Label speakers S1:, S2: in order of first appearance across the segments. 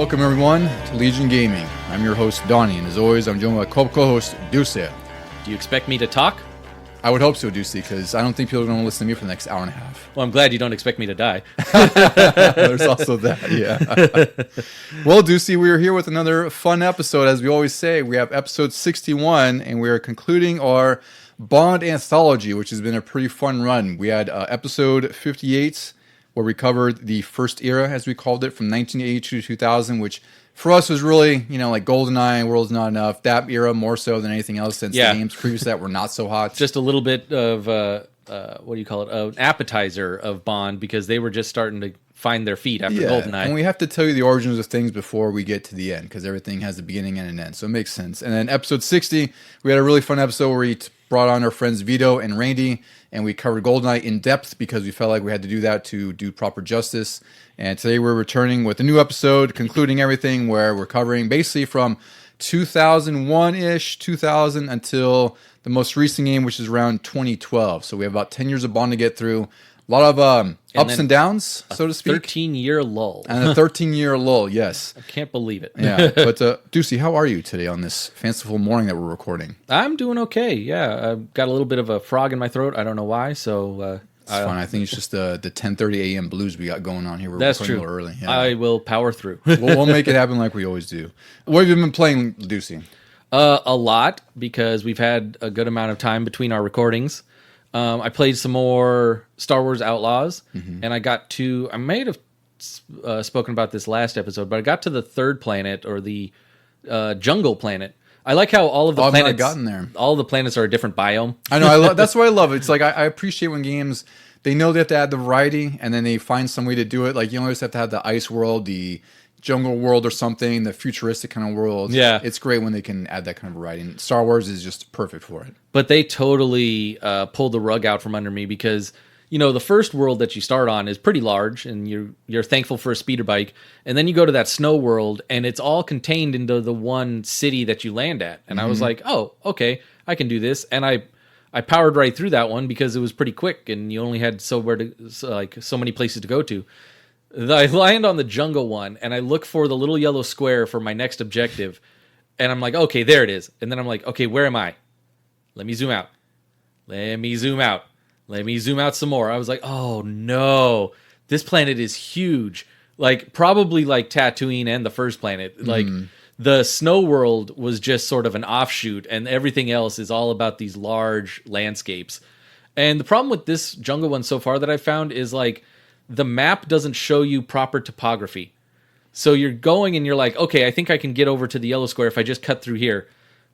S1: Welcome everyone to Legion Gaming. I'm your host Donnie, and as always, I'm joined by co-host Deucy.
S2: Do you expect me to talk?
S1: I would hope so, Deucy, because I don't think people are going to listen to me for the next hour and a half.
S2: Well, I'm glad you don't expect me to die.
S1: There's also that, yeah. Well, Deucy, we are here with another fun episode. As we always say, we have episode 61, and we are concluding our Bond anthology, which has been a pretty fun run. We had episode 58, where we covered the first era, as we called it, from 1982 to 2000, which for us was really, like Goldeneye, World's Not Enough, that era more so than anything else, since the games previous to that were not so hot.
S2: Just a little bit of, an appetizer of Bond, because they were just starting to find their feet after Goldeneye.
S1: And we have to tell you the origins of things before we get to the end, because everything has a beginning and an end, so it makes sense. And then episode 60, we had a really fun episode where we brought on our friends Vito and Randy, and we covered Goldeneye in depth because we felt like we had to do that to do proper justice. And today we're returning with a new episode, concluding everything, where we're covering basically from 2001-ish, 2000, until the most recent game, which is around 2012. So we have about 10 years of Bond to get through. A lot of ups and downs, so to speak.
S2: 13-year lull.
S1: And a 13-year lull, yes.
S2: I can't believe it.
S1: Yeah, but Deucy, how are you today on this fanciful morning that we're recording?
S2: I'm doing okay, yeah. I've got a little bit of a frog in my throat. I don't know why, so...
S1: it's fine. I think it's just the 10:30 a.m. blues we got going on here. We're
S2: That's
S1: recording
S2: true.
S1: A little early. Yeah.
S2: I will power through.
S1: we'll make it happen like we always do. What have you been playing, Deucy?
S2: A lot, because we've had a good amount of time between our recordings. I played some more Star Wars Outlaws, and I may have spoken about this last episode, but I got to the third planet, or the jungle planet. I like how all of the planets.
S1: I've gotten there.
S2: All the planets are a different biome.
S1: I know. That's what I love. It's like I appreciate when games, they know they have to add the variety, and then they find some way to do it. Like you always have to have the ice world, the jungle world, or something, the futuristic kind of world.
S2: Yeah,
S1: it's great when they can add that kind of variety. And Star Wars is just perfect for it.
S2: But they totally pulled the rug out from under me, because the first world that you start on is pretty large, and you're thankful for a speeder bike, and then you go to that snow world, and it's all contained into the one city that you land at. And I was like, oh, okay, I can do this, and I powered right through that one because it was pretty quick, and you only had so many places to go to. I land on the jungle one, and I look for the little yellow square for my next objective, and I'm like, okay, there it is. And then I'm like, okay, where am I? Let me zoom out. Let me zoom out. Let me zoom out some more. I was like, oh no, this planet is huge. Probably like Tatooine and the first planet. The snow world was just sort of an offshoot, and everything else is all about these large landscapes. And the problem with this jungle one so far that I found is the map doesn't show you proper topography. So you're going and you're like, okay, I think I can get over to the yellow square if I just cut through here.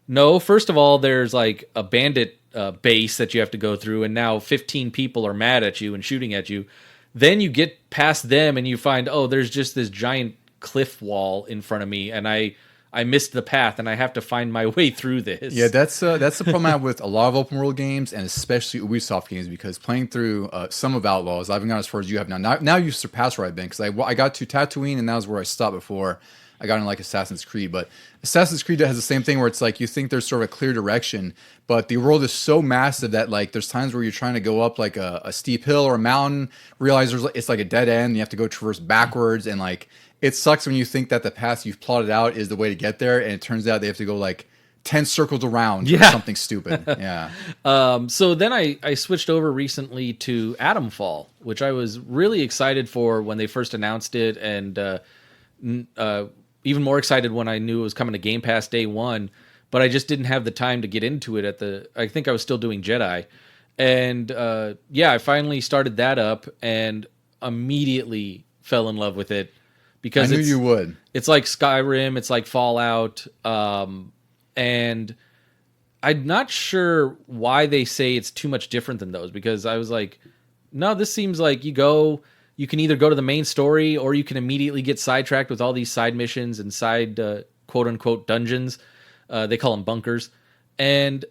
S2: No, first of all, there's a bandit base that you have to go through, and now 15 people are mad at you and shooting at you. Then you get past them and you find, oh, there's just this giant cliff wall in front of me, and I missed the path, and I have to find my way through this.
S1: Yeah, that's the problem I have with a lot of open world games, and especially Ubisoft games, because playing through some of Outlaws, I haven't gone as far as you have now. Now you've surpassed where I've been, because I got to Tatooine, and that was where I stopped before I got into Assassin's Creed. But Assassin's Creed has the same thing where it's you think there's sort of a clear direction, but the world is so massive that there's times where you're trying to go up a steep hill or a mountain, realize it's a dead end, you have to go traverse backwards, and it sucks when you think that the path you've plotted out is the way to get there, and it turns out they have to go 10 circles around or something stupid. Yeah.
S2: So then I switched over recently to Atomfall, which I was really excited for when they first announced it, and even more excited when I knew it was coming to Game Pass day one, but I just didn't have the time to get into it I think I was still doing Jedi. And I finally started that up and immediately fell in love with it. Because
S1: I knew you would.
S2: It's like Skyrim, it's like Fallout, and I'm not sure why they say it's too much different than those, because I was like, no, this seems like you can either go to the main story, or you can immediately get sidetracked with all these side missions and side quote-unquote dungeons. They call them bunkers. And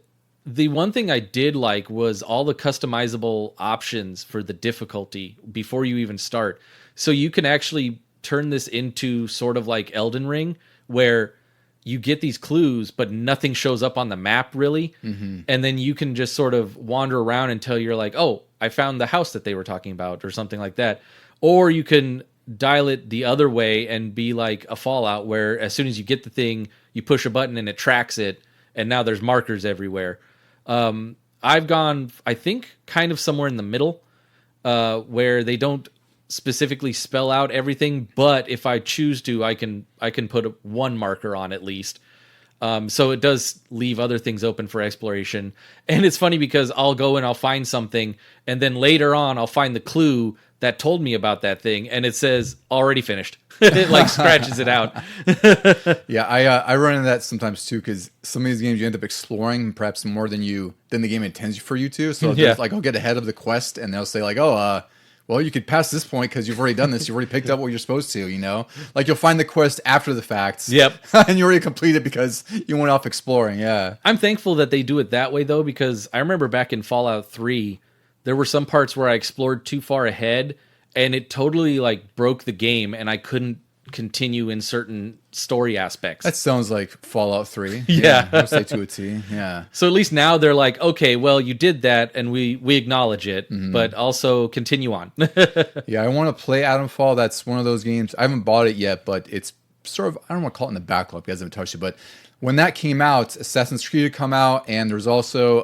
S2: the one thing I did like was all the customizable options for the difficulty before you even start. So you can actually turn this into sort of like Elden Ring, where you get these clues, but nothing shows up on the map really. Mm-hmm. And then you can just sort of wander around until you're like, oh, I found the house that they were talking about, or something like that. Or you can dial it the other way and be like a Fallout, where as soon as you get the thing, you push a button and it tracks it, and now there's markers everywhere. I've gone, I think, kind of somewhere in the middle, where they don't specifically spell out everything, but if I choose to, I can put one marker on at least. So it does leave other things open for exploration. And it's funny because I'll go and I'll find something, and then later on I'll find the clue that told me about that thing, and it says already finished. It like scratches it out.
S1: Yeah, I run into that sometimes too, because some of these games you end up exploring perhaps more than the game intends for you to. So like I'll get ahead of the quest, and they'll say like, oh, well, you could pass this point because you've already done this. You've already picked up what you're supposed to, you know? Like, you'll find the quest after the fact.
S2: Yep.
S1: And you already completed because you went off exploring, yeah.
S2: I'm thankful that they do it that way, though, because I remember back in Fallout 3, there were some parts where I explored too far ahead, and it totally, like, broke the game, and I couldn't continue in certain story aspects.
S1: That sounds like Fallout 3.
S2: Yeah.
S1: I would say to a T, yeah.
S2: So at least now they're like, okay, well, you did that, and we acknowledge it, but also continue on.
S1: Yeah, I want to play Atomfall. That's one of those games. I haven't bought it yet, but it's sort of, I don't want to call it in the backlog because I haven't touched it, but when that came out, Assassin's Creed had come out, and there's also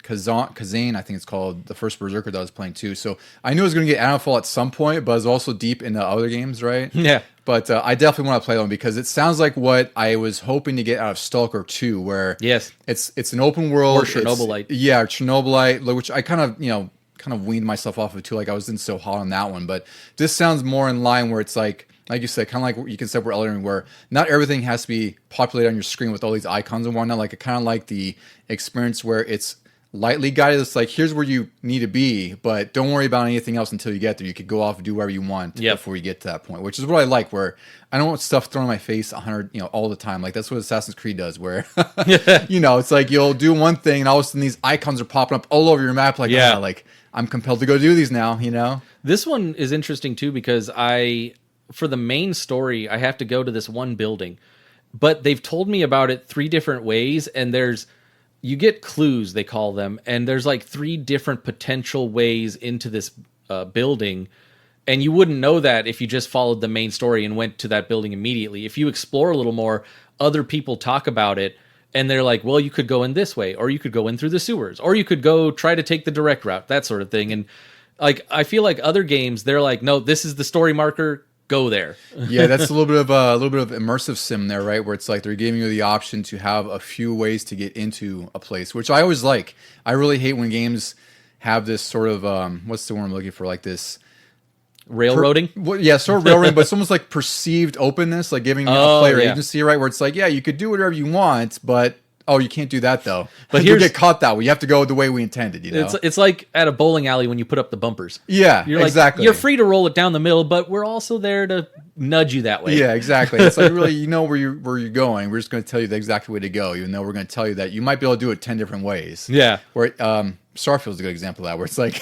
S1: Kazane, I think it's called, the first Berserker that I was playing too. So I knew I was going to get Atomfall at some point, but I was also deep into other games, right?
S2: Yeah.
S1: But I definitely want to play them because it sounds like what I was hoping to get out of Stalker 2, where
S2: yes,
S1: it's an open world.
S2: Or Chernobylite.
S1: Yeah, Chernobylite, which I kind of weaned myself off of too. Like I wasn't so hot on that one, but this sounds more in line where it's like you said, kind of like what you can say we're Elden Ring, where not everything has to be populated on your screen with all these icons and whatnot. Like I kind of like the experience where it's lightly guided. It's like, here's where you need to be, but don't worry about anything else until you get there. You could go off and do whatever you want before you get to that point, which is what I like, where I don't want stuff thrown in my face all the time. Like that's what Assassin's Creed does, where it's like you'll do one thing and all of a sudden these icons are popping up all over your map. Like, like I'm compelled to go do these now, This one is interesting too, because for the main story, I have to go to this one building, but they've told me about it 3 different ways, and you get clues, they call them, and there's like 3 different potential ways into this building, and you wouldn't know that if you just followed the main story and went to that building immediately. If you explore a little more, other people talk about it, and they're like, well, you could go in this way, or you could go in through the sewers, or you could go try to take the direct route, that sort of thing. And like I feel like other games, they're like, no, this is the story marker, go there. Yeah, that's a little bit of immersive sim there, right? Where it's like they're giving you the option to have a few ways to get into a place, which I always like. I really hate when games have this sort of what's the word I'm looking for? Like this
S2: railroading.
S1: Sort of railroading, but it's almost like perceived openness, like giving a player agency, right? Where it's like, yeah, you could do whatever you want, but you can't do that though. But you get caught that way. You have to go the way we intended.
S2: It's like at a bowling alley when you put up the bumpers.
S1: Yeah,
S2: you're
S1: exactly.
S2: You're free to roll it down the middle, but we're also there to nudge you that way.
S1: Yeah, exactly. It's like really, where you're going. We're just going to tell you the exact way to go, even though we're going to tell you that you might be able to do it 10 different ways.
S2: Yeah.
S1: Where Starfield's a good example of that, where it's like,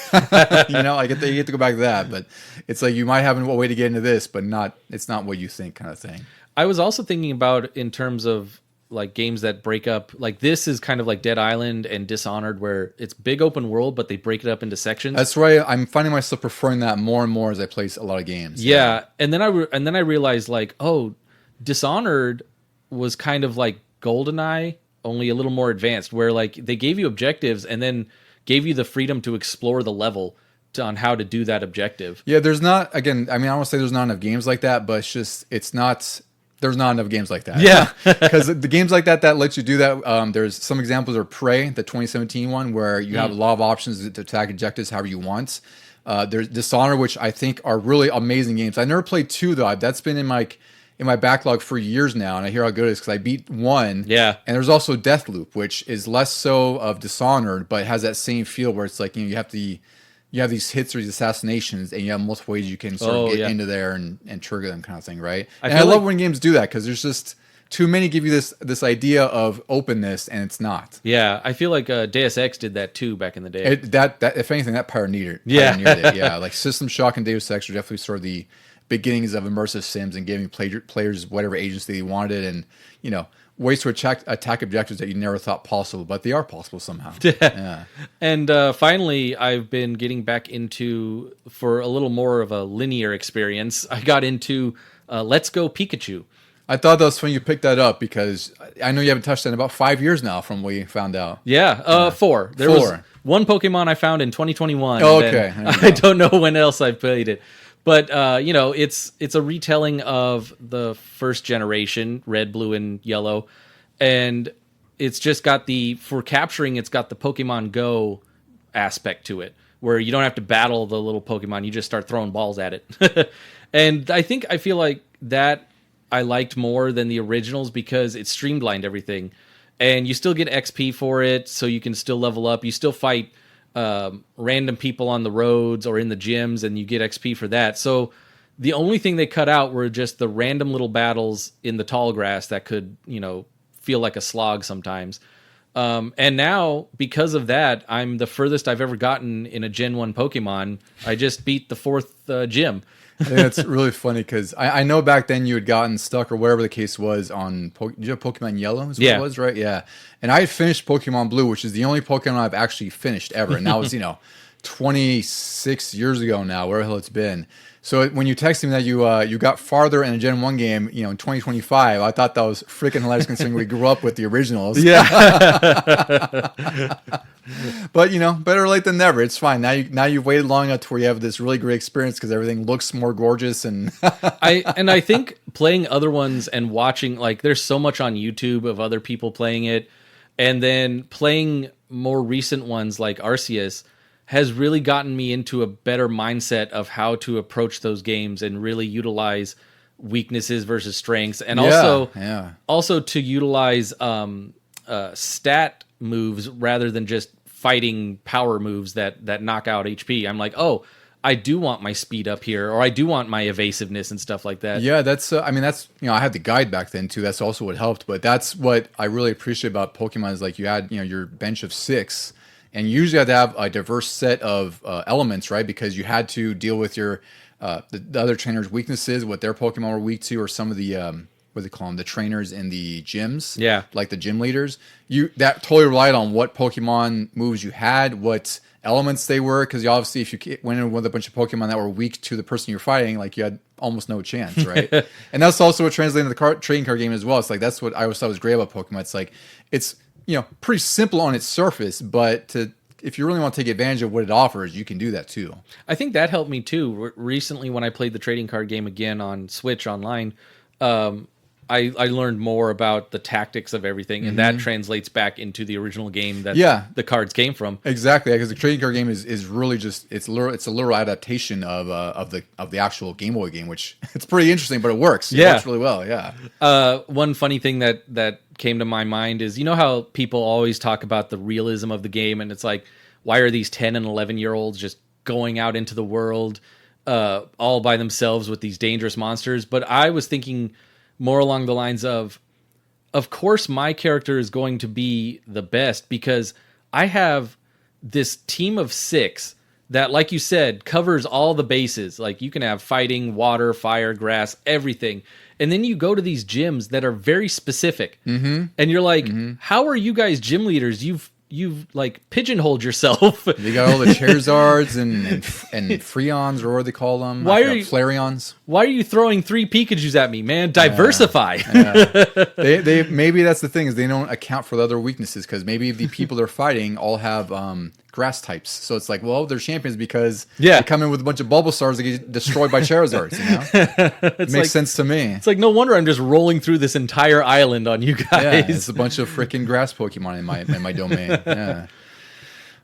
S1: you get to go back to that, but it's like you might have a way to get into this, but it's not what you think, kind of thing.
S2: I was also thinking about in terms of like games that break up, like this is kind of like Dead Island and Dishonored, where it's big open world, but they break it up into sections.
S1: That's right. I'm finding myself preferring that more and more as I play a lot of games.
S2: Yeah, and then I realized like, Dishonored was kind of like GoldenEye, only a little more advanced, where like they gave you objectives and then gave you the freedom to explore the level on how to do that objective.
S1: Yeah, there's not. Again, I mean, I don't want to say there's not enough games like that, but it's not. There's not enough games like that.
S2: Yeah.
S1: Because the games like that let you do that. There's some examples of Prey, the 2017 one, where you have a lot of options to attack objectives however you want. There's Dishonored, which I think are really amazing games. I never played 2, though. That's been in my backlog for years now, and I hear how good it is because I beat 1.
S2: Yeah.
S1: And there's also Deathloop, which is less so of Dishonored, but has that same feel where it's like, you have these hits or these assassinations, and you have multiple ways you can sort of get into there and trigger them, kind of thing, right? I love when games do that, because there's just too many give you this idea of openness, and it's not.
S2: Yeah, I feel like Deus Ex did that too back in the day.
S1: That if anything, that pioneered it. Yeah, like System Shock and Deus Ex are definitely sort of the beginnings of immersive sims and giving players whatever agency they wanted, and ways to attack objectives that you never thought possible, but they are possible somehow. Yeah.
S2: And finally, I've been getting back into, for a little more of a linear experience, I got into Let's Go Pikachu.
S1: I thought that was funny you picked that up because I know you haven't touched that in about 5 years now from what we found out.
S2: Yeah, 4. There was one Pokemon I found in 2021.
S1: Oh, okay.
S2: I don't know when else I played it. But, it's a retelling of the first generation, red, blue, and yellow. And it's just got for capturing, it's got the Pokemon Go aspect to it, where you don't have to battle the little Pokemon. You just start throwing balls at it. And I feel like that I liked more than the originals because it streamlined everything. And you still get XP for it, so you can still level up. You still fight random people on the roads or in the gyms, and you get XP for that. So the only thing they cut out were just the random little battles in the tall grass that could, feel like a slog sometimes. And now, because of that, I'm the furthest I've ever gotten in a Gen 1 Pokemon. I just beat the 4th gym.
S1: I think that's really funny because I know back then you had gotten stuck or whatever the case was on did you have Pokemon Yellow is what it was, right? Yeah. And I had finished Pokemon Blue, which is the only Pokemon I've actually finished ever. And that was, 26 years ago now, where the hell it's been. So when you texted me that you got farther in a Gen 1 game, in 2025, I thought that was freaking hilarious considering we grew up with the originals.
S2: Yeah.
S1: But, better late than never. It's fine. Now you've waited long enough to where you have this really great experience because everything looks more gorgeous. And
S2: I think playing other ones and watching, like, there's so much on YouTube of other people playing it. And then playing more recent ones like Arceus has really gotten me into a better mindset of how to approach those games and really utilize weaknesses versus strengths. And also to utilize stat moves rather than just fighting power moves that knock out HP. I'm like, oh, I do want my speed up here, or I do want my evasiveness and stuff like that.
S1: Yeah, that's I had the guide back then too. That's also what helped. But that's what I really appreciate about Pokemon is like you had your bench of 6, and you usually had to have a diverse set of elements, right? Because you had to deal with your the other trainers' weaknesses, what their Pokemon were weak to, or some of the what do they call them, the trainers in the gyms, like the gym leaders. That totally relied on what Pokemon moves you had, what elements they were, because obviously if you went in with a bunch of Pokemon that were weak to the person you're fighting, like you had almost no chance, right? And that's also what translated into the trading card game as well. It's like that's what I always thought was great about Pokemon. It's like it's pretty simple on its surface, but if you really want to take advantage of what it offers, you can do that too.
S2: I think that helped me too. Recently, when I played the trading card game again on Switch online, I learned more about the tactics of everything, and that translates back into the original game that the cards came from.
S1: Exactly, because the trading card game is really just it's a literal adaptation of the actual Game Boy game, which it's pretty interesting, but it works. It works really well. Yeah.
S2: One funny thing that came to my mind is how people always talk about the realism of the game, and it's like, why are these 10 and 11-year-olds just going out into the world all by themselves with these dangerous monsters? But I was thinking more along the lines of course my character is going to be the best because I have this team of 6 that, like you said, covers all the bases. Like you can have fighting, water, fire, grass, everything. And then you go to these gyms that are very specific. And you're like, how are you guys gym leaders? You've like pigeonholed yourself.
S1: You got all the Charizards and Freons, or what do they call them? Flareons.
S2: Why are you throwing 3 Pikachus at me, man? Diversify.
S1: They maybe that's the thing is they don't account for the other weaknesses because maybe the people they're fighting all have grass types. So it's like, well, they're champions because they come in with a bunch of Bulbasars that get destroyed by Charizards. It makes sense to me.
S2: It's like no wonder I'm just rolling through this entire island on you guys.
S1: Yeah, it's a bunch of freaking grass Pokemon in my domain. Yeah.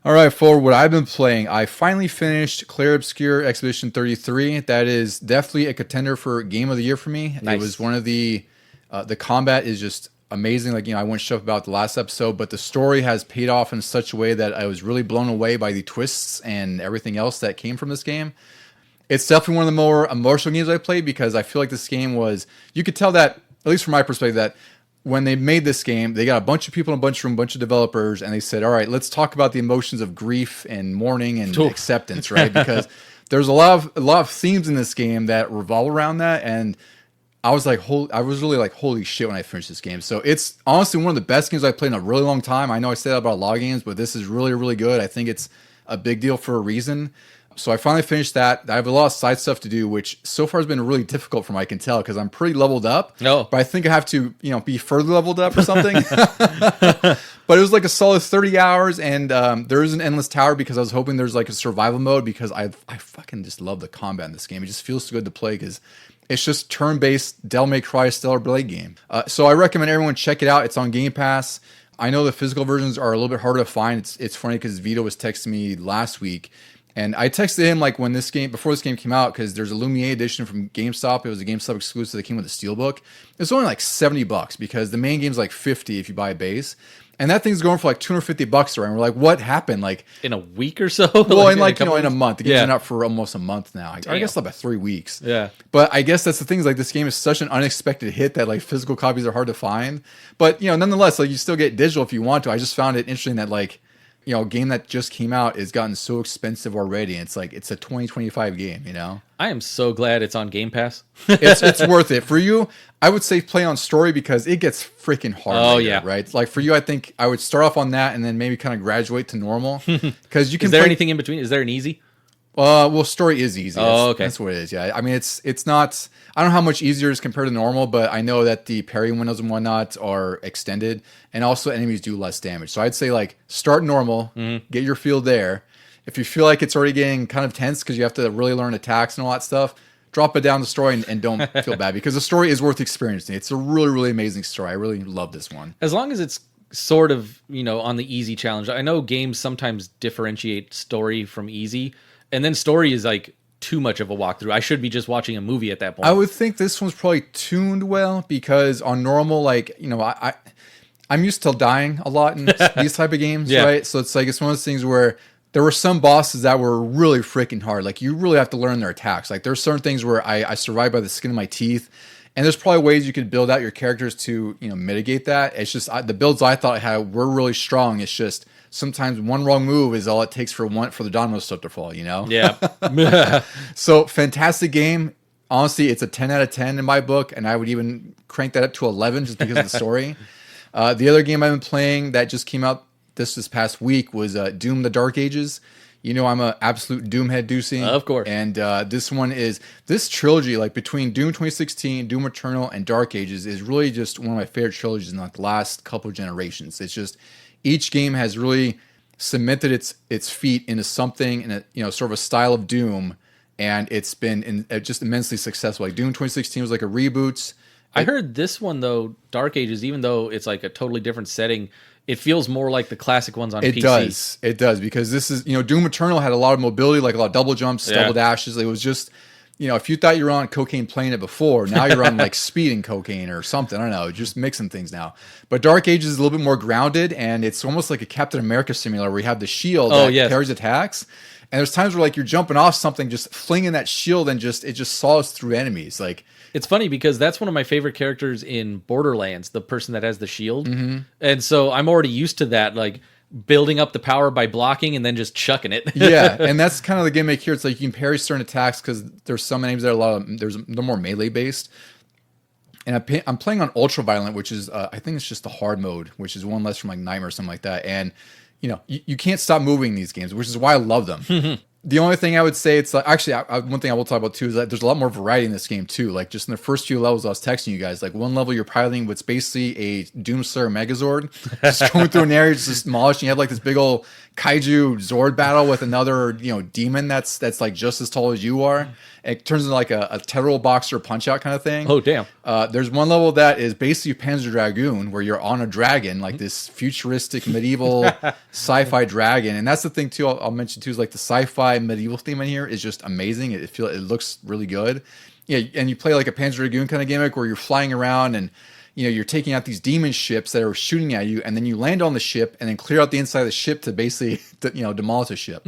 S1: All right, for what I've been playing, I finally finished Clair Obscur Expedition 33. That is definitely a contender for Game of the Year for me. Nice. It was one of the combat is just amazing. Like, I went stuff about the last episode, but the story has paid off in such a way that I was really blown away by the twists and everything else that came from this game. It's definitely one of the more emotional games I played because I feel like this game was, you could tell that, at least from my perspective, that when they made this game, they got a bunch of people in a bunch of room, a bunch of developers, and they said, all right, let's talk about the emotions of grief and mourning and acceptance, right? Because there's a lot of themes in this game that revolve around that, and I was like, I was really like, holy shit when I finished this game. So it's honestly one of the best games I've played in a really long time. I know I say that about a lot of games, but this is really, really good. I think it's a big deal for a reason. So I finally finished that. I have a lot of side stuff to do, which so far has been really difficult for me, I can tell, because I'm pretty leveled up.
S2: No.
S1: But I think I have to, be further leveled up or something. But it was like a solid 30 hours, and there is an endless tower because I was hoping there's like a survival mode, because I fucking just love the combat in this game. It just feels so good to play because it's just turn-based Devil May Cry Stellar Blade game. So I recommend everyone check it out. It's on Game Pass. I know the physical versions are a little bit harder to find. It's funny because Vito was texting me last week, and I texted him like before this game came out, because there's a Lumiere edition from GameStop. It was a GameStop exclusive that came with a steelbook. It's only like $70 because the main game's like $50 if you buy a base. And that thing's going for like $250 around. We're like, what happened? Like
S2: in a week or so?
S1: Well, in in a month. The game's been out for almost a month now. I guess about 3 weeks.
S2: Yeah.
S1: But I guess that's the thing, is like this game is such an unexpected hit that like physical copies are hard to find. But nonetheless, like you still get digital if you want to. I just found it interesting that like, a game that just came out has gotten so expensive already. And it's like it's a 2025 game,
S2: I am so glad it's on Game Pass.
S1: It's worth it. For you, I would say play on story because it gets freaking hard.
S2: Oh,
S1: later,
S2: yeah.
S1: Right? Like for you, I think I would start off on that and then maybe kind of graduate to normal. Because you can
S2: Is there anything in between? Is there an easy?
S1: Well, story is easy.
S2: Oh, okay.
S1: That's what it is. Yeah. I mean, it's not. I don't know how much easier it is compared to normal, but I know that the parry windows and whatnot are extended, and also enemies do less damage. So I'd say like start normal, get your feel there. If you feel like it's already getting kind of tense because you have to really learn attacks and all that stuff, drop it down the story and don't feel bad, because the story is worth experiencing. It's a really, really amazing story. I really love this one.
S2: As long as it's sort of on the easy challenge. I know games sometimes differentiate story from easy. And then story is like too much of a walkthrough. I should be just watching a movie at that point.
S1: I would think this one's probably tuned well, because on normal, like, I'm used to dying a lot in these type of games,
S2: Yeah.
S1: right? So it's like, it's one of those things where there were some bosses that were really freaking hard. Like, you really have to learn their attacks. Like, there's certain things where I survive by the skin of my teeth. And there's probably ways you could build out your characters to, mitigate that. It's just the builds I thought I had were really strong. It's just sometimes one wrong move is all it takes for the domino stuff to fall,
S2: Yeah.
S1: So fantastic game. Honestly, it's a 10 out of 10 in my book, and I would even crank that up to 11 just because of the story. The other game I've been playing that just came out this past week was Doom: The Dark Ages. I'm an absolute Doom head, Deucy.
S2: Of course.
S1: And this trilogy, like between Doom 2016, Doom Eternal, and Dark Ages, is really just one of my favorite trilogies in like the last couple of generations. It's just, each game has really cemented its feet into something in a sort of a style of Doom, and it's been just immensely successful. Like Doom 2016 was like a reboot.
S2: I heard this one though, Dark Ages, even though it's like a totally different setting, it feels more like the classic ones on PC.
S1: It does, because this is, Doom Eternal had a lot of mobility, like a lot of double jumps, double dashes. It was just, if you thought you were on cocaine playing it before, now you're on like speeding cocaine or something. I don't know, just mixing things now. But Dark Ages is a little bit more grounded, and it's almost like a Captain America simulator where you have the shield that carries attacks. And there's times where like you're jumping off something, just flinging that shield, and it just saws through enemies. Like,
S2: it's funny because that's one of my favorite characters in Borderlands, the person that has the shield. Mm-hmm. And so I'm already used to that, like building up the power by blocking and then just chucking it.
S1: Yeah, and that's kind of the gimmick here. It's like you can parry certain attacks because there's some enemies that are they're more melee based. And I'm playing on Ultraviolent, which is I think it's just the hard mode, which is one less from like Nightmare or something like that. And you can't stop moving in these games, which is why I love them. The only thing I would say, it's like, actually, one thing I will talk about too is that there's a lot more variety in this game too. Like just in the first few levels, I was texting you guys, like one level you're piloting what's basically a Doomslayer Megazord, just going through an area, just demolishing. You have like this big old kaiju Zord battle with another, demon that's like just as tall as you are. It turns into like a Tedral Boxer punch out kind of thing.
S2: Oh, damn.
S1: There's one level that is basically Panzer Dragoon, where you're on a dragon, like this futuristic medieval sci-fi dragon. And that's the thing too, I'll mention too, is like the sci-fi medieval theme in here is just amazing. It looks really good. Yeah, and you play like a Panzer Dragoon kind of gimmick where you're flying around and you're taking out these demon ships that are shooting at you, and then you land on the ship and then clear out the inside of the ship to basically demolish a ship.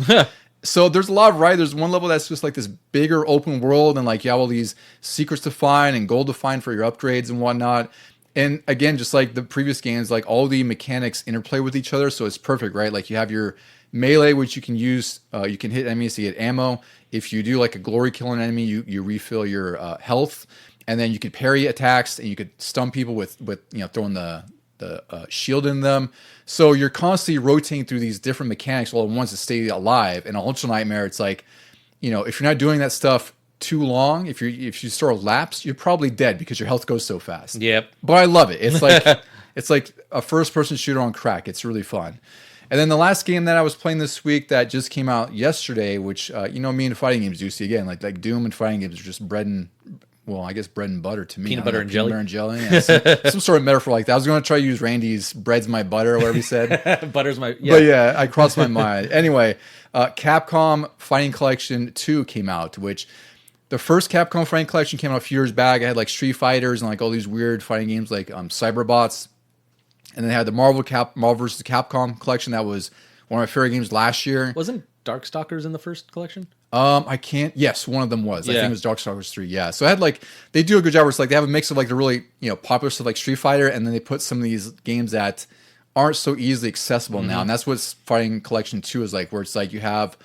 S1: So there's a lot of variety. There's one level that's just like this bigger open world, and like you have all these secrets to find and gold to find for your upgrades and whatnot. And again, just like the previous games, like all the mechanics interplay with each other, so it's perfect, right? Like you have your melee, which you can use. You can hit enemies to get ammo. If you do like a glory kill an enemy, you refill your health. and then you could parry attacks, and you could stun people with throwing the shield in them. So you're constantly rotating through these different mechanics all at once to stay alive. And a Ultra Nightmare, it's like, if you're not doing that stuff too long, if you sort of lapse, you're probably dead because your health goes so fast.
S2: Yep.
S1: But I love it. It's like it's like a first-person shooter on crack. It's really fun. And then the last game that I was playing this week that just came out yesterday, which me and fighting games, Deucy, again, like Doom and fighting games are just bread and butter to me.
S2: Peanut butter and jelly.
S1: Yeah, some sort of metaphor like that. I was going to try to use Randy's "bread's my butter" or whatever he said.
S2: Butter's my...
S1: Yeah. But yeah, I crossed my mind. Anyway, Capcom Fighting Collection 2 came out, which the first Capcom Fighting Collection came out a few years back. I had like Street Fighters and like all these weird fighting games like Cyberbots. And then they had the Marvel vs. Capcom collection. That was one of my favorite games last year.
S2: Wasn't Darkstalkers in the first collection?
S1: Yes, one of them was. I think it was Darkstalkers 3. Yeah. So I had they do a good job where it's like they have a mix of like the really, popular stuff like Street Fighter, and then they put some of these games that aren't so easily accessible now. And that's what Fighting Collection 2 is like, where it's like you have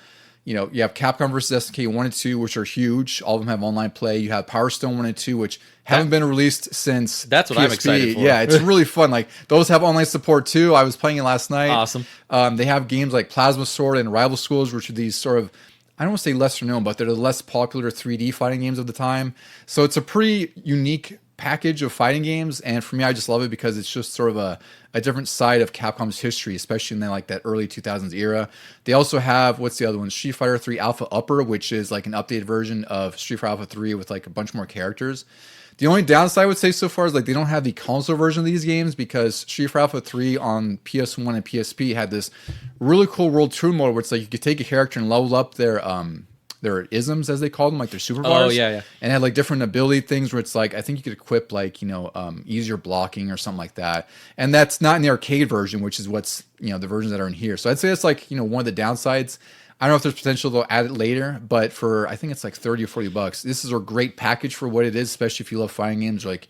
S1: Capcom vs. SNK 1 and 2, which are huge. All of them have online play. You have Power Stone 1 and 2, which haven't been released since
S2: That's what
S1: PSP.
S2: I'm excited for.
S1: Yeah, it's really fun. Like, those have online support too. I was playing it last night.
S2: Awesome.
S1: They have games like Plasma Sword and Rival Schools, which are these sort of, I don't want to say lesser known, but they're the less popular 3D fighting games of the time. So it's a pretty unique package of fighting games, and for me, I just love it because it's just sort of a different side of Capcom's history, especially in that early 2000s era. They also have, what's the other one? Street Fighter 3 Alpha Upper, which is like an updated version of Street Fighter Alpha 3 with like a bunch more characters. The only downside I would say so far is like they don't have the console version of these games, because Street Fighter Alpha 3 on PS1 and PSP had this really cool World Tour mode where it's like you could take a character and level up their isms, as they call them, like their super bars.
S2: Oh, yeah. And
S1: had like different ability things where it's like, I think you could equip like, easier blocking or something like that. And that's not in the arcade version, which is what's, the versions that are in here. So I'd say it's like, one of the downsides. I don't know if there's potential they'll add it later, but for, I think it's like $30 or $40. This is a great package for what it is, especially if you love fighting games, like,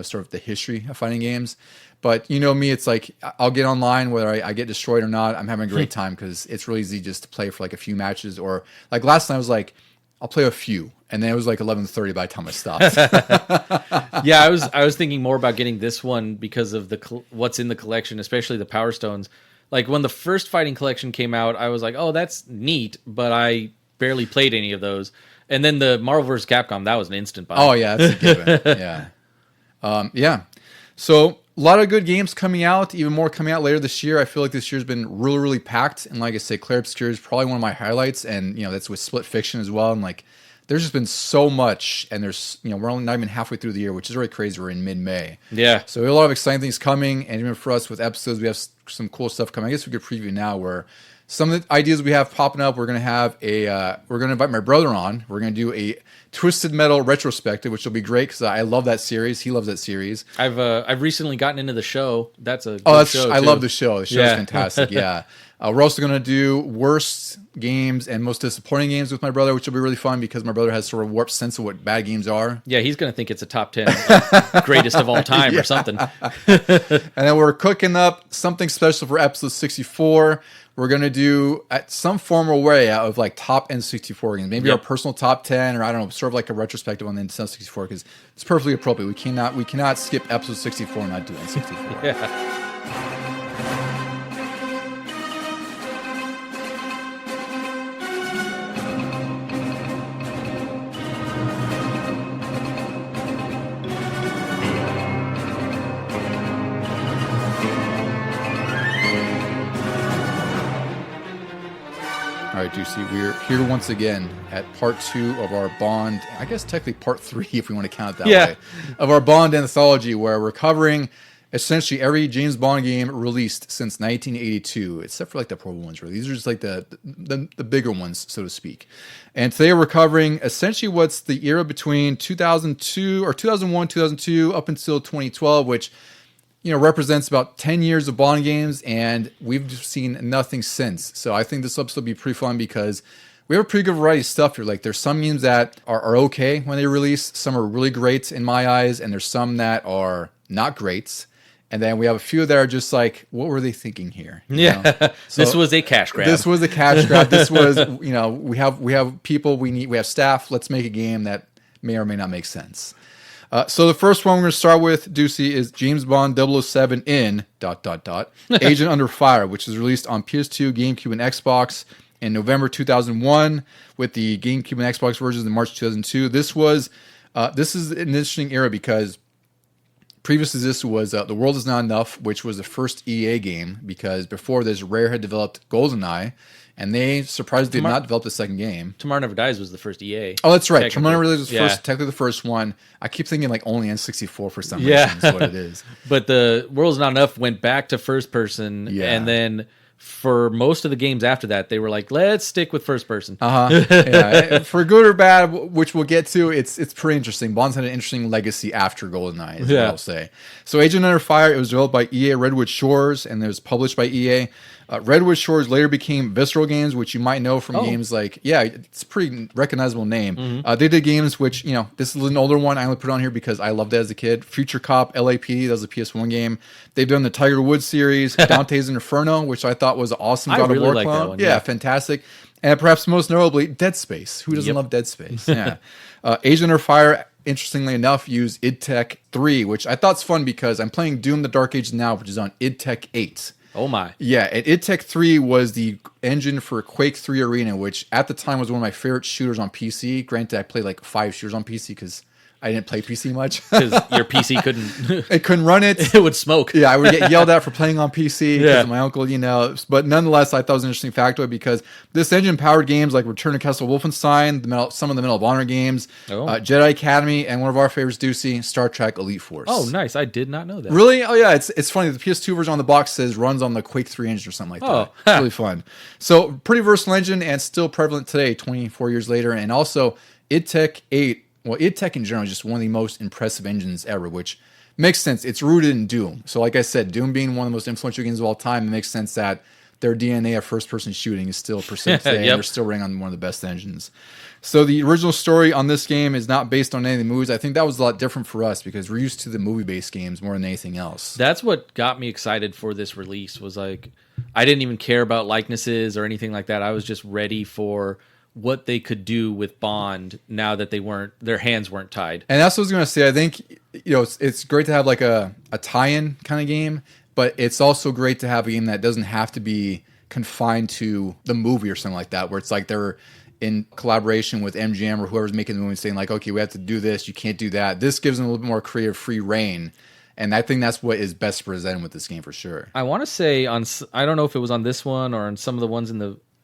S1: sort of the history of fighting games. But me, it's like I'll get online, whether I get destroyed or not. I'm having a great time because it's really easy just to play for like a few matches. Or like last night, I was like, I'll play a few, and then it was like 11:30 by the time I stopped.
S2: Yeah, I was thinking more about getting this one because of what's in the collection, especially the Power Stones. Like when the first Fighting Collection came out, I was like, oh, that's neat, but I barely played any of those. And then the Marvel vs. Capcom, that was an instant buy.
S1: Oh yeah, that's a given. Yeah. So a lot of good games coming out, even more coming out later this year. I feel like this year's been really, really packed. And like I say, Clair Obscur is probably one of my highlights. And, that's with Split Fiction as well. And like, there's just been so much. And there's, we're only not even halfway through the year, which is really crazy. We're in mid-May.
S2: Yeah.
S1: So we have a lot of exciting things coming. And even for us with episodes, we have some cool stuff coming. I guess we could preview now where some of the ideas we have popping up, we're going to have we're going to invite my brother on. We're going to do a Twisted Metal retrospective, which will be great because I love that series. He loves that series.
S2: I've recently gotten into the show. That's a good show.
S1: I love the show. The show's fantastic. Yeah. We're also going to do worst games and most disappointing games with my brother, which will be really fun because my brother has sort of warped sense of what bad games are.
S2: Yeah, he's going to think it's a top 10 greatest of all time or something.
S1: And then we're cooking up something special for episode 64. We're going to do at some formal way out of like top N64 games. Maybe our personal top 10, or I don't know, sort of like a retrospective on the Nintendo 64 because it's perfectly appropriate. We cannot skip episode 64 and not do N64.
S2: Yeah.
S1: All right, Deucy, we're here once again at part 2 of our Bond, I guess technically part 3 if we want to count it that way, of our Bond anthology, where we're covering essentially every James Bond game released since 1982, except for like the Pro ones. Really, these are just like the bigger ones, so to speak. And today we're covering essentially what's the era between 2002 or 2001, 2002 up until 2012, which represents about 10 years of Bond games, and we've just seen nothing since. So I think this episode will be pretty fun because we have a pretty good variety of stuff here. Like there's some games that are okay when they release, some are really great in my eyes, and there's some that are not great. And then we have a few that are just like, what were they thinking here?
S2: So this was a cash grab.
S1: This was a cash grab. This was, we have people we have staff. Let's make a game that may or may not make sense. So the first one we're going to start with, Deucy, is James Bond 007 in ... Agent Under Fire, which was released on PS2, GameCube, and Xbox in November 2001, with the GameCube and Xbox versions in March 2002. This is an interesting era because previous to this was The World Is Not Enough, which was the first EA game, because before this, Rare had developed GoldenEye, and they surprisingly did not develop the second game.
S2: Tomorrow Never Dies was the first EA.
S1: Oh, that's right. Tomorrow Never Dies was technically the first one. I keep thinking like only N64 for some reason is what it is.
S2: But The World's Not Enough went back to first person, and then for most of the games after that, they were like, let's stick with first person.
S1: For good or bad, which we'll get to, it's pretty interesting. Bond's had an interesting legacy after GoldenEye, is what I'll say. So Agent Under Fire, it was developed by EA Redwood Shores, and it was published by EA. Redwood Shores later became Visceral Games, which you might know from games like, it's a pretty recognizable name. They did games which, this is an older one. I only put it on here because I loved it as a kid. Future Cop, LAPD, that was a PS1 game. They've done the Tiger Woods series, Dante's Inferno, which I thought was an awesome God of War clone.
S2: That one,
S1: yeah, fantastic. And perhaps most notably, Dead Space. Who doesn't love Dead Space? Yeah. Agent Under Fire, interestingly enough, used id Tech 3, which I thought's fun because I'm playing Doom the Dark Ages now, which is on id Tech 8.
S2: Oh my.
S1: Yeah, and id Tech 3 was the engine for Quake 3 Arena, which at the time was one of my favorite shooters on PC. Granted, I played like 5 shooters on PC because I didn't play PC much.
S2: Because your PC couldn't...
S1: It couldn't run it.
S2: It would smoke.
S1: Yeah, I would get yelled at for playing on PC because of my uncle, But nonetheless, I thought it was an interesting factoid because this engine powered games like Return to Castle Wolfenstein, some of the Medal of Honor games, Jedi Academy, and one of our favorites, Deucy, Star Trek Elite Force.
S2: Oh, nice. I did not know that.
S1: Really? Oh, yeah. It's funny. The PS2 version on the box says runs on the Quake 3 engine or something like that. It's really fun. So, pretty versatile engine and still prevalent today, 24 years later. And also, id Tech 8. Well, id Tech in general is just one of the most impressive engines ever, which makes sense. It's rooted in Doom. So like I said, Doom being one of the most influential games of all time, it makes sense that their DNA of first-person shooting is still persistent today, and they're still running on one of the best engines. So the original story on this game is not based on any of the movies. I think that was a lot different for us because we're used to the movie-based games more than anything else.
S2: That's what got me excited for this release was like, I didn't even care about likenesses or anything like that. I was just ready for what they could do with Bond now that their hands weren't tied.
S1: And that's what I was going to say. I think, it's great to have like a tie-in kind of game, but it's also great to have a game that doesn't have to be confined to the movie or something like that, where it's like they're in collaboration with MGM or whoever's making the movie saying like, okay, we have to do this, you can't do that. This gives them a little bit more creative free reign. And I think that's what is best presented with this game for sure.
S2: I want to say I don't know if it was on this one or on some of the ones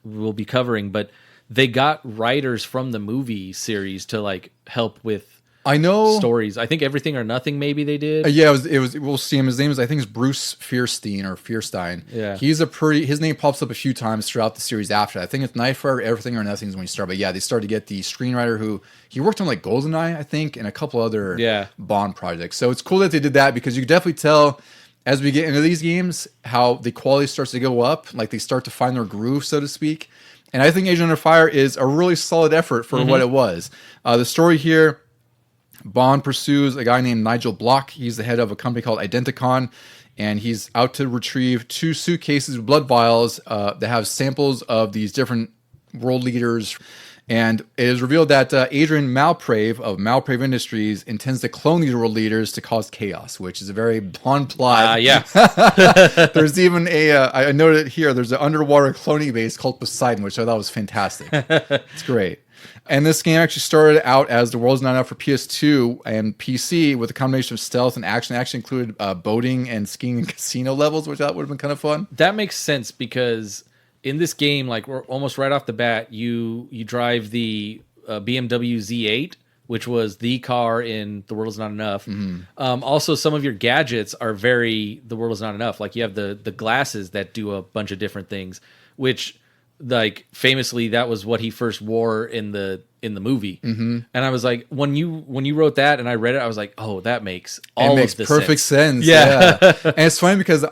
S2: we'll be covering, but they got writers from the movie series to like help with stories. I think Everything or Nothing maybe they did.
S1: It was we'll see him. His name is, I think, it's Bruce Fierstein. Yeah. His name pops up a few times throughout the series after. I think it's Nightfire, Everything or Nothing is when you start. But yeah, they started to get the screenwriter who he worked on like Goldeneye, I think, and a couple other Bond projects. So it's cool that they did that because you can definitely tell as we get into these games how the quality starts to go up, like they start to find their groove, so to speak. And I think Agent Under Fire is a really solid effort for what it was. The story here, Bond pursues a guy named Nigel Block. He's the head of a company called Identicon, and he's out to retrieve 2 suitcases with blood vials that have samples of these different world leaders. And it is revealed that Adrian Malprave of Malprave Industries intends to clone these world leaders to cause chaos, which is a very Bond plot. There's even I noted here, there's an underwater cloning base called Poseidon, which I thought was fantastic. It's great. And this game actually started out as The World's Not Enough for PS2 and PC with a combination of stealth and action. It actually included boating and skiing and casino levels, which I thought would have been kind of fun.
S2: That makes sense because in this game, like we're almost right off the bat, you drive the BMW Z8, which was the car in The World Is Not Enough. Also, some of your gadgets are very The World Is Not Enough. Like you have the glasses that do a bunch of different things, which like famously that was what he first wore in the movie. And I was like, when you wrote that and I read it, I was like, oh, that makes
S1: perfect sense. Yeah. And it's funny because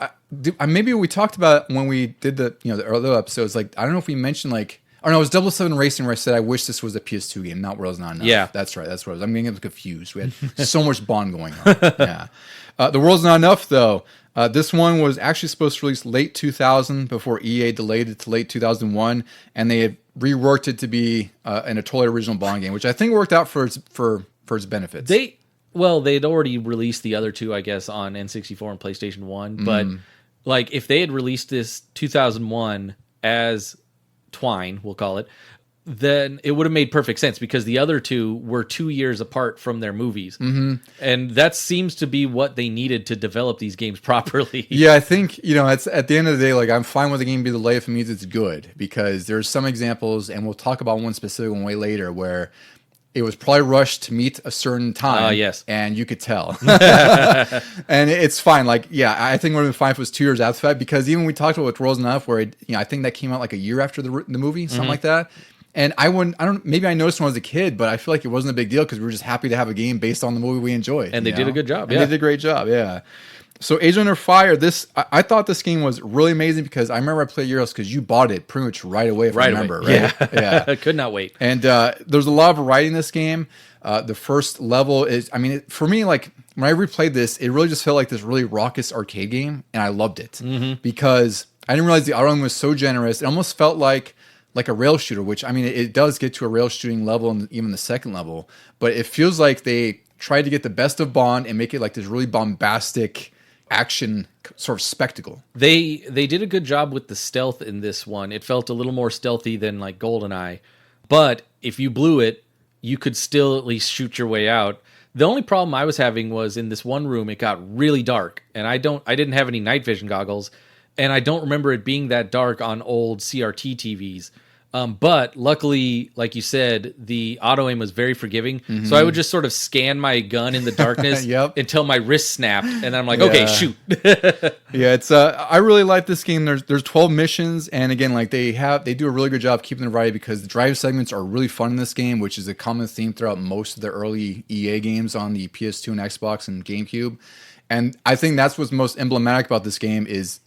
S1: maybe we talked about when we did the earlier episodes, like I don't know if we mentioned like, or no, it was 007 Racing where I said I wish this was a PS2 game, not World's Not Enough. Yeah, that's right. That's what it was. I'm getting confused. We had so much Bond going on. Yeah. The World's Not Enough though. This one was actually supposed to release late 2000 before EA delayed it to late 2001, and they had reworked it to be in a totally original Bond game, which I think worked out for its benefits.
S2: Well, they'd already released the other two, I guess, on N64 and PlayStation 1. But like, if they had released this 2001 as Twine, we'll call it, then it would have made perfect sense because the other two were 2 years apart from their movies. And that seems to be what they needed to develop these games properly.
S1: Yeah, I think, it's at the end of the day, like, I'm fine with the game being delayed if it means it's good, because there's some examples, and we'll talk about one specific one way later, where it was probably rushed to meet a certain time.
S2: Yes.
S1: And you could tell. And it's fine. Like, yeah, I think it would have been fine if it was 2 years after that, because even we talked about with Worlds Enough, where I think that came out like a year after the movie, something like that. And maybe I noticed when I was a kid, but I feel like it wasn't a big deal because we were just happy to have a game based on the movie we enjoyed.
S2: And they did a good job.
S1: And they did a great job, yeah. So Age Under Fire, I thought this game was really amazing because I remember I played Euros because you bought it pretty much right away, if I remember. Right?
S2: Yeah. I could not wait.
S1: And there's a lot of variety in this game. The first level is, for me, like, when I replayed this, it really just felt like this really raucous arcade game, and I loved it. Because I didn't realize the auto-aim was so generous. It almost felt like a rail shooter, which, it does get to a rail shooting level, and even the second level. But it feels like they tried to get the best of Bond and make it like this really bombastic action sort of spectacle.
S2: They did a good job with the stealth in this one. It felt a little more stealthy than like Goldeneye. But if you blew it, you could still at least shoot your way out. The only problem I was having was in this one room, it got really dark, and I didn't have any night vision goggles, and I don't remember it being that dark on old CRT TVs. But luckily, like you said, the auto aim was very forgiving. So I would just sort of scan my gun in the darkness until my wrist snapped, and then I'm like, okay, shoot.
S1: Yeah, it's I really like this game. There's 12 missions, and again, like they do a really good job keeping the variety because the drive segments are really fun in this game, which is a common theme throughout most of the early EA games on the PS2 and Xbox and GameCube. And I think that's what's most emblematic about this game is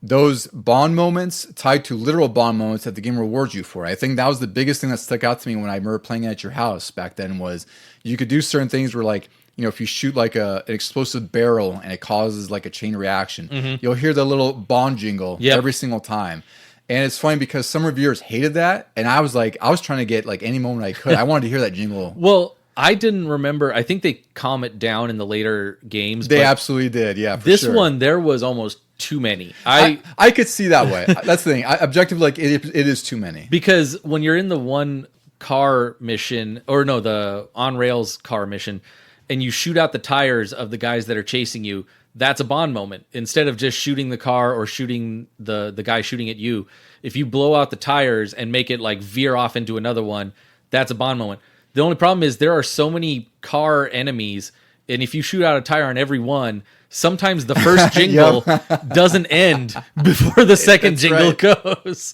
S1: those Bond moments tied to literal Bond moments that the game rewards you for. I think that was the biggest thing that stuck out to me when I remember playing at your house back then was you could do certain things where, like, if you shoot like an explosive barrel and it causes like a chain reaction, you'll hear the little Bond jingle every single time. And it's funny because some reviewers hated that, and I was trying to get like any moment I could. I wanted to hear that jingle.
S2: Well, I didn't remember. I think they calm it down in the later games.
S1: They absolutely did, yeah.
S2: This one, there was almost too many.
S1: I could see that way. That's the thing. Objectively, like it is too many.
S2: Because when you're in the one car mission, or no, the on rails car mission, and you shoot out the tires of the guys that are chasing you, that's a Bond moment. Instead of just shooting the car or shooting the guy shooting at you, if you blow out the tires and make it like veer off into another one, that's a Bond moment. The only problem is there are so many car enemies, and if you shoot out a tire on every one, sometimes the first jingle doesn't end before the second jingle goes.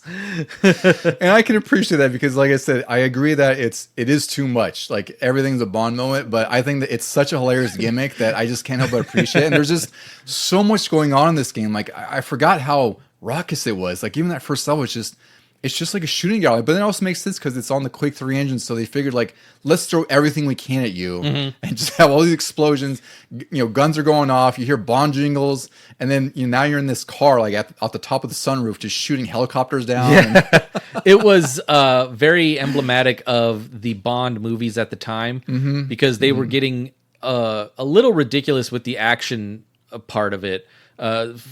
S1: And I can appreciate that because, like I said, I agree that it is too much. Like, everything's a Bond moment, but I think that it's such a hilarious gimmick that I just can't help but appreciate it. And there's just so much going on in this game. Like, I forgot how raucous it was. Like, even that first level, it's just like a shooting gallery, but it also makes sense because it's on the Quake 3 engine, so they figured, like, let's throw everything we can at you and just have all these explosions. Guns are going off, you hear Bond jingles, and then now you're in this car, like, at the top of the sunroof, just shooting helicopters down.
S2: Yeah. It was very emblematic of the Bond movies at the time because they were getting a little ridiculous with the action part of it.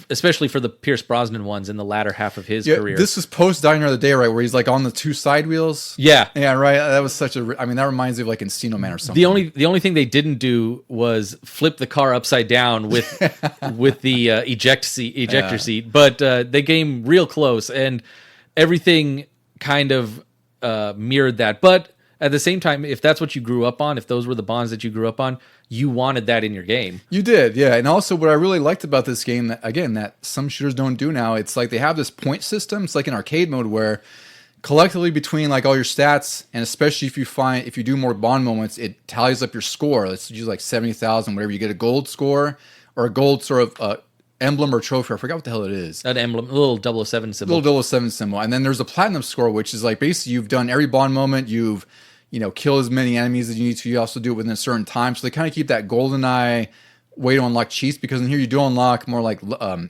S2: Especially for the Pierce Brosnan ones in the latter half of his career.
S1: This was post Die Another Day, right, where he's like on the two side wheels.
S2: Yeah,
S1: right. That was such a. That reminds me of like Encino Man or something.
S2: The only thing they didn't do was flip the car upside down with the ejector seat, but they came real close, and everything kind of mirrored that. But at the same time, if that's what you grew up on, if those were the Bonds that you grew up on, you wanted that in your game.
S1: You did, yeah. And also what I really liked about this game, that some shooters don't do now, it's like they have this point system. It's like an arcade mode where collectively between like all your stats, and especially if you do more Bond moments, it tallies up your score. Let's use like 70,000, whatever. You get a gold score or a gold sort of emblem or trophy. I forgot what the hell it is.
S2: An emblem, a little 007 symbol.
S1: Little 007 symbol. And then there's a platinum score, which is like basically you've done every Bond moment, you've kill as many enemies as you need to. You also do it within a certain time. So they kind of keep that Goldeneye way to unlock cheats, because in here you do unlock more like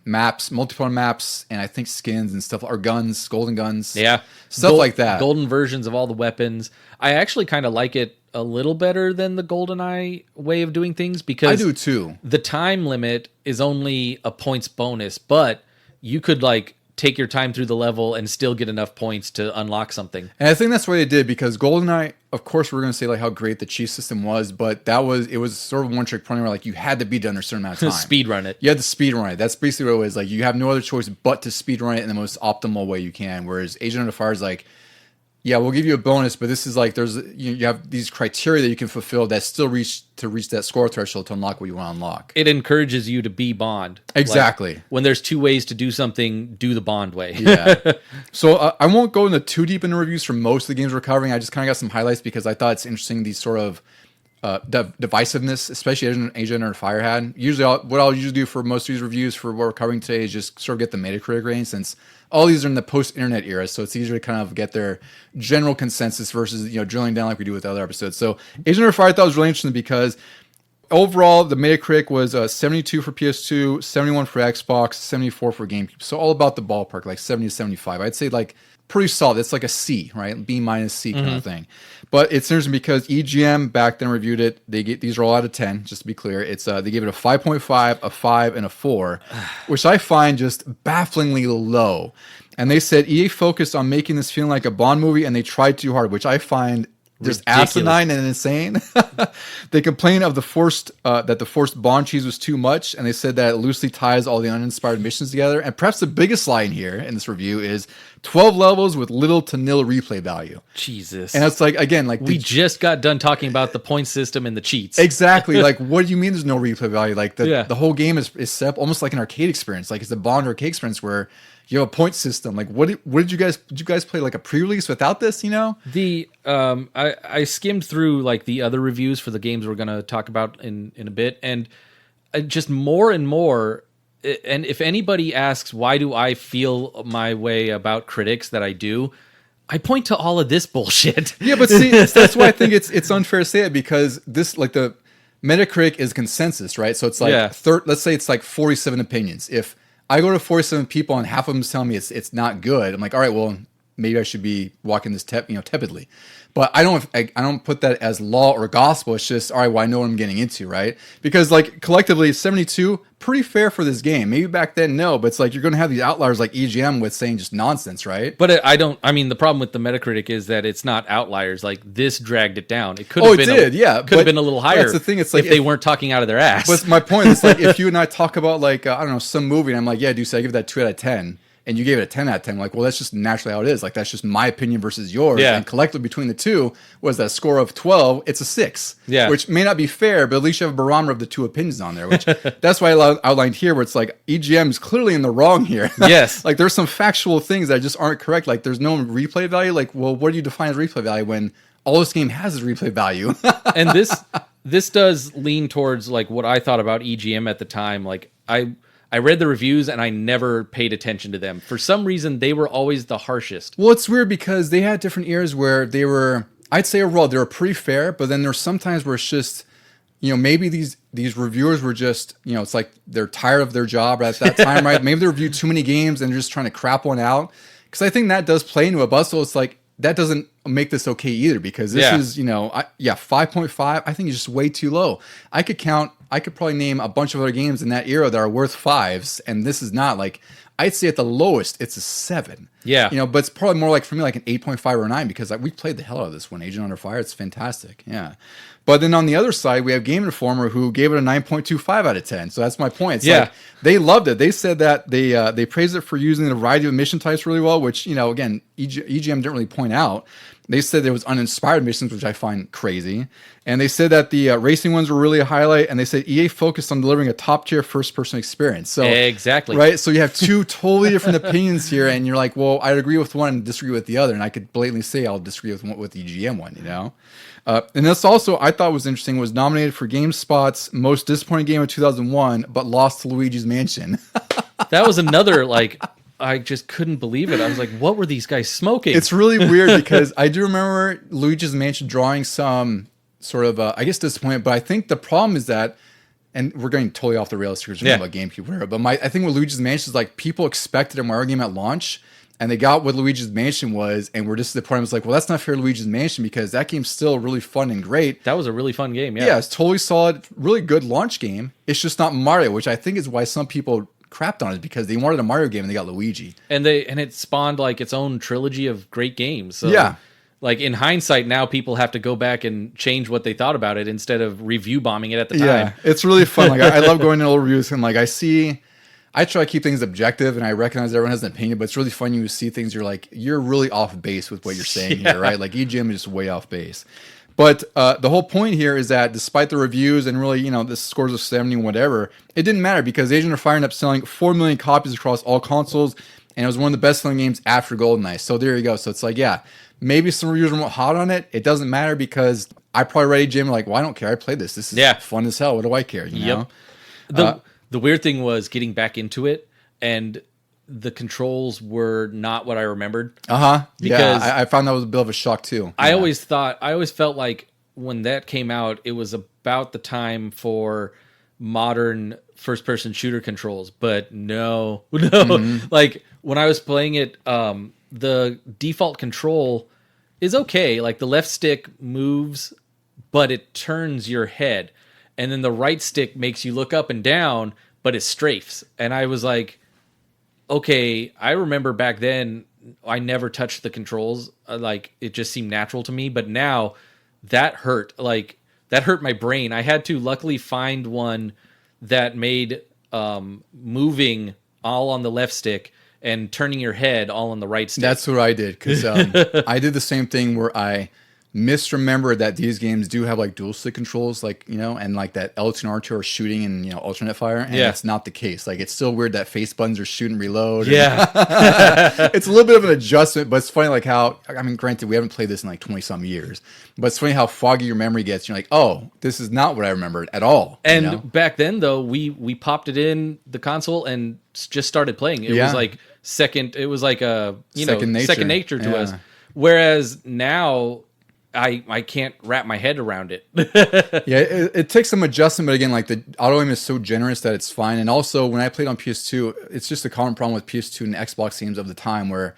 S1: maps, multiplayer maps, and I think skins and stuff, or guns, golden guns.
S2: Yeah.
S1: Stuff like that.
S2: Golden versions of all the weapons. I actually kind of like it a little better than the GoldenEye way of doing things because
S1: I do too.
S2: The time limit is only a points bonus, but you could like take your time through the level and still get enough points to unlock something.
S1: And I think that's what they did because GoldenEye, of course, we're going to say like how great the cheat system was, but it was sort of one trick pony where like you had to beat it under a certain amount of time.
S2: Speed run it.
S1: You had to speed run it. That's basically what it was. Like you have no other choice but to speed run it in the most optimal way you can. Whereas Agent Under Fire is like, yeah, we'll give you a bonus, but this is like you have these criteria that you can fulfill that still reach that score threshold to unlock what you want to unlock.
S2: It encourages you to be Bond.
S1: Exactly.
S2: Like, when there's two ways to do something, do the Bond way.
S1: Yeah. So I won't go into too deep into reviews for most of the games we're covering. I just kind of got some highlights because I thought it's interesting these sort of divisiveness, especially Agent Under Fire had. Usually, what I'll usually do for most of these reviews for what we're covering today is just sort of get the Metacritic rating since all these are in the post-internet era, so it's easier to kind of get their general consensus versus drilling down like we do with other episodes. So Agent Under Fire I thought was really interesting because overall the Metacritic was 72 for PS2, 71 for Xbox, 74 for GameCube. So all about the ballpark, like 70 to 75. I'd say like pretty solid. It's like a C, right? B minus C kind of thing. But it's interesting because EGM back then reviewed it. These are all out of 10, just to be clear. It's they gave it a 5.5, a 5, and a 4, which I find just bafflingly low. And they said EA focused on making this feeling like a Bond movie, and they tried too hard, which I find just asinine and insane. They complained of that the forced Bond cheese was too much, and they said that it loosely ties all the uninspired missions together. And perhaps the biggest line here in this review is 12 levels with little to nil replay value.
S2: Jesus.
S1: And it's like, again, like
S2: we just got done talking about the point system and the cheats.
S1: Exactly. Like, what do you mean there's no replay value? Like the whole game is set up almost like an arcade experience. Like it's a Bond arcade experience where you have a point system. Like what did you guys play like a pre-release without this,
S2: The I skimmed through like the other reviews for the games we're going to talk about in a bit, and just more and more, and if anybody asks why do I feel my way about critics that I do, I point to all of this bullshit.
S1: Yeah, but see, that's why I think it's unfair to say it because this like the Metacritic is consensus, right? So it's like let's say it's like 47 opinions. If I go to 47 people and half of them telling me it's not good, I'm like, all right, well, maybe I should be walking this tepidly. But I don't put that as law or gospel. It's just, all right, well, I know what I'm getting into, right? Because like collectively 72, pretty fair for this game. Maybe back then, no, but it's like you're going to have these outliers like EGM with saying just nonsense, right?
S2: But the problem with the Metacritic is that it's not outliers. Like this dragged it down. It could have been could have been a little higher.
S1: That's the thing. It's like
S2: if they weren't talking out of their ass.
S1: But my point is like if you and I talk about like I don't know some movie and I'm like, yeah, Deucy, I give that 2 out of 10. And you gave it a 10 out of 10. Like, well, that's just naturally how it is. Like, that's just my opinion versus yours.
S2: Yeah.
S1: And collectively between the two was that score of 12. It's a 6.
S2: Yeah.
S1: Which may not be fair, but at least you have a barometer of the two opinions on there. Which that's why I outlined here, where it's like EGM is clearly in the wrong here.
S2: Yes.
S1: Like, there's some factual things that just aren't correct. Like, there's no replay value. Like, well, what do you define as replay value when all this game has is replay value?
S2: And this does lean towards like what I thought about EGM at the time. Like, I read the reviews and I never paid attention to them. For some reason, they were always the harshest.
S1: Well, it's weird because they had different eras where they were, I'd say overall, they were pretty fair, but then there's sometimes where it's just, maybe these reviewers were just, it's like they're tired of their job at that time, right? Maybe they reviewed too many games and they're just trying to crap one out. Because I think that does play into it, but also it's like, that doesn't make this okay either because this is, 5.5, I think is just way too low. I could probably name a bunch of other games in that era that are worth 5s, and this is not like, I'd say at the lowest, it's a 7.
S2: Yeah.
S1: But it's probably more like, for me, like an 8.5 or 9 because we played the hell out of this one, Agent Under Fire. It's fantastic. Yeah. But then on the other side, we have Game Informer who gave it a 9.25 out of 10. So that's my point. It's like, they loved it. They said that they praised it for using a variety of mission types really well, which, again, EGM didn't really point out. They said there was uninspired missions, which I find crazy. And they said that the racing ones were really a highlight. And they said EA focused on delivering a top-tier first-person experience. So
S2: exactly.
S1: Right? So you have two totally different opinions here. And you're like, well, I'd agree with one and disagree with the other. And I could blatantly say I'll disagree with the EGM one, And this also, I thought was interesting, was nominated for GameSpot's Most Disappointing Game of 2001, but lost to Luigi's Mansion.
S2: That was another, like... I just couldn't believe it. I was like, what were these guys smoking?
S1: It's really weird because I do remember Luigi's Mansion drawing some sort of, I guess, disappointment. But I think the problem is that, and we're getting totally off the rails here because we're talking about GameCube era, but I think with Luigi's Mansion is like people expected a Mario game at launch. and they got what Luigi's Mansion was, and we're just at the point I was like, well, that's not fair to Luigi's Mansion because that game's still really fun and great.
S2: That was a really fun game, yeah.
S1: Yeah, it's totally solid, really good launch game. It's just not Mario, which I think is why some people crapped on it because they wanted a Mario game and they got Luigi.
S2: And it spawned like its own trilogy of great games. So,
S1: yeah.
S2: Like in hindsight, now people have to go back and change what they thought about it instead of review bombing it at the time.
S1: Yeah, it's really fun. Like I love going to old reviews and like I try to keep things objective, and I recognize everyone has an opinion, but it's really fun. You see things, you're really off base with what you're saying here, right? Like EGM is just way off base. But the whole point here is that despite the reviews and really, the scores of 70 and whatever, it didn't matter because Agent of Fire ended up selling 4 million copies across all consoles, and it was one of the best-selling games after GoldenEye. So there you go. So it's like, yeah, maybe some reviewers were hot on it. It doesn't matter because I probably read EGM like, well, I don't care. I played this. This is fun as hell. What do I care? You know?
S2: The weird thing was getting back into it, and the controls were not what I remembered.
S1: Because I found that was a bit of a shock too.
S2: I always felt like when that came out, it was about the time for modern first-person shooter controls. But no. Like when I was playing it, the default control is okay. Like the left stick moves, but it turns your head. And then the right stick makes you look up and down, but it strafes. And I was like, okay, I remember back then I never touched the controls. Like it just seemed natural to me. But now that hurt. Like that hurt my brain. I had to luckily find one that made moving all on the left stick and turning your head all on the right stick.
S1: That's what I did because I did the same thing where I misremembered that these games do have like dual stick controls, like, and like that L2 and R2 are shooting and, alternate fire. And it's not the case. Like, it's still weird that face buttons are shoot and reload.
S2: Yeah.
S1: It's a little bit of an adjustment, but it's funny like how, I mean, granted, we haven't played this in like 20 some years, but it's funny how foggy your memory gets. You're like, oh, this is not what I remembered at all.
S2: And back then though, we popped it in the console and just started playing. It was like second nature to us. Whereas now, I can't wrap my head around it.
S1: It takes some adjustment, but again, like the auto aim is so generous that it's fine. And also, when I played on PS2, it's just a common problem with PS2 and Xbox games of the time where,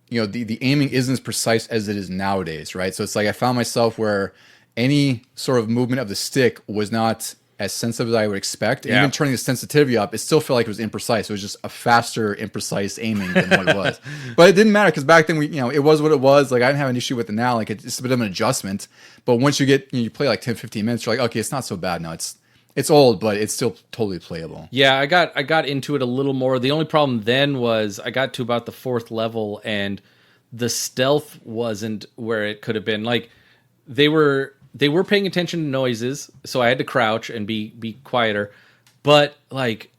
S1: the aiming isn't as precise as it is nowadays, right? So it's like I found myself where any sort of movement of the stick was not as sensitive as I would expect. And even turning the sensitivity up, it still felt like it was imprecise. It was just a faster, imprecise aiming than what it was. But it didn't matter because back then, it was what it was. Like I didn't have an issue with it now. Like it's a bit of an adjustment. But once you get, you play like 10, 15 minutes, you're like, okay, it's not so bad now. It's old, but it's still totally playable.
S2: Yeah, I got into it a little more. The only problem then was I got to about the 4th level and the stealth wasn't where it could have been. Like they were paying attention to noises, so I had to crouch and be quieter. But like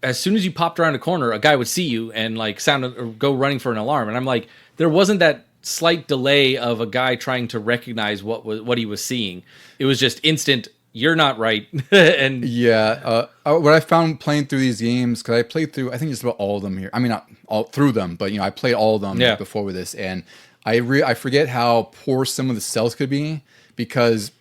S2: as soon as you popped around a corner, a guy would see you and like or go running for an alarm. And I'm like, there wasn't that slight delay of a guy trying to recognize what he was seeing. It was just instant. You're not right. And
S1: what I found playing through these games, because I played through, I think just about all of them here. I mean, not all through them, but I played all of them before with this, and I forget how poor some of the stealth could be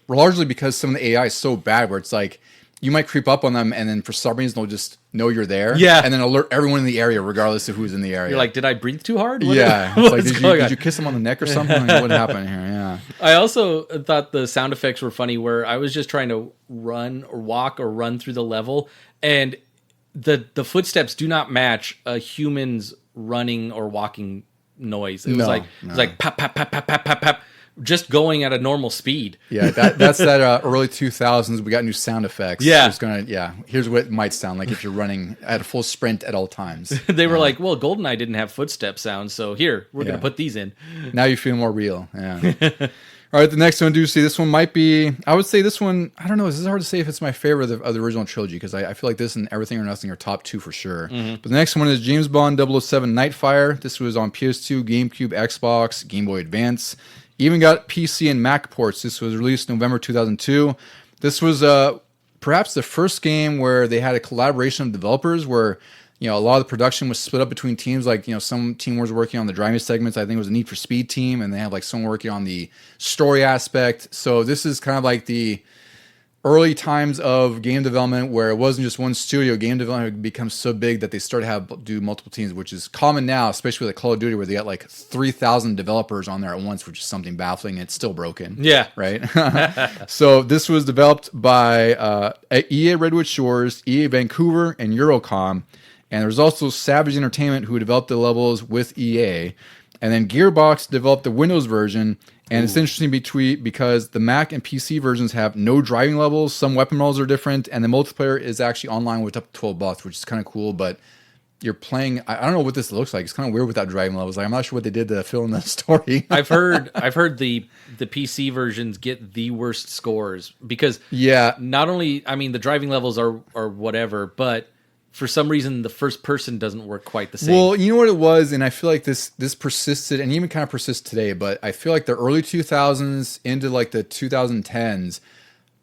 S1: largely because some of the AI is so bad where it's like you might creep up on them and then for some reason they'll just know you're there.
S2: Yeah.
S1: And then alert everyone in the area regardless of who's in the area.
S2: You're like, did I breathe too hard?
S1: It's like, did you kiss him on the neck or something? Like, what happened here? Yeah.
S2: I also thought the sound effects were funny where I was just trying to run or walk or run through the level and the footsteps do not match a human's running or walking noise. It was like pop, pop, pop, pop, pop, pop, pop. Just going at a normal speed.
S1: Yeah, that's that early 2000s. We got new sound effects.
S2: Yeah.
S1: Here's what it might sound like if you're running at a full sprint at all times.
S2: They were like, well, GoldenEye didn't have footstep sounds, so we're going to put these in.
S1: Now you feel more real. Yeah. All right, the next one, Deucy. This one might be, I would say this one, I don't know, this is hard to say if it's my favorite of the original trilogy, because I feel like this and Everything or Nothing are top 2 for sure. Mm-hmm. But the next one is James Bond 007 Nightfire. This was on PS2, GameCube, Xbox, Game Boy Advance. Even got PC and Mac ports. This was released November 2002. This was perhaps the first game where they had a collaboration of developers where a lot of the production was split up between teams. Like, some team was working on the driving segments. I think it was a Need for Speed team, and they have like someone working on the story aspect. So this is kind of like the early times of game development where it wasn't just one studio. Game development had become so big that they started to do multiple teams, which is common now, especially with Call of Duty, where they got like 3,000 developers on there at once, which is something baffling. It's still broken.
S2: Yeah.
S1: Right? So this was developed by EA Redwood Shores, EA Vancouver, and Eurocom. And there's also Savage Entertainment, who developed the levels with EA. And then Gearbox developed the Windows version. And it's interesting because the Mac and PC versions have no driving levels. Some weapon models are different. And the multiplayer is actually online with up to 12 bucks, which is kind of cool. But you're playing... I don't know what this looks like. It's kind of weird without driving levels. Like, I'm not sure what they did to fill in the story.
S2: I've heard the PC versions get the worst scores. Because not only... I mean, the driving levels are whatever, but... For some reason, the first person doesn't work quite the same.
S1: Well, you know what it was, and I feel like this persisted, and even kind of persists today, but I feel like the early 2000s into like the 2010s,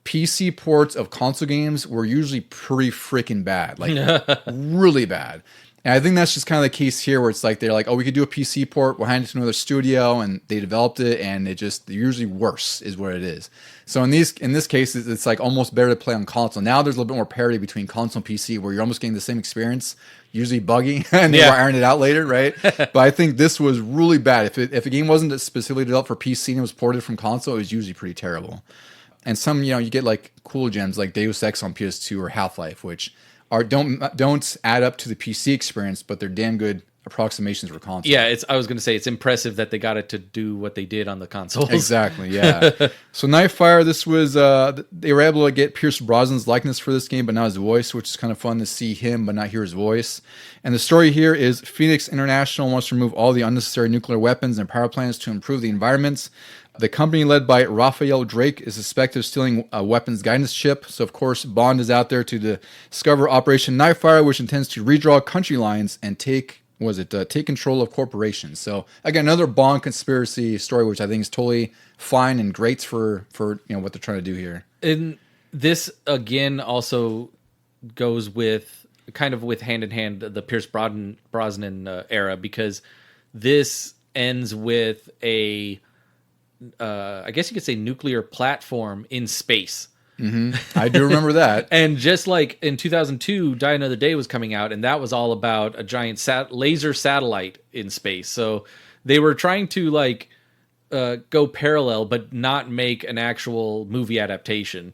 S1: PC ports of console games were usually pretty freaking bad. Like, really bad. And I think that's just kind of the case here, where it's like they're like, oh, we could do a PC port, we'll hand it to another studio, and they developed it, and they're usually worse is what it is. So in this case, it's like almost better to play on console. Now there's a little bit more parity between console and PC, where you're almost getting the same experience, usually buggy, and they'll iron it out later, right? But I think this was really bad. If a game wasn't specifically developed for PC and it was ported from console, it was usually pretty terrible. And some, you get like cool gems like Deus Ex on PS2 or Half-Life, which don't add up to the PC experience, but they're damn good approximations for console.
S2: Yeah, I was going to say it's impressive that they got it to do what they did on the consoles.
S1: Exactly, yeah. So Nightfire, this was they were able to get Pierce Brosnan's likeness for this game, but not his voice, which is kind of fun to see him but not hear his voice. And the story here is Phoenix International wants to remove all the unnecessary nuclear weapons and power plants to improve the environments. The company led by Raphael Drake is suspected of stealing a weapons guidance chip. So, of course, Bond is out there to discover Operation Nightfire, which intends to redraw country lines and take control of corporations. So, again, another Bond conspiracy story, which I think is totally fine and great for what they're trying to do here.
S2: And this, again, also goes with hand in hand the Pierce Brosnan era, because this ends with a... I guess you could say nuclear platform in space.
S1: Mm-hmm. I do remember that.
S2: And just like in 2002, Die Another Day was coming out, and that was all about a giant laser satellite in space. So they were trying to go parallel, but not make an actual movie adaptation.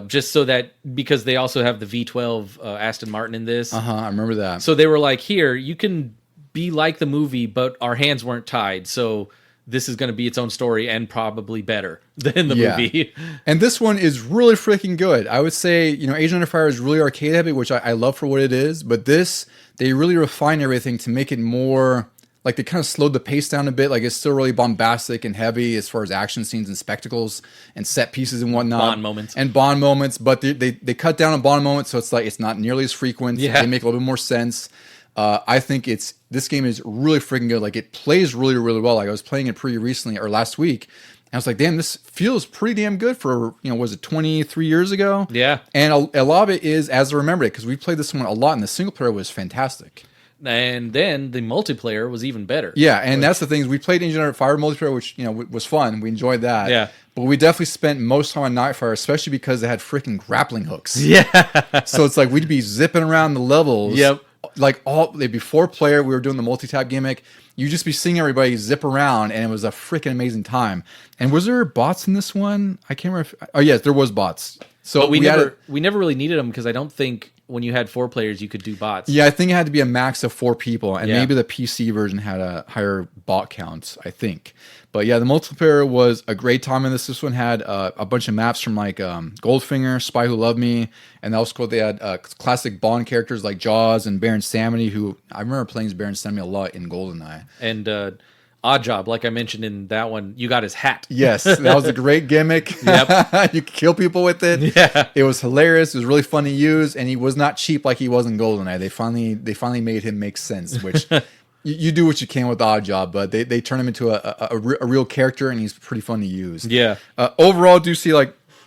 S2: Just so that, because they also have the V12 Aston Martin in this.
S1: I remember that.
S2: So they were like, here, you can be like the movie, but our hands weren't tied. So this is going to be its own story and probably better than the movie.
S1: And this one is really freaking good. I would say, Age of Under Fire is really arcade heavy, which I love for what it is. But this, they really refine everything to make it more, like they kind of slowed the pace down a bit. Like it's still really bombastic and heavy as far as action scenes and spectacles and set pieces and whatnot. Bond moments. But they cut down on Bond moments, so it's like it's not nearly as frequent.
S2: Yeah.
S1: They make a little bit more sense. I think this game is really freaking good. Like it plays really, really well. Like I was playing it pretty recently or last week, and I was like, damn, this feels pretty damn good for, was it 23 years ago?
S2: Yeah.
S1: And a lot of it is as I remember it, because we played this one a lot and the single player was fantastic.
S2: And then the multiplayer was even better.
S1: Yeah, and that's the thing is we played Age of Under Fire multiplayer, which was fun. We enjoyed that.
S2: Yeah.
S1: But we definitely spent most time on Nightfire, especially because they had freaking grappling hooks.
S2: Yeah.
S1: So it's like we'd be zipping around the levels.
S2: Yep.
S1: Like before player, we were doing the multi-tap gimmick. You just be seeing everybody zip around, and it was a freaking amazing time. And was there bots in this one? I can't remember. Oh yes, there was bots. So
S2: but we never really needed them, because I don't think when you had 4 players you could do bots.
S1: Yeah, I think it had to be a max of 4 people, and maybe the PC version had a higher bot count, I think. But yeah, the multiplayer was a great time in this. This one had a bunch of maps from like Goldfinger, Spy Who Loved Me, and also they had classic Bond characters like Jaws and Baron Samedi, who I remember playing as Baron Samedi a lot in Goldeneye.
S2: And Oddjob, like I mentioned in that one, you got his hat.
S1: Yes, that was a great gimmick.
S2: Yep.
S1: You could kill people with it.
S2: Yeah.
S1: It was hilarious. It was really fun to use, and he was not cheap like he was in Goldeneye. They finally made him make sense, which you do what you can with Oddjob, but they turn him into a real character, and he's pretty fun to use.
S2: Yeah.
S1: Overall, Deucy,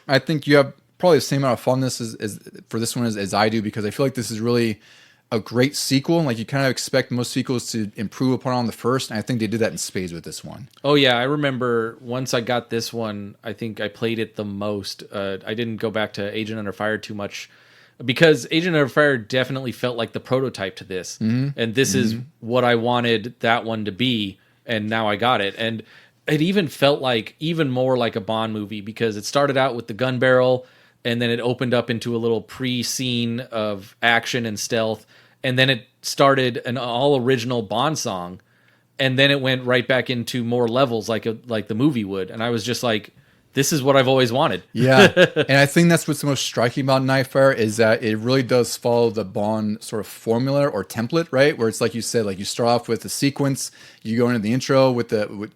S1: I think you have probably the same amount of funness as for this one as I do, because I feel like this is really a great sequel. Like you kind of expect most sequels to improve upon on the first, and I think they did that in spades with this one.
S2: Oh yeah, I remember once I got this one, I think I played it the most. I didn't go back to Agent Under Fire too much because Agent Under Fire definitely felt like the prototype to this, and this is what I wanted that one to be, and now I got it, and it even felt like even more like a Bond movie because it started out with the gun barrel, and then it opened up into a little pre-scene of action and stealth. And then it started an all original Bond song, and then it went right back into more levels like the movie would. And I was just like, this is what I've always wanted.
S1: Yeah. And I think that's what's the most striking about Nightfire is that it really does follow the Bond sort of formula or template, right? Where it's like you said, like you start off with the sequence, you go into the intro with the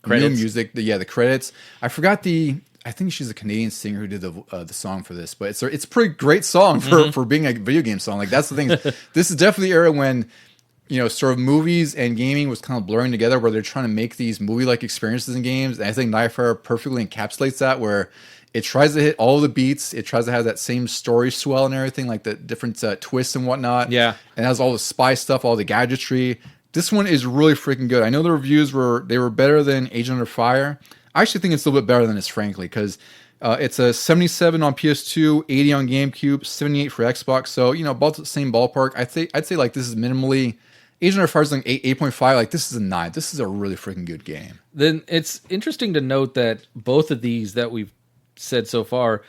S1: new music, the credits. I think she's a Canadian singer who did the song for this, but it's a pretty great song for being a video game song. Like that's the thing. This is definitely the era when, sort of movies and gaming was kind of blurring together, where they're trying to make these movie-like experiences in games. And I think Nightfire perfectly encapsulates that, where it tries to hit all the beats. It tries to have that same story swell and everything, like the different twists and whatnot.
S2: Yeah,
S1: and it has all the spy stuff, all the gadgetry. This one is really freaking good. I know the reviews were better than Agent Under Fire. I actually think it's a little bit better than this, frankly, because it's a 77 on PS2, 80 on GameCube, 78 for Xbox. So, about the same ballpark. I'd say like this is minimally Agent of Fire is like 8.5. Like this is a 9. This is a really freaking good game.
S2: Then it's interesting to note that both of these that we've said so far,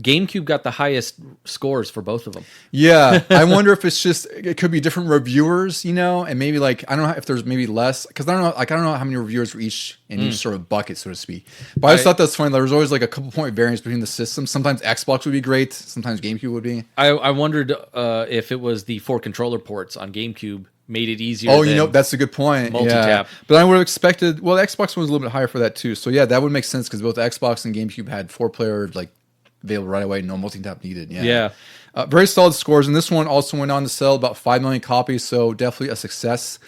S2: GameCube got the highest scores for both of them. Yeah,
S1: I wonder if it could be different reviewers, and maybe like I don't know if there's maybe less because I don't know how many reviewers for each in each sort of bucket, so to speak. But I just thought that's funny. There was always like a couple point variance between the systems. Sometimes Xbox would be great, sometimes GameCube would be.
S2: I wondered if it was the 4 controller ports on GameCube made it easier.
S1: Oh, that's a good point.
S2: Multi-tap.
S1: Yeah. But I would have expected. Well, the Xbox one was a little bit higher for that too. So yeah, that would make sense because both Xbox and GameCube had 4-player available right away, no multi-tap needed. Yeah. Very solid scores, and this one also went on to sell about 5 million copies, so definitely a success.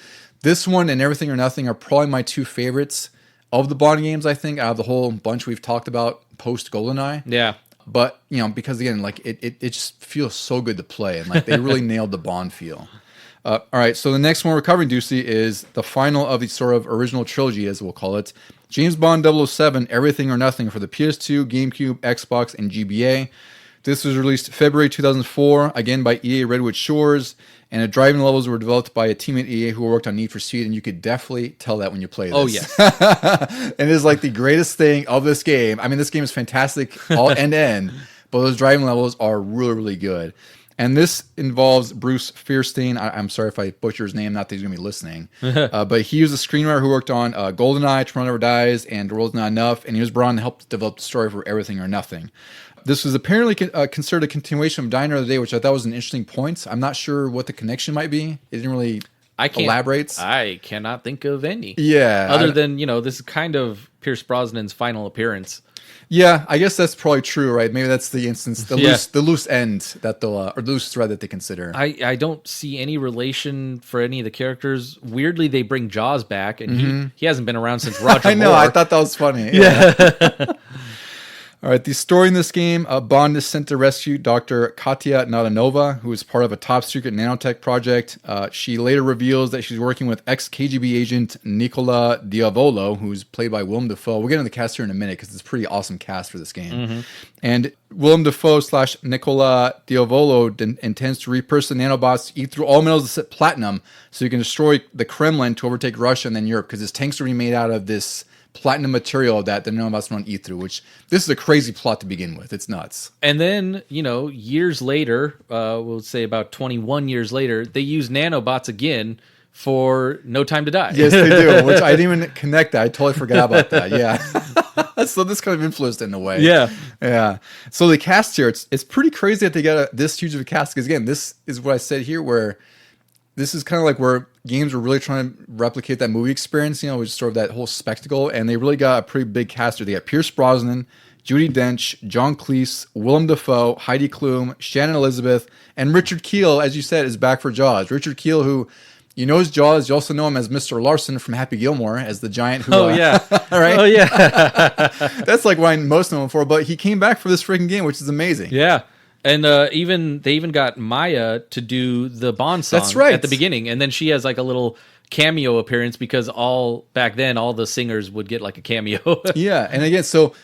S1: This one and Everything or Nothing are probably my 2 favorites of the Bond games, I think, out of the whole bunch we've talked about post Goldeneye.
S2: Yeah.
S1: But, because again, like it just feels so good to play, and like they really nailed the Bond feel. All right, so the next one we're covering, Deucy, is the final of the sort of original trilogy, as we'll call it. James Bond 007, Everything or Nothing for the PS2, GameCube, Xbox, and GBA. This was released February 2004, again by EA Redwood Shores, and the driving levels were developed by a team at EA who worked on Need for Speed, and you could definitely tell that when you play this.
S2: Oh, yes.
S1: And it is like the greatest thing of this game. I mean, this game is fantastic all end-to-end, but those driving levels are really, really good. And this involves Bruce Fierstein. I'm sorry if I butcher his name, not that he's going to be listening. But he was a screenwriter who worked on Goldeneye, Tomorrow Never Dies, and The World's Not Enough. And he was brought on to help develop the story for Everything or Nothing. This was apparently considered a continuation of Die Another Day, which I thought was an interesting point. I'm not sure what the connection might be. It didn't really elaborate.
S2: I cannot think of any.
S1: Yeah.
S2: Other than, this is kind of Pierce Brosnan's final appearance.
S1: Yeah, I guess that's probably true, right? Maybe that's the instance, the loose end that they'll, or the loose thread that they consider.
S2: I don't see any relation for any of the characters. Weirdly, they bring Jaws back, and he hasn't been around since Roger
S1: I know,
S2: Moore.
S1: I thought that was funny. Yeah. All right, the story in this game, Bond is sent to rescue Dr. Katya Nadanova, who is part of a top-secret nanotech project. She later reveals that she's working with ex-KGB agent Nicola Diavolo, who's played by Willem Dafoe. We'll get into the cast here in a minute because it's a pretty awesome cast for this game. And Willem Dafoe / Nicola Diavolo intends to repurpose the nanobots to eat through all metals except platinum so he can destroy the Kremlin to overtake Russia and then Europe, because his tanks are being made out of this platinum material that the nanobots want to eat through, which this is a crazy plot to begin with. It's nuts.
S2: And then, years later, we'll say about 21 years later, they use nanobots again for No Time to Die.
S1: Yes, they do, which I didn't even connect that. I totally forgot about that. Yeah. So this kind of influenced it in a way.
S2: Yeah.
S1: Yeah. So the cast here, it's pretty crazy that they got this huge of a cast, because again, this is what I said here, where this is kind of like where games were really trying to replicate that movie experience, which is sort of that whole spectacle. And they really got a pretty big cast here. They got Pierce Brosnan, Judi Dench, John Cleese, Willem Dafoe, Heidi Klum, Shannon Elizabeth, and Richard Kiel, as you said, is back for Jaws. Richard Kiel, who his Jaws, you also know him as Mr. Larson from Happy Gilmore, as the giant who...
S2: Oh, yeah.
S1: Right?
S2: Oh, yeah.
S1: That's like what I most know him for, but he came back for this freaking game, which is amazing.
S2: Yeah. And they even got Maya to do the Bond song
S1: That's right.
S2: at the beginning, and then she has like a little cameo appearance because back then all the singers would get like a cameo.
S1: Yeah, and again, so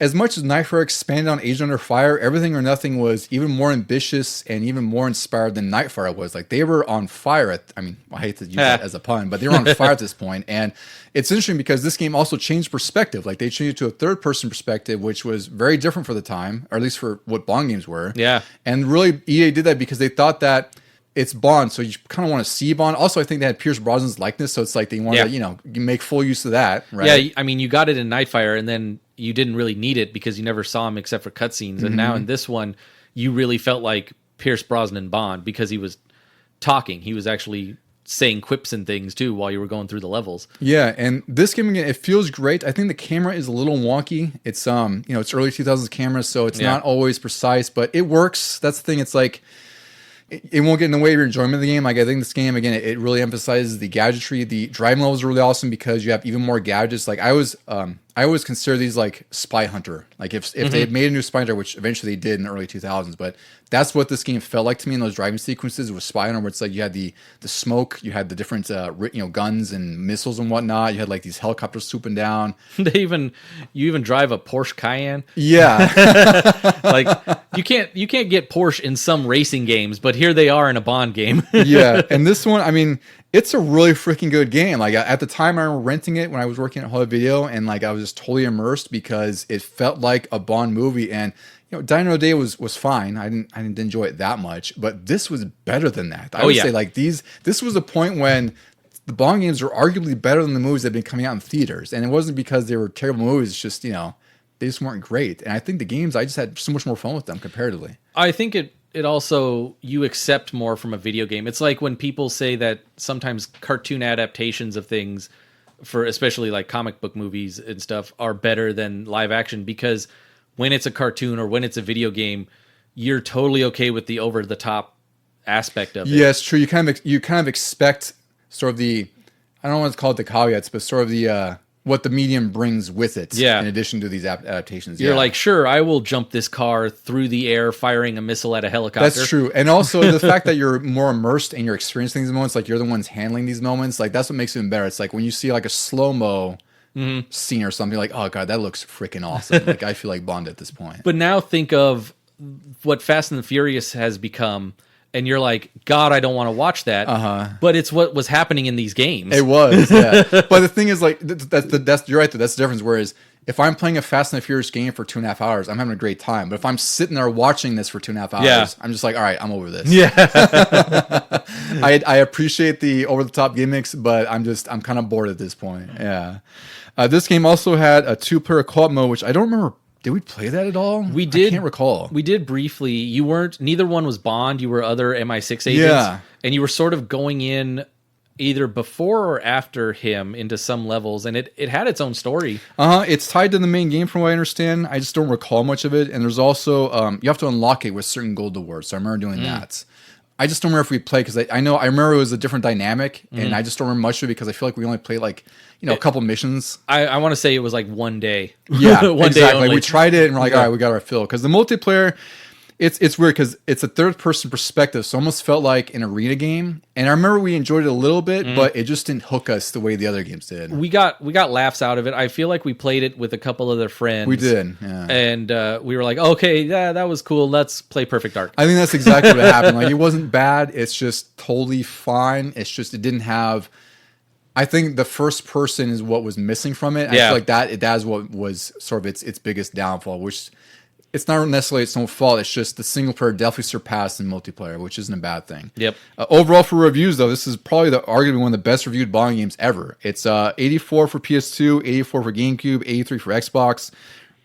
S1: as much as Nightfire expanded on Agent Under Fire, Everything or Nothing was even more ambitious and even more inspired than Nightfire was. Like, they were on fire I hate to use that as a pun, but they were on fire at this point. And it's interesting because this game also changed perspective. Like, they changed it to a third-person perspective, which was very different for the time, or at least for what Bond games were.
S2: Yeah.
S1: And really, EA did that because they thought that it's Bond, so you kind of want to see Bond. Also, I think they had Pierce Brosnan's likeness, so it's like they want to, make full use of that, right?
S2: Yeah, I mean, you got it in Nightfire, and then you didn't really need it because you never saw him except for cutscenes. And now in this one, you really felt like Pierce Brosnan Bond because he was talking. He was actually saying quips and things too while you were going through the levels.
S1: Yeah, and this game again, it feels great. I think the camera is a little wonky. It's it's early 2000s camera, so it's not always precise, but it works. That's the thing. It's like, it won't get in the way of your enjoyment of the game. Like, I think this game, again, it really emphasizes the gadgetry. The driving levels are really awesome because you have even more gadgets. Like, I always consider these like Spy Hunter. Like, if they had made a new Spy Hunter, which eventually they did in the early 2000s, but that's what this game felt like to me in those driving sequences. It was Spy Hunter, where it's like you had the smoke, you had the different guns and missiles and whatnot. You had like these helicopters swooping down.
S2: You even drive a Porsche Cayenne.
S1: Yeah,
S2: like you can't get Porsche in some racing games, but here they are in a Bond game.
S1: Yeah, and this one, I mean, it's a really freaking good game. Like, at the time, I remember renting it when I was working at Hollywood Video, and like I was just totally immersed because it felt like a Bond movie. And Dino Day was fine. I didn't enjoy it that much, but this was better than that. I would say like this was a point when the Bond games were arguably better than the movies that had been coming out in theaters, and it wasn't because they were terrible movies. It's just they just weren't great. And I think the games, I just had so much more fun with them comparatively.
S2: I think it also, you accept more from a video game. It's like when people say that sometimes cartoon adaptations of things, for especially like comic book movies and stuff, are better than live action, because when it's a cartoon or when it's a video game, you're totally okay with the over the top aspect of it.
S1: Yeah, it's true. You kind of expect sort of the, I don't want to call it the caveats, but sort of the what the medium brings with it.
S2: Yeah.
S1: In addition to these adaptations.
S2: You're like, sure, I will jump this car through the air firing a missile at a helicopter.
S1: That's true. And also the fact that you're more immersed and you're experiencing these moments, like you're the ones handling these moments, like that's what makes it even better. It's like when you see like a slow-mo scene or something, like, oh god, that looks freaking awesome. Like, I feel like Bond at this point.
S2: But now think of what Fast and the Furious has become, and you're like, God, I don't want to watch that. But it's what was happening in these games.
S1: It was, yeah. But the thing is, like, that's you're right. That's the difference. Whereas if I'm playing a Fast and the Furious game for 2.5 hours, I'm having a great time. But if I'm sitting there watching this for 2.5 hours, I'm just like, all right, I'm over this.
S2: Yeah.
S1: I appreciate the over the top gimmicks, but I'm kind of bored at this point. Yeah. This game also had a 2-player co-op mode, which I don't remember. Did we play that at all?
S2: We did.
S1: I can't recall.
S2: We did briefly. You weren't. Neither one was Bond. You were other MI6 agents.
S1: Yeah.
S2: And you were sort of going in either before or after him into some levels, and it had its own story.
S1: It's tied to the main game from what I understand. I just don't recall much of it. And there's also you have to unlock it with certain gold awards. So I remember doing that. I just don't remember if we played, because I remember it was a different dynamic, and I just don't remember much of it because I feel like we only played like a couple missions.
S2: I want to say it was like one day.
S1: Yeah,
S2: one
S1: exactly.
S2: day only.
S1: Like, we tried it and we're like, all right, we got our fill. Because the multiplayer, it's weird because it's a third-person perspective, so it almost felt like an arena game. And I remember we enjoyed it a little bit, but it just didn't hook us the way the other games did.
S2: We got laughs out of it. I feel like we played it with a couple other friends.
S1: We did, yeah.
S2: And we were like, okay, yeah, that was cool. Let's play Perfect Dark.
S1: I think that's exactly what happened. Like, it wasn't bad. It's just totally fine. It's just it didn't have. I think the first person is what was missing from it.
S2: Yeah.
S1: I feel like that is what was sort of its biggest downfall, which it's not necessarily its own fault. It's just the single player definitely surpassed in multiplayer, which isn't a bad thing.
S2: Yep.
S1: Overall, for reviews, though, this is probably arguably one of the best reviewed Bond games ever. It's 84 for PS2, 84 for GameCube, 83 for Xbox.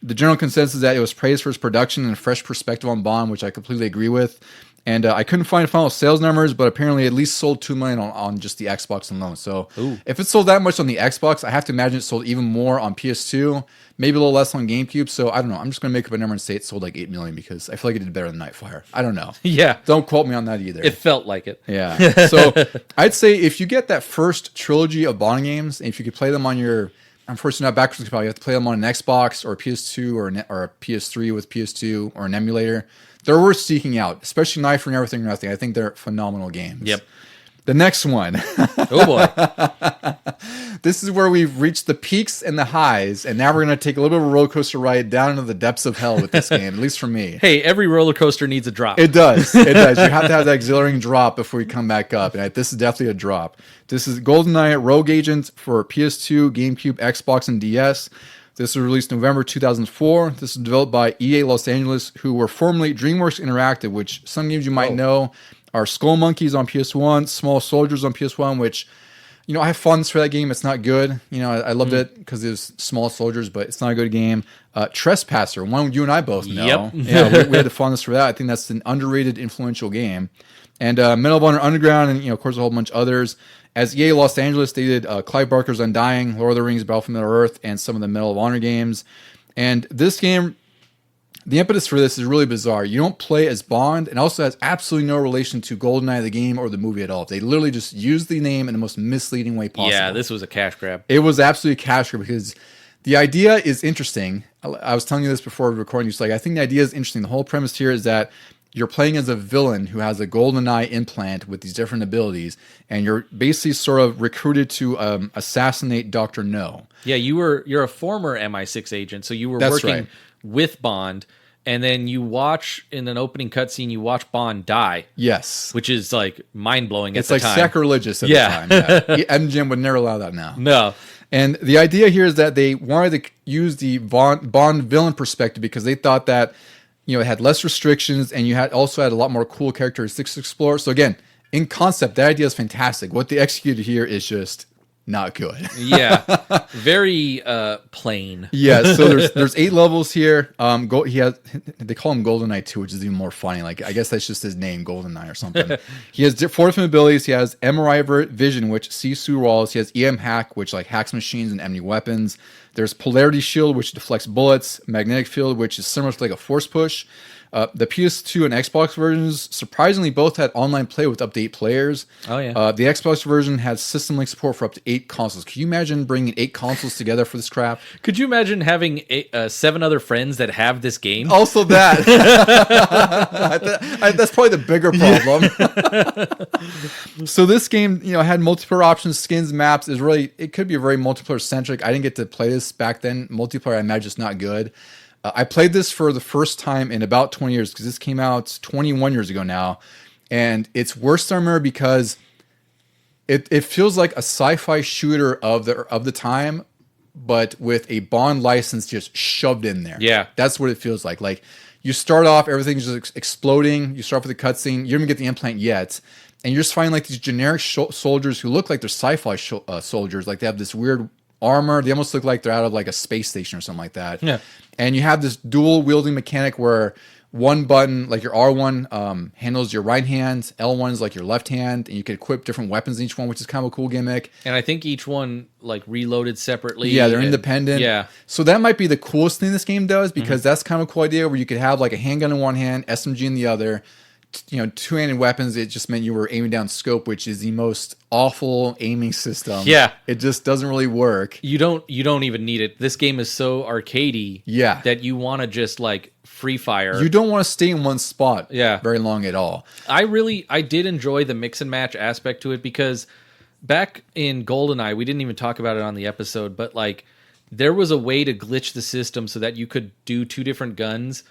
S1: The general consensus is that it was praised for its production and a fresh perspective on Bond, which I completely agree with. And I couldn't find final sales numbers, but apparently at least sold 2 million on just the Xbox alone. So if it sold that much on the Xbox, I have to imagine it sold even more on PS2, maybe a little less on GameCube. So I don't know. I'm just going to make up a number and say it sold like 8 million because I feel like it did better than Nightfire. I don't know.
S2: Yeah.
S1: Don't quote me on that either.
S2: It felt like it.
S1: Yeah. So I'd say if you get that first trilogy of Bond games, and if you could play them on your unfortunately not backwards compatible. You have to play them on an Xbox or a PS2 or a PS3 with PS2 or an emulator. They're worth seeking out, especially Nightfire and Everything or Nothing. I think they're phenomenal games.
S2: Yep.
S1: The next one.
S2: Oh boy.
S1: This is where we've reached the peaks and the highs, and now we're going to take a little bit of a roller coaster ride down into the depths of hell with this game, at least for me.
S2: Hey, every roller coaster needs a drop.
S1: It does. It does. You have to have that exhilarating drop before you come back up, and this is definitely a drop. This is Goldeneye Rogue Agent for PS2, GameCube, Xbox, and DS. This was released November 2004. This was developed by EA Los Angeles, who were formerly DreamWorks Interactive, which some games you might know are Skull Monkeys on PS1, Small Soldiers on PS1, which, I have funds for that game. It's not good. I loved it because it was Small Soldiers, but it's not a good game. Trespasser, one you and I both know.
S2: Yep.
S1: Yeah, we had the funds for that. I think that's an underrated, influential game. And Medal of Honor Underground, and of course a whole bunch of others. As EA Los Angeles, they did Clive Barker's Undying, Lord of the Rings, Battle for Middle-earth, and some of the Medal of Honor games. And this game, the impetus for this is really bizarre. You don't play as Bond, and also has absolutely no relation to GoldenEye, the game, or the movie at all. They literally just use the name in the most misleading way possible.
S2: Yeah, this was a cash grab.
S1: It was absolutely a cash grab because the idea is interesting. I was telling you this before recording. I think the idea is interesting. The whole premise here is that you're playing as a villain who has a GoldenEye implant with these different abilities, and you're basically sort of recruited to assassinate Dr. No.
S2: Yeah, you're a former MI6 agent, so you were
S1: That's
S2: working
S1: right.
S2: with Bond, and then you watch in an opening cutscene, you watch Bond die.
S1: Yes.
S2: Which is like mind-blowing at
S1: It's
S2: the
S1: like
S2: time.
S1: sacrilegious at
S2: Yeah.
S1: the time. Yeah. MGM would never allow that now.
S2: No.
S1: And the idea here is that they wanted to use the Bond villain perspective because they thought that it had less restrictions, and you also had a lot more cool characteristics to explore. So again, in concept, that idea is fantastic. What they executed here is just not good.
S2: Yeah, very plain.
S1: Yeah, so there's 8 levels here. They call him GoldenEye 2, which is even more funny. Like, I guess that's just his name, GoldenEye or something. He has 4 different abilities. He has MRI Vision, which sees through walls. He has EM Hack, which hacks machines and enemy weapons. There's Polarity Shield, which deflects bullets. Magnetic Field, which is similar to a force push. The PS2 and Xbox versions surprisingly both had online play with up to 8 players.
S2: Oh yeah.
S1: The Xbox version has system link support for up to 8 consoles. Can you imagine bringing 8 consoles together for this crap?
S2: Could you imagine having 7 other friends that have this game?
S1: Also that. That's probably the bigger problem. So this game, had multiplayer options, skins, maps. It could be very multiplayer centric. I didn't get to play this back then. Multiplayer, I imagine, is not good. I played this for the first time in about 20 years because this came out 21 years ago now. And it's worse than I remember because it feels like a sci-fi shooter of the time, but with a Bond license just shoved in there.
S2: Yeah.
S1: That's what it feels like. Like, you start off, everything's just exploding. You start off with a cutscene. You don't even get the implant yet. And you're just finding these generic soldiers who look like they're sci-fi soldiers. Like, they have this weird armor. They almost look like they're out of a space station or something like that.
S2: Yeah.
S1: And you have this dual wielding mechanic where one button, like your R1, handles your right hand, L1 is like your left hand, and you can equip different weapons in each one, which is kind of a cool gimmick.
S2: And I think each one reloaded separately.
S1: Yeah, they're independent.
S2: Yeah.
S1: So that might be the coolest thing this game does because that's kind of a cool idea where you could have a handgun in one hand, SMG in the other. 2-handed weapons. It just meant you were aiming down scope, which is the most awful aiming system.
S2: Yeah,
S1: it just doesn't really work.
S2: You don't even need it. This game is so arcadey.
S1: Yeah,
S2: that you want to just free fire.
S1: You don't want to stay in one spot.
S2: Yeah,
S1: very long at all.
S2: I did enjoy the mix and match aspect to it because back in GoldenEye, we didn't even talk about it on the episode, but there was a way to glitch the system so that you could do 2 different guns.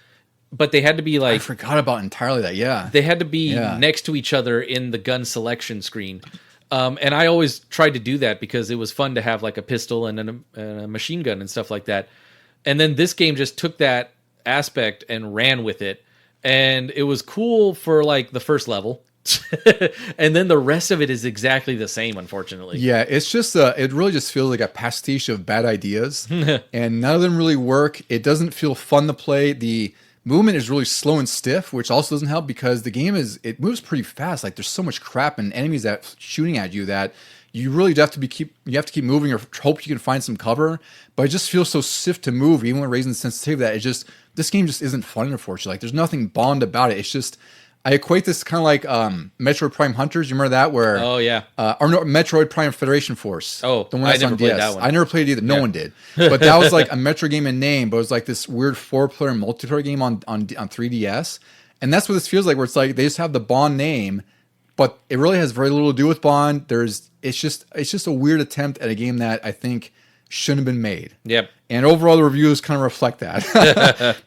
S2: But they had to be
S1: I forgot about entirely that, yeah.
S2: They had to be next to each other in the gun selection screen. And I always tried to do that because it was fun to have a pistol and a machine gun and stuff like that. And then this game just took that aspect and ran with it. And it was cool for the first level. And then the rest of it is exactly the same, unfortunately.
S1: Yeah, it's just it really just feels like a pastiche of bad ideas. And none of them really work. It doesn't feel fun to play. The movement is really slow and stiff, which also doesn't help because the game it moves pretty fast. There's so much crap and enemies that shooting at you that you really have to keep moving or hope you can find some cover. But it just feels so stiff to move, even when raising the sensitivity, that this game just isn't fun, unfortunately. There's nothing Bond about it. It's just I equate this kind of like Metroid Prime Hunters. You remember that? Where
S2: Oh yeah.
S1: Or no, Metroid Prime Federation Force.
S2: Oh,
S1: the one
S2: I
S1: that's
S2: never
S1: on
S2: played
S1: DS.
S2: that one.
S1: I never played it either. No one did. But that was like a Metro game in name, but it was like this weird 4-player multiplayer game on 3DS. And that's what this feels like, where it's like they just have the Bond name, but it really has very little to do with Bond. It's just a weird attempt at a game that I think shouldn't have been made.
S2: Yep.
S1: And overall, the reviews kind of reflect that.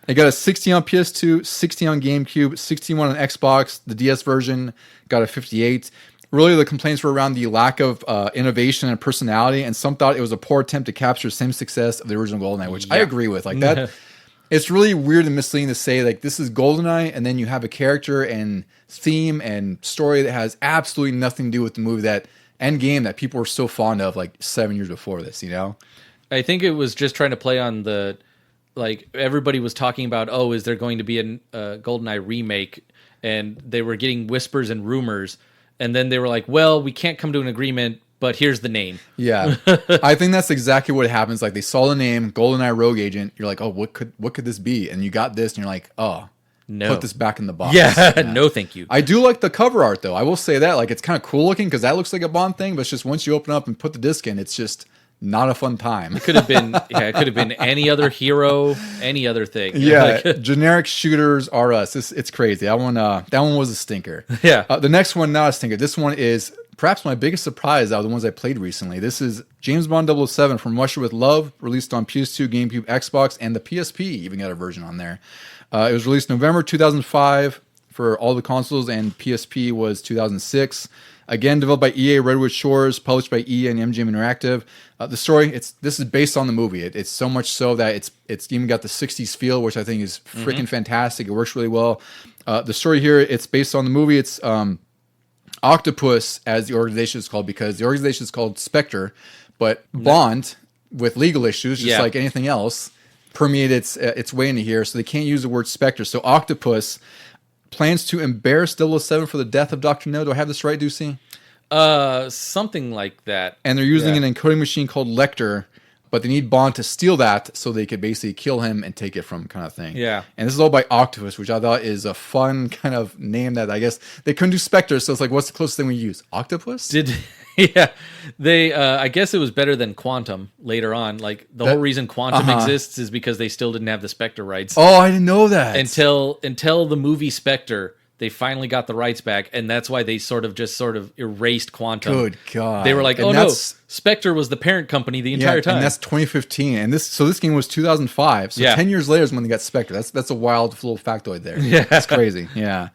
S1: It got a 60 on PS2, 60 on GameCube, 61 on Xbox. The DS version got a 58. Really, the complaints were around the lack of innovation and personality, and some thought it was a poor attempt to capture the same success of the original GoldenEye, which I agree with. Like that, it's really weird and misleading to say like this is GoldenEye, and then you have a character and theme and story that has absolutely nothing to do with the movie that end game that people were so fond of like 7 years before this. You know.
S2: I think it was just trying to play on the, like, everybody was talking about, oh, is there going to be a GoldenEye remake? And they were getting whispers and rumors. And then they were like, well, we can't come to an agreement, but here's the name.
S1: Yeah. I think that's exactly what happens. Like, they saw the name, GoldenEye Rogue Agent. You're like, oh, what could this be? And you got this, and you're like, oh,
S2: no.
S1: Put this back in the box.
S2: Yeah, no thank you.
S1: I do like the cover art, though. I will say that. Like, it's kind of cool looking, because that looks like a Bond thing, but it's just once you open up and put the disc in, it's just not a fun time.
S2: It could have been any other hero, any other thing.
S1: Yeah, generic shooters are us. It's crazy. That one was a stinker.
S2: Yeah.
S1: The next one, not a stinker. This one is perhaps my biggest surprise out of the ones I played recently. This is James Bond 007 From Russia with Love, released on PS2, GameCube, Xbox, and the PSP. Even got a version on there. It was released November 2005 for all the consoles, and PSP was 2006. Again, developed by EA Redwood Shores, published by EA and MGM Interactive. The story, this is based on the movie. It's so much so that it's even got the 60s feel, which I think is freaking fantastic. It works really well. The story here, it's based on the movie. It's Octopus, as the organization is called, because the organization is called Spectre, but Bond, with legal issues, just like anything else, permeated its way into here, so they can't use the word Spectre. So Octopus plans to embarrass 007 for the death of Dr. No. Do I have this right, Deucy?
S2: Something like that.
S1: And they're using an encoding machine called Lecter, but they need Bond to steal that so they could basically kill him and take it from kind of thing. Yeah. And this is all by Octopus, which I thought is a fun kind of name that I guess they couldn't do Spectre, so it's like, what's the closest thing we use? Octopus?
S2: They I guess it was better than Quantum later on. Like the whole reason Quantum exists is because they still didn't have the Spectre rights.
S1: Oh, I didn't know that.
S2: Until the movie Spectre, they finally got the rights back, and that's why they sort of erased Quantum.
S1: Good God.
S2: They were like, oh no, Spectre was the parent company the entire time.
S1: And that's 2015. And this game was 2005. So 10 years later is when they got Spectre. That's a wild little factoid there. Yeah. That's crazy. Yeah.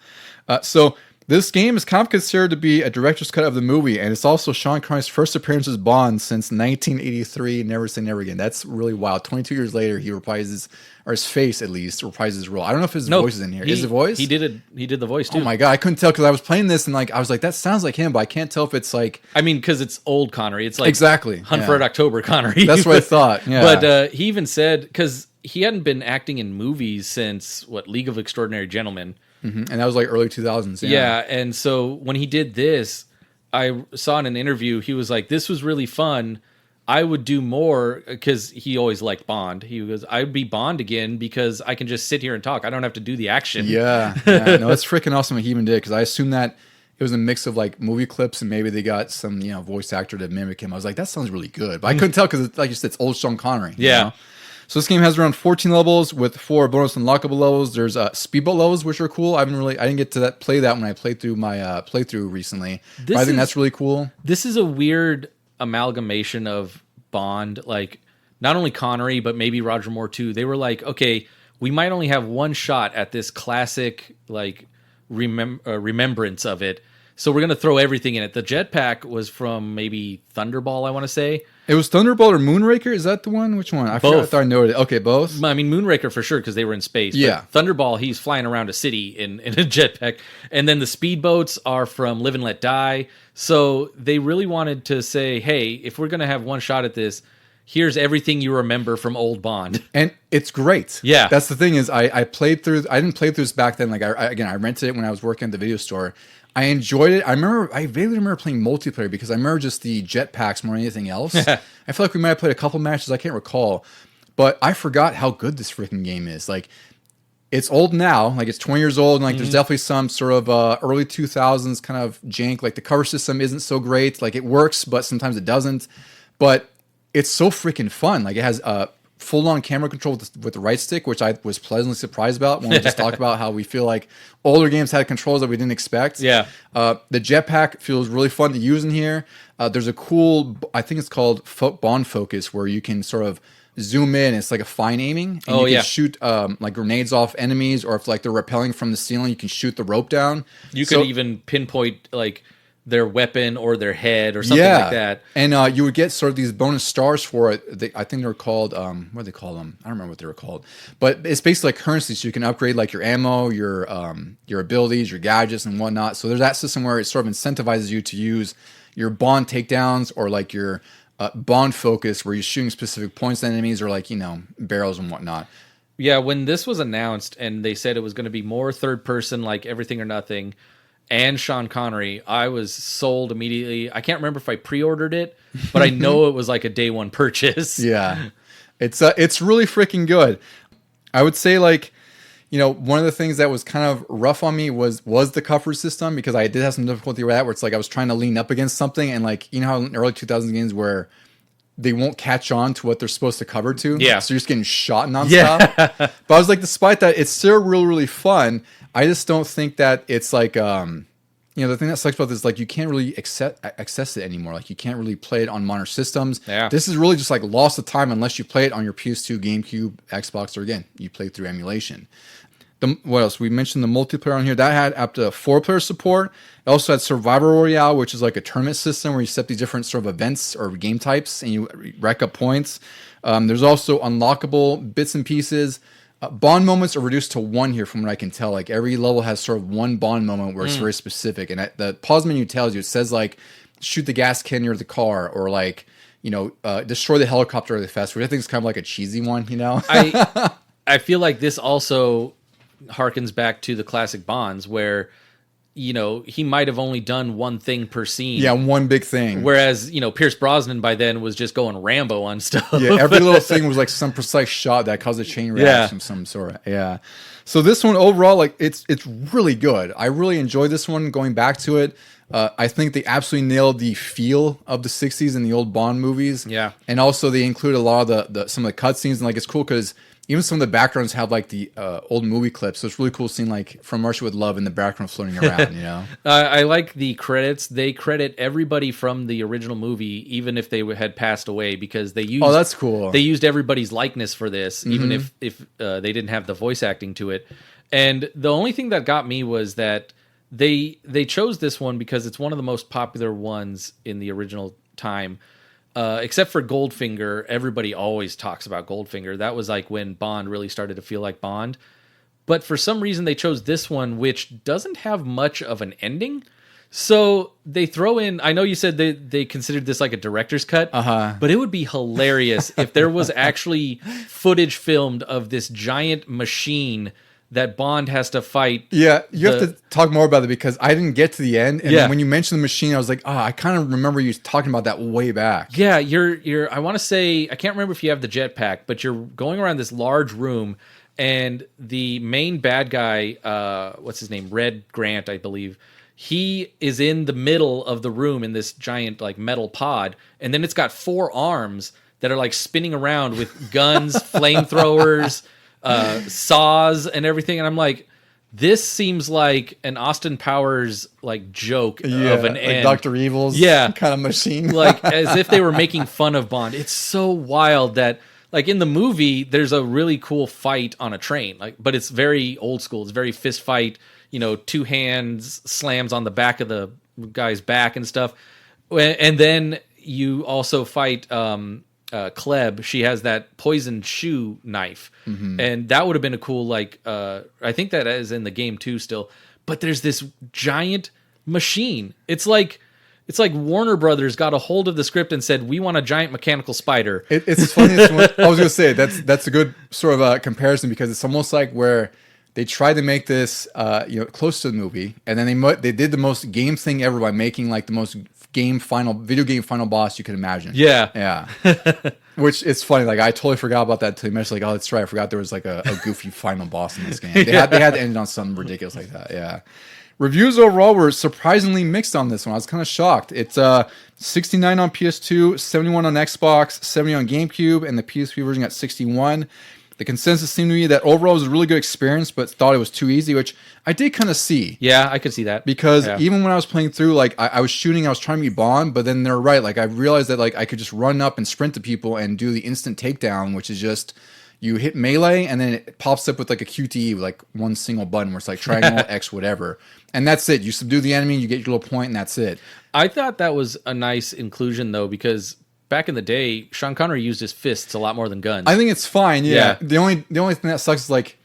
S1: So this game is kind of considered to be a director's cut of the movie, and it's also Sean Connery's first appearance as Bond since 1983, Never Say Never Again. That's really wild. 22 years later, he reprises, or his face at least, reprises his role. I don't know if his voice is in here. Is the voice?
S2: He did the voice too.
S1: Oh my God, I couldn't tell because I was playing this and like I was like, that sounds like him, but I can't tell if it's like...
S2: I mean, because it's old Connery. It's like
S1: exactly
S2: Hunt for Red October Connery.
S1: That's what I thought, yeah.
S2: But he even said, because he hadn't been acting in movies since, League of Extraordinary Gentlemen.
S1: And that was like early 2000s.
S2: Yeah, and so when he did this, I saw in an interview, he was like, this was really fun. I would do more, because he always liked Bond. He goes, I'd be Bond again because I can just sit here and talk. I don't have to do the action.
S1: Yeah. No, it's freaking awesome what he even did, because I assumed that it was a mix of like movie clips and maybe they got some, voice actor to mimic him. I was like, that sounds really good. But I couldn't tell because, like you said, it's old Sean Connery.
S2: Yeah.
S1: You know? So this game has around 14 levels with 4 bonus unlockable levels. There's speedboat levels, which are cool. I didn't get to play that when I played through my playthrough recently. But I think that's really cool.
S2: This is a weird amalgamation of Bond, like not only Connery, but maybe Roger Moore too. They were like, okay, we might only have one shot at this classic, like remembrance of it. So we're going to throw everything in it. The jetpack was from maybe Thunderball, I want to say.
S1: It was Thunderball or Moonraker? Is that the one? Which one? I thought I noted it. Okay, both?
S2: I mean, Moonraker for sure, because they were in space.
S1: Yeah.
S2: But Thunderball, he's flying around a city in a jetpack. And then the speedboats are from Live and Let Die. So they really wanted to say, hey, if we're going to have one shot at this, here's everything you remember from old Bond.
S1: And it's great.
S2: Yeah.
S1: That's the thing is I played through... I didn't play through this back then. Like, I rented it when I was working at the video store. I enjoyed it. I vaguely remember playing multiplayer because I remember just the jetpacks more than anything else. I feel like we might have played a couple matches. I can't recall. But I forgot how good this freaking game is. Like, it's old now, like it's 20 years old, and like there's definitely some sort of early 2000s kind of jank. Like the cover system isn't so great. Like it works, but sometimes it doesn't. But it's so freaking fun. Like it has full-on camera control with the right stick, which I was pleasantly surprised about when we just talked about how we feel like older games had controls that we didn't expect.
S2: Yeah.
S1: The jetpack feels really fun to use in here. There's a cool, I think it's called Bond Focus, where you can sort of zoom in. It's like a fine aiming, and you can shoot like grenades off enemies, or if like they're rappelling from the ceiling, you can shoot the rope down.
S2: You could even pinpoint like their weapon or their head or something like that.
S1: And you would get sort of these bonus stars for it. I think they're called, what do they call them? I don't remember what they were called. But it's basically like currency, so you can upgrade like your ammo, your abilities, your gadgets, and whatnot. So there's that system where it sort of incentivizes you to use your Bond takedowns, or like your Bond focus, where you're shooting specific points at enemies, or like, barrels and whatnot.
S2: Yeah, when this was announced and they said it was going to be more third person, like Everything or Nothing, and Sean Connery, I was sold immediately. I can't remember if I pre-ordered it, but I know it was like a day one purchase.
S1: Yeah, it's really freaking good. I would say, like, one of the things that was kind of rough on me was the cover system, because I did have some difficulty with that, where it's like I was trying to lean up against something, and like, how in early 2000s games where they won't catch on to what they're supposed to cover to.
S2: Yeah.
S1: So you're just getting shot nonstop. Yeah. But I was like, despite that, it's still really, really fun. I just don't think that it's like, the thing that sucks about this is like you can't really access it anymore. Like you can't really play it on modern systems.
S2: Yeah.
S1: This is really just like lost of time unless you play it on your PS2, GameCube, Xbox, or again, you play through emulation. What else? We mentioned the multiplayer on here. That had up to 4-player support. It also had Survivor Royale, which is like a tournament system where you set these different sort of events or game types and you rack up points. There's also unlockable bits and pieces. Bond moments are reduced to 1 here from what I can tell. Like every level has sort of 1 Bond moment where it's very specific. And the pause menu tells you, it says like, shoot the gas can near the car, or like, destroy the helicopter really fast, which I think is kind of like a cheesy one,
S2: I feel like this also harkens back to the classic Bonds, where he might have only done one thing per scene.
S1: Yeah, one big thing.
S2: Whereas Pierce Brosnan by then was just going Rambo on stuff.
S1: Yeah, every little thing was like some precise shot that caused a chain reaction of some sort. Yeah. So this one overall, like it's really good. I really enjoyed this one. Going back to it, I think they absolutely nailed the feel of the '60s and the old Bond movies.
S2: Yeah,
S1: and also they include a lot of the some of the cutscenes, and like it's cool because even some of the backgrounds have like the old movie clips, so it's really cool seeing like From Russia with Love in the background floating around.
S2: I like the credits. They credit everybody from the original movie, even if they had passed away, because they used.
S1: Oh, that's cool.
S2: They used everybody's likeness for this, even if they didn't have the voice acting to it. And the only thing that got me was that they chose this one because it's one of the most popular ones in the original time. Except for Goldfinger, everybody always talks about Goldfinger. That was like when Bond really started to feel like Bond. But for some reason, they chose this one, which doesn't have much of an ending. So they throw in, I know you said they considered this like a director's cut, but it would be hilarious if there was actually footage filmed of this giant machine that Bond has to fight.
S1: Yeah, you have to talk more about it, because I didn't get to the end. And then when you mentioned the machine, I was like, I kind of remember you talking about that way back.
S2: Yeah, you're I want to say, I can't remember if you have the jetpack, but you're going around this large room, and the main bad guy, what's his name? Red Grant, I believe. He is in the middle of the room in this giant like metal pod, and then it's got 4 arms that are like spinning around with guns, flamethrowers, saws and everything, and I'm like, this seems like an Austin Powers like joke of an
S1: like
S2: end.
S1: Dr. Evil's kind of machine.
S2: Like as if they were making fun of Bond. It's so wild that like in the movie there's a really cool fight on a train, like, but it's very old school. It's very fist fight, 2 hands slams on the back of the guy's back and stuff. And then you also fight Kleb. She has that poison shoe knife, and that would have been a cool like I think that is in the game too still. But there's this giant machine. It's like Warner Brothers got a hold of the script and said, we want a giant mechanical spider.
S1: It's funny. I was gonna say that's a good sort of comparison, because it's almost like where they tried to make this close to the movie, and then they did the most game thing ever by making like the most video game final boss you could imagine.
S2: Yeah.
S1: Which it's funny. Like I totally forgot about that until you mentioned. Like, oh, that's right. I forgot there was like a goofy final boss in this game. They had to end it on something ridiculous like that. Yeah. Reviews overall were surprisingly mixed on this one. I was kind of shocked. It's 69 on PS2, 71 on Xbox, 70 on GameCube, and the PSP version got 61. The consensus seemed to be that overall it was a really good experience, but thought it was too easy, which I did kind of see.
S2: Yeah, I could see that.
S1: Because even when I was playing through, like, I was shooting, I was trying to be Bond, but then they're right. Like, I realized that, like, I could just run up and sprint to people and do the instant takedown, which is just, you hit melee, and then it pops up with, like, a QTE with, like, one single button where it's, like, triangle, X, whatever. And that's it. You subdue the enemy, you get your little point, and that's it.
S2: I thought that was a nice inclusion, though, because back in the day, Sean Connery used his fists a lot more than guns.
S1: I think it's fine. Yeah. The only thing that sucks is like,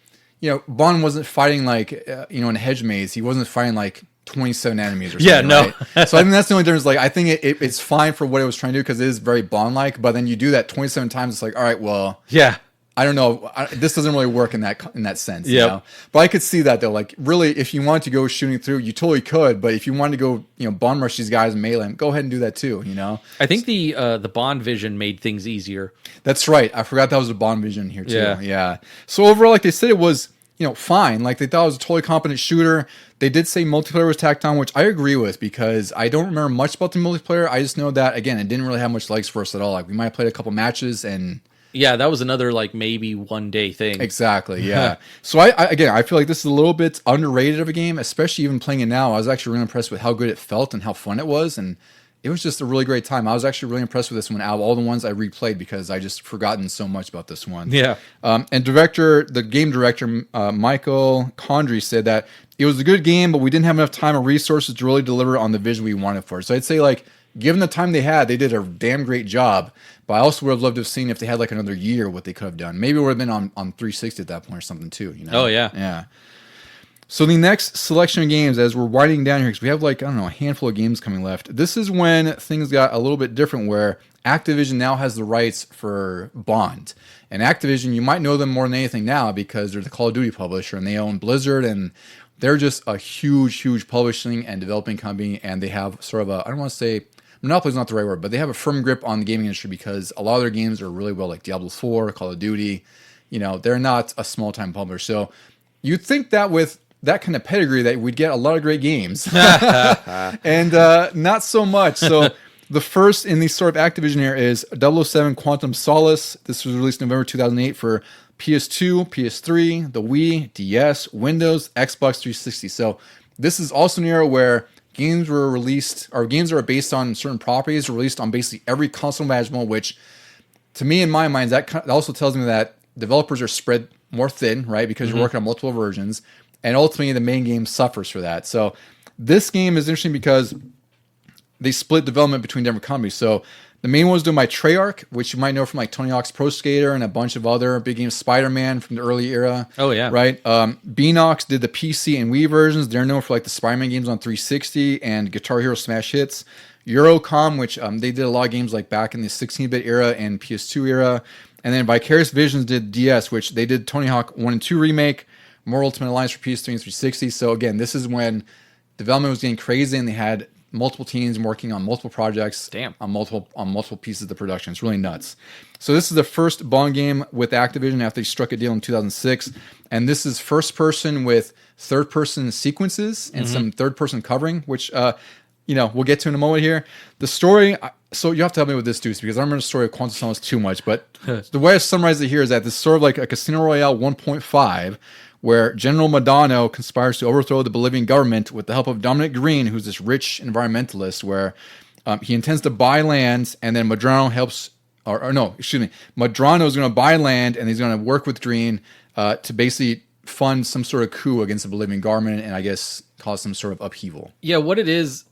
S1: Bond wasn't fighting like in a hedge maze. He wasn't fighting like 27 enemies or something.
S2: Yeah, no.
S1: Right? So I think that's the only difference. Like I think it's fine for what it was trying to do because it is very Bond like. But then you do that 27 times. It's like, all right, well,
S2: yeah.
S1: I don't know. This doesn't really work in that sense. Yeah. But I could see that though. Like really, if you wanted to go shooting through, you totally could. But if you wanted to go, Bond rush these guys in melee, go ahead and do that too.
S2: I think the Bond vision made things easier.
S1: That's right. I forgot that was a Bond vision here too. Yeah. So overall, like they said, it was fine. Like they thought it was a totally competent shooter. They did say multiplayer was tacked on, which I agree with because I don't remember much about the multiplayer. I just know that again, it didn't really have much legs for us at all. Like we might have played a couple matches and.
S2: Yeah, that was another like maybe one day thing.
S1: Exactly, yeah. So I feel like this is a little bit underrated of a game, especially even playing it now. I was actually really impressed with how good it felt and how fun it was, and it was just a really great time. I was actually really impressed with this one out of all the ones I replayed because I just forgotten so much about this one.
S2: Yeah.
S1: And the game director, Michael Condrey said that it was a good game, but we didn't have enough time or resources to really deliver on the vision we wanted for it. So I'd say like, given the time they had, they did a damn great job. But I also would have loved to have seen if they had like another year what they could have done. Maybe it would have been on 360 at that point or something too.
S2: Oh, yeah.
S1: Yeah. So the next selection of games, as we're winding down here, because we have like, I don't know, a handful of games coming left. This is when things got a little bit different where Activision now has the rights for Bond. And Activision, you might know them more than anything now because they're the Call of Duty publisher and they own Blizzard and they're just a huge, huge publishing and developing company. And they have sort of a, I don't want to say, monopoly is not the right word, but they have a firm grip on the gaming industry because a lot of their games are really well, like Diablo 4, Call of Duty. They're not a small-time publisher. So you'd think that with that kind of pedigree that we'd get a lot of great games. And not so much. So the first in the sort of Activision here is 007 Quantum of Solace. This was released November 2008 for PS2, PS3, the Wii, DS, Windows, Xbox 360. So this is also an era where games were released, or games that are based on certain properties were released on basically every console imaginable, which to me, in my mind, that also tells me that developers are spread more thin, right? Because you're working on multiple versions. And ultimately, the main game suffers for that. So this game is interesting because they split development between different companies. So the main one was done by Treyarch, which you might know from like Tony Hawk's Pro Skater and a bunch of other big games, Spider-Man from the early era.
S2: Oh, yeah.
S1: Right? Beanox did the PC and Wii versions. They're known for like the Spider-Man games on 360 and Guitar Hero Smash Hits. Eurocom, which they did a lot of games like back in the 16-bit era and PS2 era. And then Vicarious Visions did DS, which they did Tony Hawk 1 and 2 remake, more Ultimate Alliance for PS3 and 360. So again, this is when development was getting crazy and they had multiple teams working on multiple projects.
S2: Damn.
S1: On multiple pieces of the production. It's really nuts. So this is the first Bond game with Activision after they struck a deal in 2006. And this is first person with third person sequences and some third person covering, which we'll get to in a moment here. The story, so you have to help me with this, Deuce, because I don't remember the story of Quantum of Solace too much, but the way I summarize it here is that this is sort of like a Casino Royale 1.5, where General Madano conspires to overthrow the Bolivian government with the help of Dominic Green, who's this rich environmentalist, where he intends to buy land, and then Madrano helps, Madrano is going to buy land, and he's going to work with Green to basically fund some sort of coup against the Bolivian government, and I guess cause some sort of upheaval.
S2: Yeah, what it is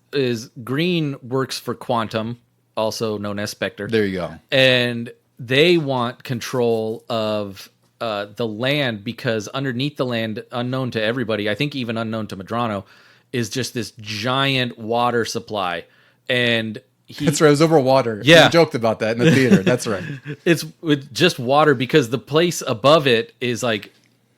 S2: Green works for Quantum, also known as Spectre.
S1: There you go.
S2: And they want control of the land because underneath the land, unknown to everybody, I think even unknown to Madrano, is just this giant water supply. And
S1: that's right, it was over water.
S2: Yeah.
S1: We joked about that in the theater. That's right.
S2: It's just water because the place above it is like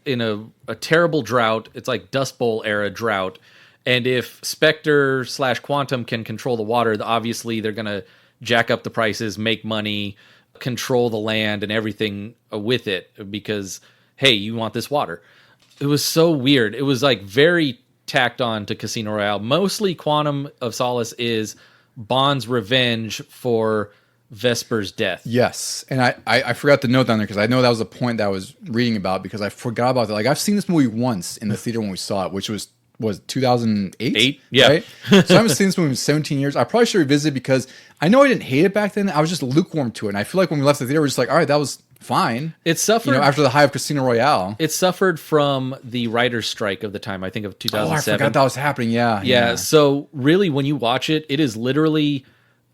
S2: in a terrible drought. It's like Dust Bowl era drought. And if Spectre / Quantum can control the water, obviously they're going to jack up the prices, make money, control the land and everything with it because, hey, you want this water. It was so weird. It was like very tacked on to Casino Royale. Mostly Quantum of Solace is Bond's revenge for Vesper's death.
S1: Yes, and I forgot to note down there because I know that was a point that I was reading about because I forgot about that. Like I've seen this movie once in the theater when we saw it, which was 2008?
S2: Yeah.
S1: Right? So I haven't seen this movie in 17 years. I probably should revisit because I know I didn't hate it back then. I was just lukewarm to it. And I feel like when we left the theater, we're just like, all right, that was fine.
S2: It suffered
S1: after the high of Casino Royale.
S2: It suffered from the writer's strike of the time, I think of 2007.
S1: Oh, I forgot that was happening. Yeah.
S2: So really, when you watch it, it is literally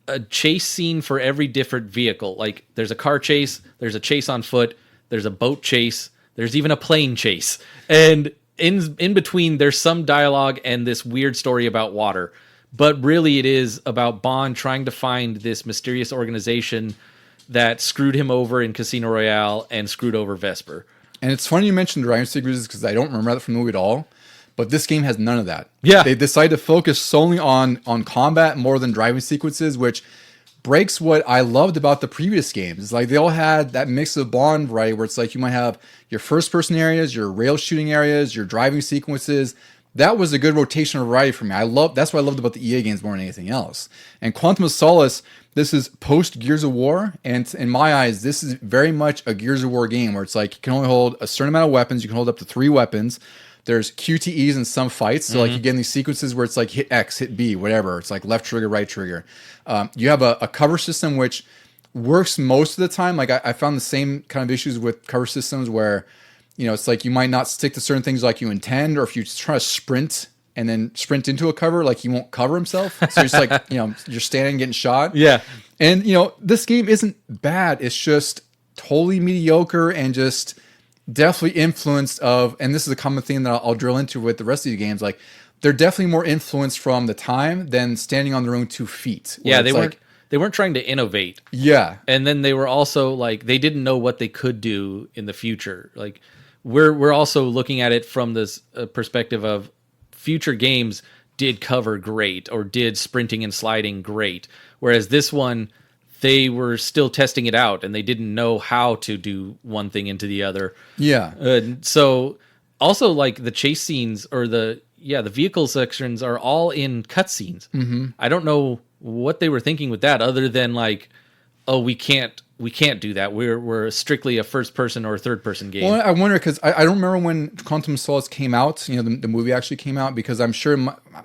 S2: a chase scene for every different vehicle. Like there's a car chase, there's a chase on foot, there's a boat chase, there's even a plane chase. And in between, there's some dialogue and this weird story about water. But really, it is about Bond trying to find this mysterious organization that screwed him over in Casino Royale and screwed over Vesper.
S1: And it's funny you mentioned driving sequences because I don't remember that from the movie at all. But this game has none of that.
S2: Yeah.
S1: They decided to focus solely on combat more than driving sequences, which breaks what I loved about the previous games. It's like they all had that mix of Bond variety where it's like you might have your first person areas, your rail shooting areas, your driving sequences. That was a good rotational variety for me. That's what I loved about the EA games more than anything else. And Quantum of Solace, this is post Gears of War, and in my eyes, this is very much a Gears of War game where it's like you can only hold a certain amount of weapons. You can hold up to 3 weapons. There's QTEs in some fights, so like you get in these sequences where it's like hit X, hit B, whatever. It's like left trigger, right trigger. You have a cover system which works most of the time. Like I found the same kind of issues with cover systems where, it's like you might not stick to certain things like you intend, or if you try to sprint and then sprint into a cover, like he won't cover himself. So you're just like, you're standing getting shot.
S2: Yeah.
S1: And, this game isn't bad. It's just totally mediocre and just definitely influenced of, and this is a common theme that I'll drill into with the rest of the games, like they're definitely more influenced from the time than standing on their own 2 feet.
S2: Yeah, they weren't trying to innovate.
S1: Yeah.
S2: And then they were also like they didn't know what they could do in the future. Like we're also looking at it from this perspective of future games did cover great or did sprinting and sliding great, whereas this one they were still testing it out and they didn't know how to do one thing into the other.
S1: Yeah.
S2: So also like the chase scenes or the vehicle sections are all in cutscenes. Mm-hmm. I don't know what they were thinking with that other than like, oh, we can't do that. We're strictly a first person or a third person game.
S1: Well, I wonder because I don't remember when Quantum of Solace came out. The movie actually came out because I'm sure.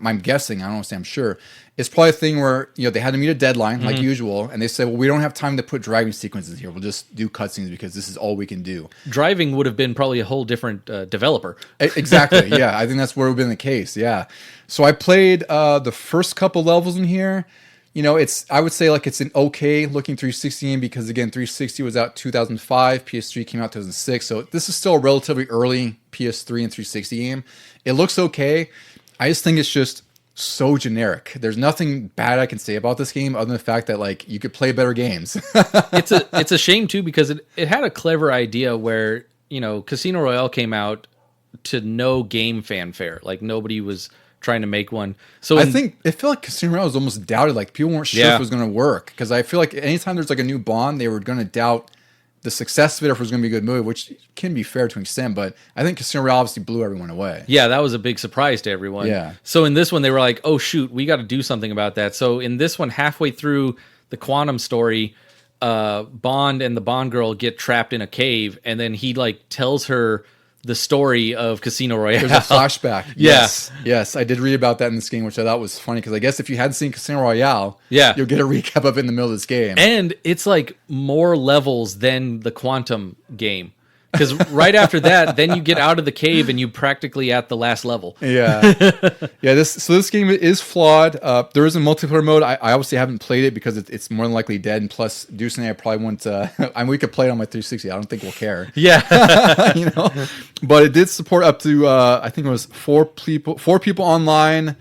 S1: I'm guessing. I don't want to say I'm sure. It's probably a thing where they had to meet a deadline like usual, and they said, "Well, we don't have time to put driving sequences here. We'll just do cutscenes because this is all we can do." Driving
S2: would have been probably a whole different developer.
S1: Exactly. Yeah, I think that's what would have been the case. Yeah. So I played the first couple levels in here. I would say like it's an okay looking 360 game because again, 360 was out 2005, PS3 came out 2006, so this is still a relatively early PS3 and 360 game. It looks okay. I just think it's just so generic. There's nothing bad I can say about this game other than the fact that like you could play better games.
S2: It's a shame too because it had a clever idea where Casino Royale came out to no game fanfare. Like nobody was trying to make one. So
S1: I think it felt like Casino Royale was almost doubted. Like people weren't sure if it was going to work because I feel like anytime there's like a new Bond, they were going to doubt the success of it or if it was going to be a good movie, which can be fair to an extent. But I think Casino Royale obviously blew everyone away.
S2: Yeah, that was a big surprise to everyone.
S1: Yeah.
S2: So in this one, they were like, "Oh shoot, we got to do something about that." So in this one, halfway through the Quantum story, Bond and the Bond girl get trapped in a cave, and then he like tells her the story of Casino Royale.
S1: There's a flashback.
S2: Yeah.
S1: Yes, I did read about that in this game, which I thought was funny because I guess if you hadn't seen Casino Royale,
S2: yeah,
S1: you'll get a recap of it in the middle of this game.
S2: And it's like more levels than the Quantum game. Because right after that, then you get out of the cave and you practically at the last level.
S1: Yeah. This game is flawed. There is a multiplayer mode. I obviously haven't played it because it's more than likely dead. And plus, Deuce and I probably won't. We could play it on my 360. I don't think we'll care.
S2: Yeah.
S1: But it did support up to I think it was four people online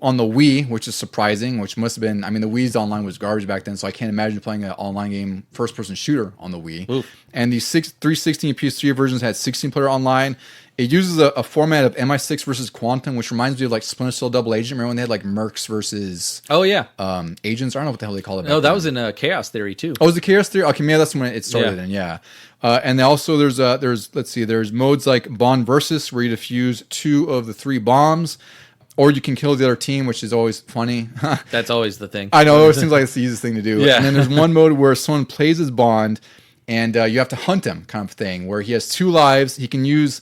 S1: on the Wii, which is surprising, which must have been, I mean, the Wii's online was garbage back then, so I can't imagine playing an online game, first-person shooter on the Wii.
S2: Oof.
S1: And the 360 and PS3 versions had 16-player online. It uses a format of MI6 versus Quantum, which reminds me of like Splinter Cell Double Agent. Remember when they had like mercs versus agents? I don't know what the hell they call it.
S2: No, that was in Chaos Theory too.
S1: Oh, was it Chaos Theory? Okay, maybe that's when it started in, yeah. And also there's modes like Bond Versus, where you defuse 2 of the 3 bombs, or you can kill the other team, which is always funny.
S2: That's always the thing.
S1: I know, it seems like it's the easiest thing to do.
S2: Yeah.
S1: And then there's one mode where someone plays as Bond, and you have to hunt him, kind of thing, where he has 2 lives. He can use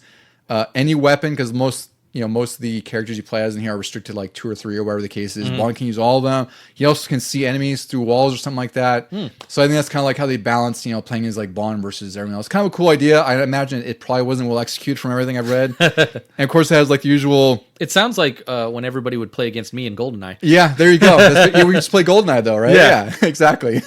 S1: any weapon, because most of the characters you play as in here are restricted like 2 or 3 or whatever the case is. Bond can use all of them. He also can see enemies through walls or something like that. So I think that's kind of like how they balance, playing as like Bond versus everyone else. Kind of a cool idea. I imagine it probably wasn't well executed from everything I've read. And of course it has like the usual.
S2: It sounds like when everybody would play against me in Goldeneye.
S1: Yeah, there you go. We just play Goldeneye though, right? Yeah exactly.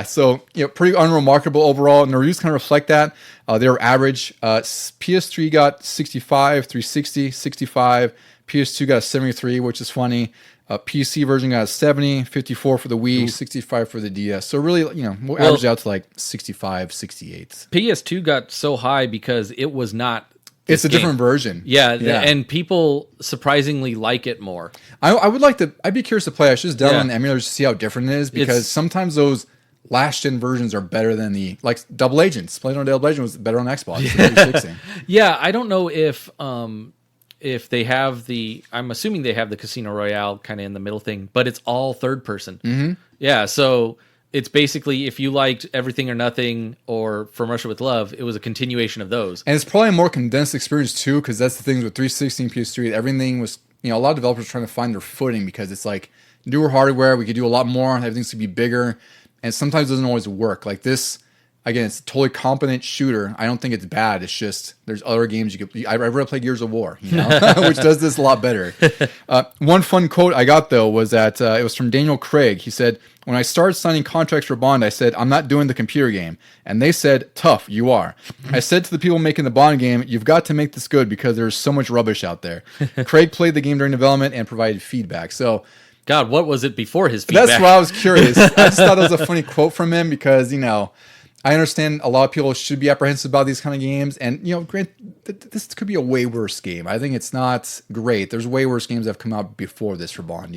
S1: So pretty unremarkable overall, and the reviews kind of reflect that. They were average. PS3 got 65, 360, 65. PS2 got a 73, which is funny. PC version got a 70, 54 for the Wii, 65 for the DS. So really, we'll average out to like 65, 68.
S2: PS2 got so high because it was not.
S1: It's a different version.
S2: Yeah, and people surprisingly like it more.
S1: I'd be curious to play. I should just download an emulator to see how different it is, because sometimes those last-gen versions are better than like Double Agents. Playing on Double Agent was better on Xbox. than 360.
S2: Yeah, I don't know if they have I'm assuming they have the Casino Royale kind of in the middle thing, but it's all third person. Mm-hmm. Yeah, so it's basically, if you liked Everything or Nothing or From Russia with Love, it was a continuation of those.
S1: And it's probably a more condensed experience too, because that's the thing with 360 and PS3. Everything was, a lot of developers trying to find their footing, because it's like newer hardware. We could do a lot more. Everything's to be bigger, and sometimes it doesn't always work. Like this, again, it's a totally competent shooter. I don't think it's bad. It's just there's other games you could. I'd rather play Gears of War, which does this a lot better. One fun quote I got though was that it was from Daniel Craig. He said, "When I started signing contracts for Bond, I said, I'm not doing the computer game. And they said, tough, you are. I said to the people making the Bond game, you've got to make this good because there's so much rubbish out there." Craig played the game during development and provided feedback. So,
S2: God, what was it before his feedback?
S1: That's why I was curious. I just thought it was a funny quote from him, because, I understand a lot of people should be apprehensive about these kind of games. And, this could be a way worse game. I think it's not great. There's way worse games that have come out before this for Bond,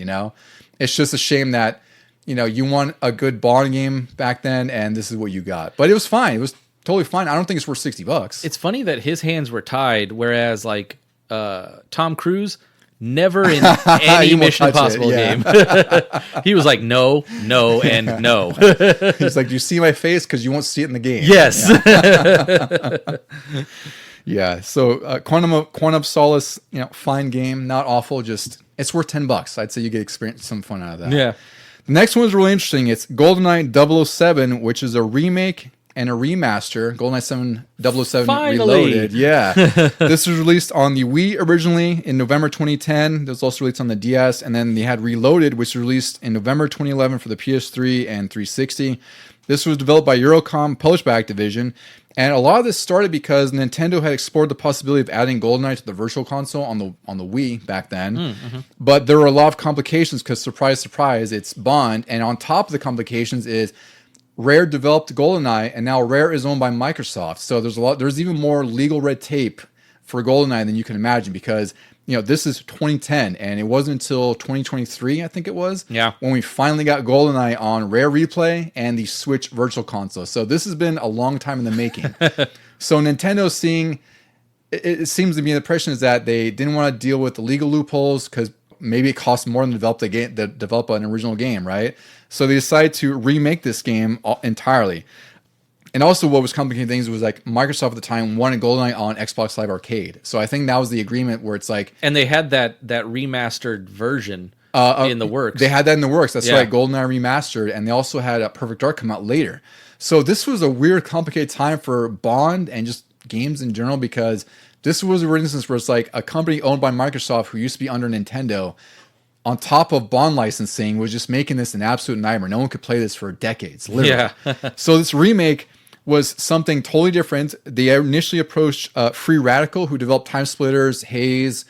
S1: It's just a shame that, you want a good Bond game back then, and this is what you got. But it was fine. It was totally fine. I don't think it's worth $60.
S2: It's funny that his hands were tied, whereas like Tom Cruise, never in any Mission Impossible game. He was like, no, and no.
S1: He's like, do you see my face? Because you won't see it in the game.
S2: Yes.
S1: Yeah. So Quantum of Solace, fine game, not awful. Just it's worth $10. I'd say you get some fun out of that.
S2: Yeah.
S1: The next one is really interesting. It's GoldenEye 007, which is a remake and a remaster. GoldenEye 007
S2: Finally.
S1: Reloaded. Yeah. This was released on the Wii originally in November 2010. It was also released on the DS. And then they had Reloaded, which was released in November 2011 for the PS3 and 360. This was developed by Eurocom, published by Activision. And a lot of this started because Nintendo had explored the possibility of adding GoldenEye to the Virtual Console on the Wii back then. Mm-hmm. But there were a lot of complications because, surprise, surprise, it's Bond. And on top of the complications is Rare developed GoldenEye, and now Rare is owned by Microsoft. So there's even more legal red tape for GoldenEye than you can imagine, because this is 2010, and it wasn't until 2023, I think it was, when we finally got GoldenEye on Rare Replay and the Switch Virtual Console. So this has been a long time in the making. So Nintendo it seems to be the impression is that they didn't want to deal with the legal loopholes because maybe it costs more than to develop an original game, right? So they decided to remake this game entirely. And also what was complicating things was like Microsoft at the time wanted GoldenEye on Xbox Live Arcade. So I think that was the agreement where it's like...
S2: And they had that remastered version in the works.
S1: They had that in the works. That's right. GoldenEye remastered. And they also had a Perfect Dark come out later. So this was a weird, complicated time for Bond and just games in general, because this was a instance where it's like a company owned by Microsoft who used to be under Nintendo, on top of Bond licensing, was just making this an absolute nightmare. No one could play this for decades, literally. Yeah. So this remake was something totally different. They initially approached Free Radical, who developed Time Splitters, Haze,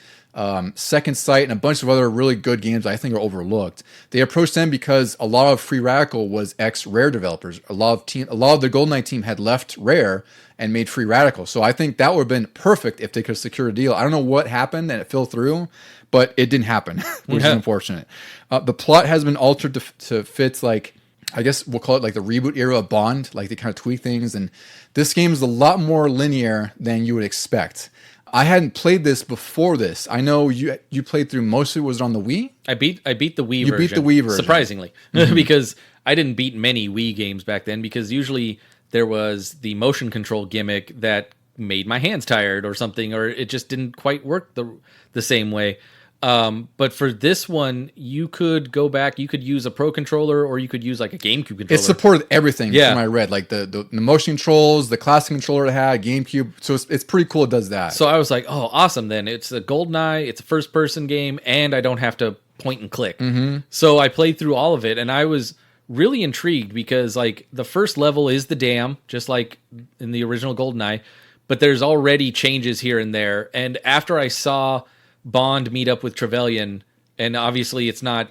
S1: Second Sight, and a bunch of other really good games I think are overlooked. They approached them because a lot of Free Radical was ex-Rare developers. A lot of the Goldeneye team had left Rare and made Free Radical. So I think that would have been perfect if they could secure a deal. I don't know what happened and it fell through, but it didn't happen, which is unfortunate. The plot has been altered to fit, like, I guess we'll call it like the reboot era of Bond. Like, they kind of tweak things, and this game is a lot more linear than you would expect. I hadn't played this before this. I know you played through mostly. Was it on the Wii?
S2: I beat the Wii version.
S1: You beat the Wii version.
S2: Surprisingly. Because I didn't beat many Wii games back then, because usually there was the motion control gimmick that made my hands tired or something, or it just didn't quite work the same way. But for this one, you could go back, you could use a Pro Controller, or you could use like a GameCube controller.
S1: It supported everything from what I read, like the motion controls, the classic controller it had, GameCube. So it's pretty cool it does that.
S2: So I was like, oh, awesome then. It's a Goldeneye, it's a first-person game, and I don't have to point and click. So I played through all of it, and I was really intrigued because, like, the first level is the dam, just like in the original Goldeneye, but there's already changes here and there. And after I saw Bond meet up with Trevelyan, and obviously it's not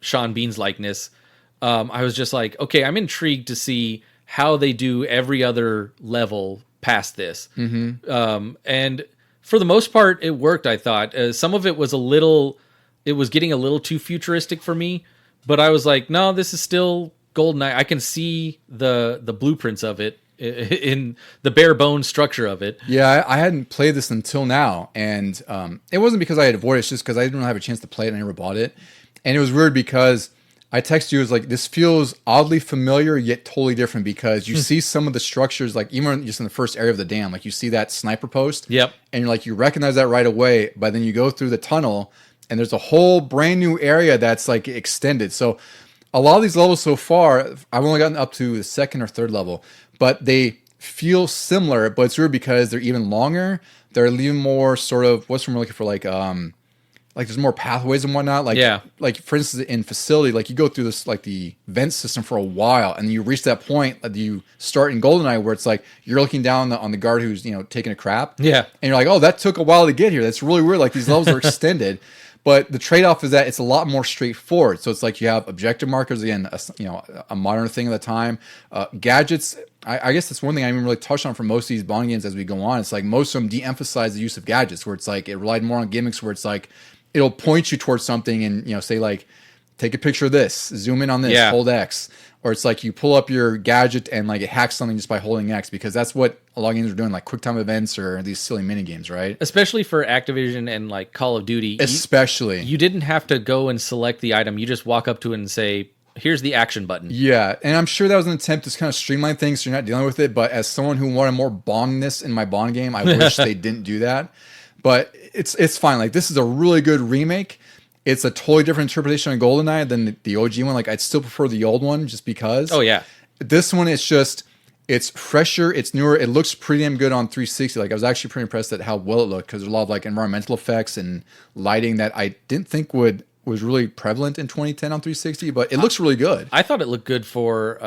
S2: Sean Bean's likeness, I was just like, okay, I'm intrigued to see how they do every other level past this. And for the most part, it worked, I thought. Some of it was getting a little too futuristic for me, but I was like, no, this is still GoldenEye. I can see the blueprints of it in the bare bones structure of it.
S1: Yeah, I hadn't played this until now, and it wasn't because I had avoided it, it's just because I didn't have a chance to play it and I never bought it. And it was weird because I texted you, it was like, this feels oddly familiar yet totally different, because you see some of the structures, like even just in the first area of the dam, like you see that sniper post, and you're like, you recognize that right away, but then you go through the tunnel and there's a whole brand new area that's like extended. So a lot of these levels so far, I've only gotten up to the second or third level, but they feel similar, but it's weird because they're even longer. They're even more sort of, what's I'm looking for, like there's more pathways and whatnot. Like for instance, in Facility, like you go through this, like the vent system for a while, and you reach that point that you start in GoldenEye where it's like you're looking down on the guard who's, taking a crap. And you're like, oh, that took a while to get here. That's really weird. Like, these levels are extended. But the trade-off is that it's a lot more straightforward. So it's like you have objective markers, again, a modern thing of the time. Gadgets, I guess that's one thing I haven't really touched on for most of these Bond games as we go on. It's like most of them de-emphasize the use of gadgets, where it's like it relied more on gimmicks, where it's like it'll point you towards something and, say like, take a picture of this, zoom in on this, hold X. Or it's like you pull up your gadget and like it hacks something just by holding X, because that's what a lot of games are doing, like QuickTime events or these silly mini games, right?
S2: Especially for Activision and like Call of Duty.
S1: Especially.
S2: You didn't have to go and select the item. You just walk up to it and say, here's the action button.
S1: Yeah, and I'm sure that was an attempt to kind of streamline things so you're not dealing with it, but as someone who wanted more Bondness in my Bond game, I wish they didn't do that. But it's fine. Like, this is a really good remake. It's a totally different interpretation of GoldenEye than the OG one. Like, I'd still prefer the old one just because.
S2: Oh, yeah.
S1: This one is just, it's fresher, it's newer, it looks pretty damn good on 360. Like, I was actually pretty impressed at how well it looked, because there's a lot of like environmental effects and lighting that I didn't think was really prevalent in 2010 on 360, but it looks really good.
S2: I thought it looked good for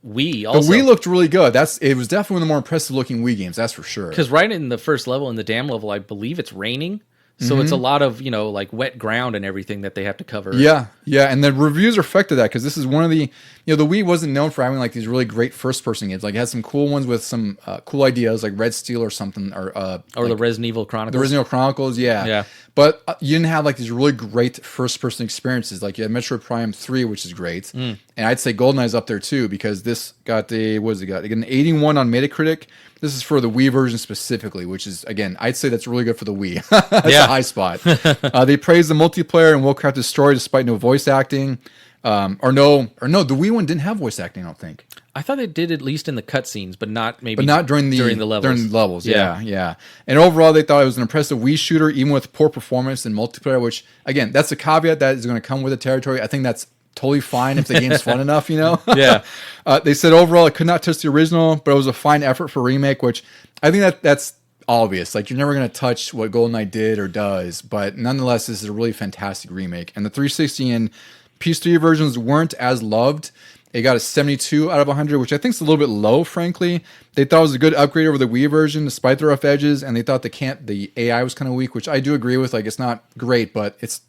S2: Wii also.
S1: The Wii looked really good. It was definitely one of the more impressive looking Wii games, that's for sure.
S2: Because right in the first level, in the dam level, I believe it's raining. So it's a lot of, like wet ground and everything that they have to cover.
S1: Yeah, and the reviews reflected that, because this is one of the, the Wii wasn't known for having like these really great first-person games. Like, it had some cool ones with some cool ideas, like Red Steel or something, or like
S2: the Resident Evil Chronicles.
S1: The Resident Evil Chronicles, yeah. But you didn't have like these really great first-person experiences. Like, you had Metroid Prime 3, which is great, and I'd say GoldenEye's up there too, because this got It got an 81 on Metacritic. This is for the Wii version specifically, which is, again, I'd say that's really good for the Wii. That's a high spot. They praised the multiplayer and well-crafted story despite no voice acting. Or no, the Wii one didn't have voice acting, I don't think.
S2: I thought they did, at least in the cutscenes, but not
S1: during the
S2: levels.
S1: During the levels, yeah. And overall, they thought it was an impressive Wii shooter, even with poor performance and multiplayer, which, again, that's a caveat that is going to come with the territory. I think that's totally fine if the game's fun enough,
S2: Yeah.
S1: They said overall it could not touch the original, but it was a fine effort for remake, which I think that's obvious. Like, you're never going to touch what GoldenEye did or does, but nonetheless, this is a really fantastic remake. And the 360 and PS3 versions weren't as loved. It got a 72 out of 100, which I think is a little bit low, frankly. They thought it was a good upgrade over the Wii version, despite the rough edges, and they thought the AI was kind of weak, which I do agree with. Like, it's not great, but it's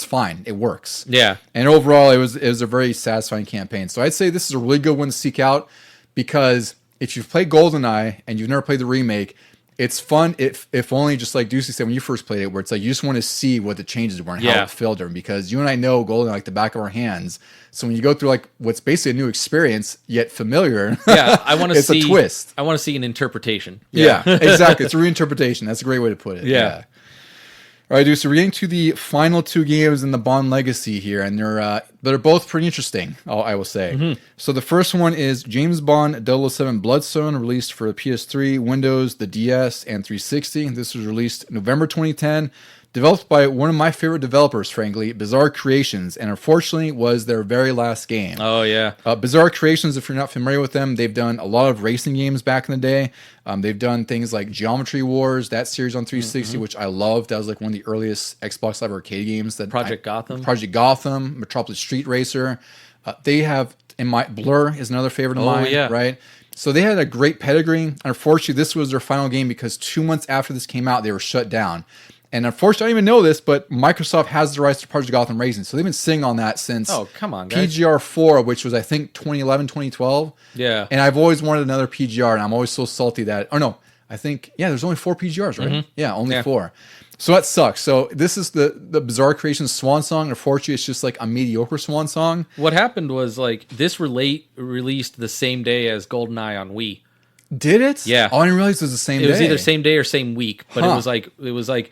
S1: fine. It works.
S2: Yeah.
S1: And overall, it was a very satisfying campaign. So I'd say this is a really good one to seek out, because if you've played GoldenEye and you've never played the remake, it's fun if only, just like Deucy said when you first played it, where it's like you just want to see what the changes were and how it felt different, because you and I know GoldenEye like the back of our hands. So when you go through like what's basically a new experience yet familiar,
S2: I want to
S1: it's a twist.
S2: I want to see an interpretation.
S1: Yeah, exactly. It's a reinterpretation. That's a great way to put it.
S2: Yeah.
S1: All right, dude. So we're getting to the final two games in the Bond legacy here, and they're both pretty interesting, I will say. Mm-hmm. So the first one is James Bond 007 Bloodstone, released for the PS3, Windows, the DS, and 360. This was released November 2010. Developed by one of my favorite developers, frankly, Bizarre Creations, and unfortunately was their very last game.
S2: Oh, yeah.
S1: Bizarre Creations, if you're not familiar with them, they've done a lot of racing games back in the day. They've done things like Geometry Wars, that series on 360, which I loved. That was like one of the earliest Xbox Live Arcade games.
S2: Project
S1: Gotham, Metropolis Street Racer. They have, Blur is another favorite of mine, right? So they had a great pedigree. Unfortunately, this was their final game because 2 months after this came out, they were shut down. And unfortunately, I didn't even know this, but Microsoft has the rights to Project Gotham Racing. So they've been sitting on that since PGR 4, which was, I think, 2011, 2012.
S2: Yeah.
S1: And I've always wanted another PGR, and I'm always so salty that... there's only 4 PGRs, right?
S2: Mm-hmm.
S1: Yeah, only 4. So that sucks. So this is the Bizarre Creations swan song. Unfortunately, it's just like a mediocre swan song.
S2: What happened was, like, this released the same day as GoldenEye on Wii.
S1: Did it?
S2: Yeah.
S1: Oh, I didn't realize it was the same day.
S2: It was either same day or same week, but it was like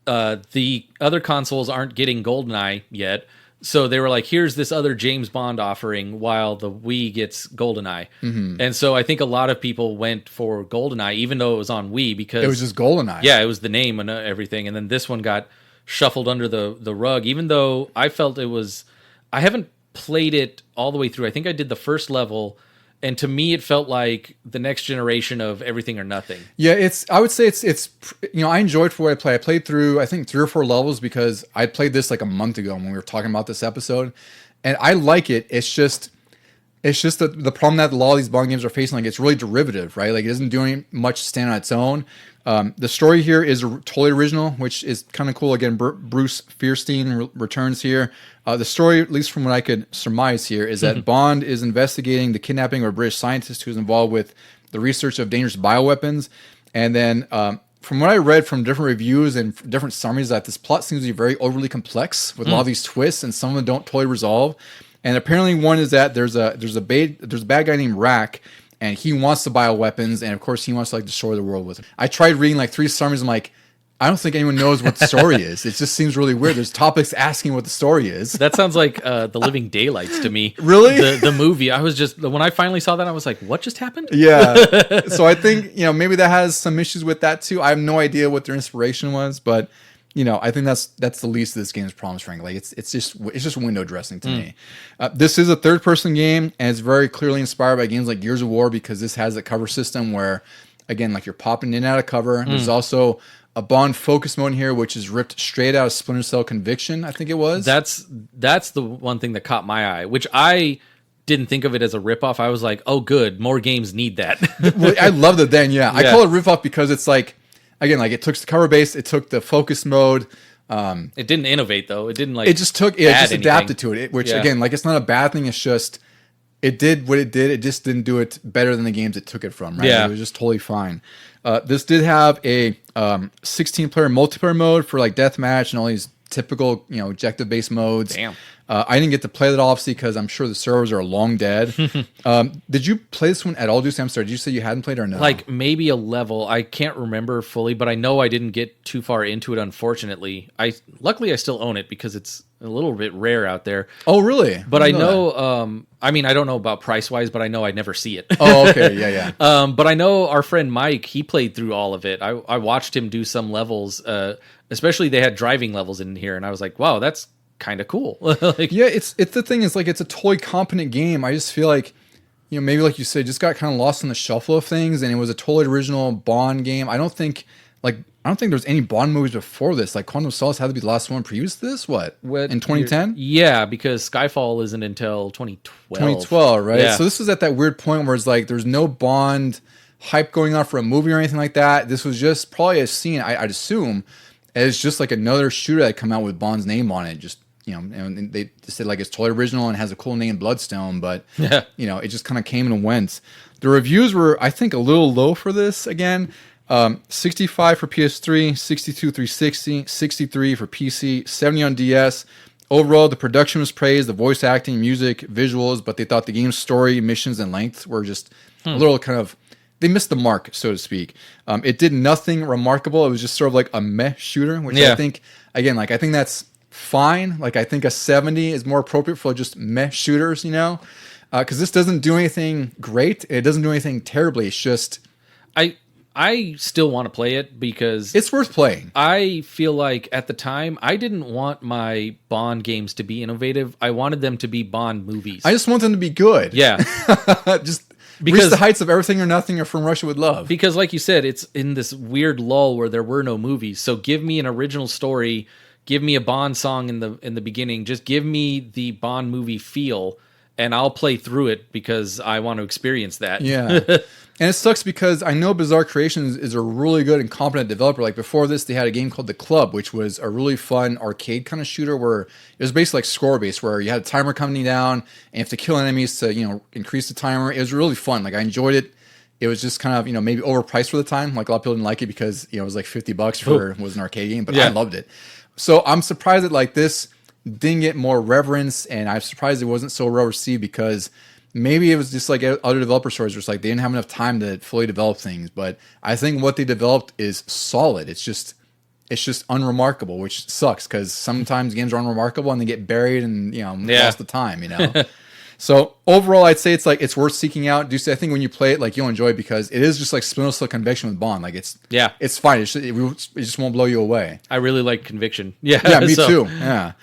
S2: the other consoles aren't getting GoldenEye yet, so they were like, here's this other James Bond offering while the Wii gets GoldenEye. Mm-hmm. And so I think a lot of people went for GoldenEye, even though it was on Wii, because...
S1: It was just GoldenEye.
S2: Yeah, it was the name and everything, and then this one got shuffled under the rug, even though I felt it was... I haven't played it all the way through. I think I did the first level... And to me, it felt like the next generation of Everything or Nothing. Yeah,
S1: I would say it's I enjoyed for what I played. I played through, I think, 3 or 4 levels because I played this like a month ago when we were talking about this episode. And I like it. It's just the problem that a lot of these Bond games are facing. Like, it's really derivative, right? Like, it isn't doing much to stand on its own. The story here is totally original, which is kind of cool. Again, Bruce Fierstein returns here. The story, at least from what I could surmise here, is that Bond is investigating the kidnapping of a British scientist who's involved with the research of dangerous bioweapons. And then, from what I read from different reviews and different summaries, that this plot seems to be very overly complex with a lot of these twists, and some of them don't totally resolve. And apparently, one is that there's a bad guy named Rack, and he wants to bioweapons, and of course, he wants to like destroy the world with them. I tried reading like 3 summaries. I'm like, I don't think anyone knows what the story is. It just seems really weird. There's topics asking what the story is.
S2: That sounds like The Living Daylights to me.
S1: Really?
S2: The movie. I was just, when I finally saw that, I was like, what just happened?
S1: Yeah. So I think, maybe that has some issues with that too. I have no idea what their inspiration was, but I think that's the least of this game's problems, frankly. It's just window dressing to me. This is a third-person game, and it's very clearly inspired by games like Gears of War, because this has a cover system where, again, like you're popping in and out of cover. There's also a Bond focus mode in here, which is ripped straight out of Splinter Cell Conviction, I think it was.
S2: That's the one thing that caught my eye, which I didn't think of it as a ripoff. I was like, oh, good, more games need that.
S1: Well, I loved it then, yeah. I call it ripoff because it's like, again, like it took the cover base, it took the focus mode.
S2: It didn't innovate though. It didn't like.
S1: It just took. It just adapted to it. Which again, like it's not a bad thing. It's just it did what it did. It just didn't do it better than the games it took it from. Right?
S2: Yeah,
S1: it was just totally fine. This did have a 16-player multiplayer mode for like deathmatch and all these typical objective-based modes.
S2: Damn.
S1: I didn't get to play that obviously because I'm sure the servers are long dead. Did you play this one at all, Deuce? I'm sorry. Did you say you hadn't played it or no?
S2: Like maybe a level. I can't remember fully, but I know I didn't get too far into it. Unfortunately, luckily I still own it because it's a little bit rare out there.
S1: Oh, really?
S2: But I know. I mean, I don't know about price wise, but I know I'd never see it.
S1: Oh, okay, yeah.
S2: But I know our friend Mike. He played through all of it. I watched him do some levels. Especially they had driving levels in here, and I was like, wow, that's kind of cool.
S1: Yeah, it's the thing is like it's a totally competent game. I just feel like maybe like you said, just got kind of lost in the shuffle of things, and it was a totally original Bond game. I don't think like I don't think there's any Bond movies before this. Like Quantum of Solace had to be the last one previous to this. What in 2010?
S2: Yeah, because Skyfall isn't until 2012.
S1: 2012, right?
S2: Yeah.
S1: So this was at that weird point where it's like there's no Bond hype going on for a movie or anything like that. This was just probably a scene, I'd assume, as just like another shooter that come out with Bond's name on it. Just, you know, and they said like it's totally original and has a cool name, Bloodstone, but you know, it just kind of came and went. The reviews were, I think, a little low for this again. 65 for PS3, 62 360, 63 for PC, 70 on DS. Overall, the production was praised, the voice acting, music, visuals, but they thought the game's story, missions, and length were just a little kind of, they missed the mark, so to speak. It did nothing remarkable. It was just sort of like a meh shooter, which I think, again, like I think that's fine. Like I think a 70 is more appropriate for just meh shooters, you know? Because this doesn't do anything great. It doesn't do anything terribly. It's just...
S2: I still want to play it because...
S1: It's worth playing.
S2: I feel like at the time, I didn't want my Bond games to be innovative. I wanted them to be Bond movies.
S1: I just want them to be good.
S2: Yeah.
S1: Just reach the heights of Everything or Nothing or From Russia with Love.
S2: Because like you said, it's in this weird lull where there were no movies. So give me an original story. Give me a Bond song in the beginning. Just give me the Bond movie feel, and I'll play through it because I want to experience that.
S1: Yeah. And it sucks because I know Bizarre Creations is a really good and competent developer. Like before this, they had a game called The Club, which was a really fun arcade kind of shooter where it was basically like score-based, where you had a timer coming down and you have to kill enemies to, you know, increase the timer. It was really fun. Like I enjoyed it. It was just kind of, you know, maybe overpriced for the time. Like a lot of people didn't like it because, you know, it was like $50 for it was an arcade game, but I loved it. So I'm surprised that like this didn't get more reverence, and I'm surprised it wasn't so well received because maybe it was just like other developer stories where it's like they didn't have enough time to fully develop things. But I think what they developed is solid. It's just unremarkable, which sucks because sometimes games are unremarkable and they get buried and, you know, lost the time, you know. So overall, I'd say it's worth seeking out. Deucy, I think when you play it, like you'll enjoy it because it is just like Splinter Cell Conviction with Bond. Like it's fine. It just won't blow you away.
S2: I really like Conviction. Yeah,
S1: me too. Yeah.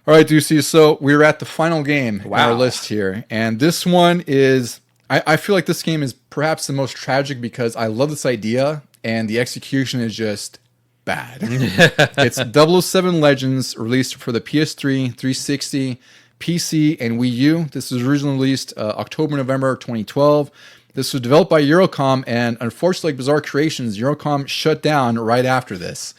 S1: All right, Deucy. So we're at the final game on our list here, and this one is. I feel like this game is perhaps the most tragic because I love this idea, and the execution is just bad. It's 007 Legends, released for the PS3, 360. PC, and Wii U. This was originally released October-November 2012. This was developed by Eurocom, and unfortunately, like Bizarre Creations, Eurocom shut down right after this.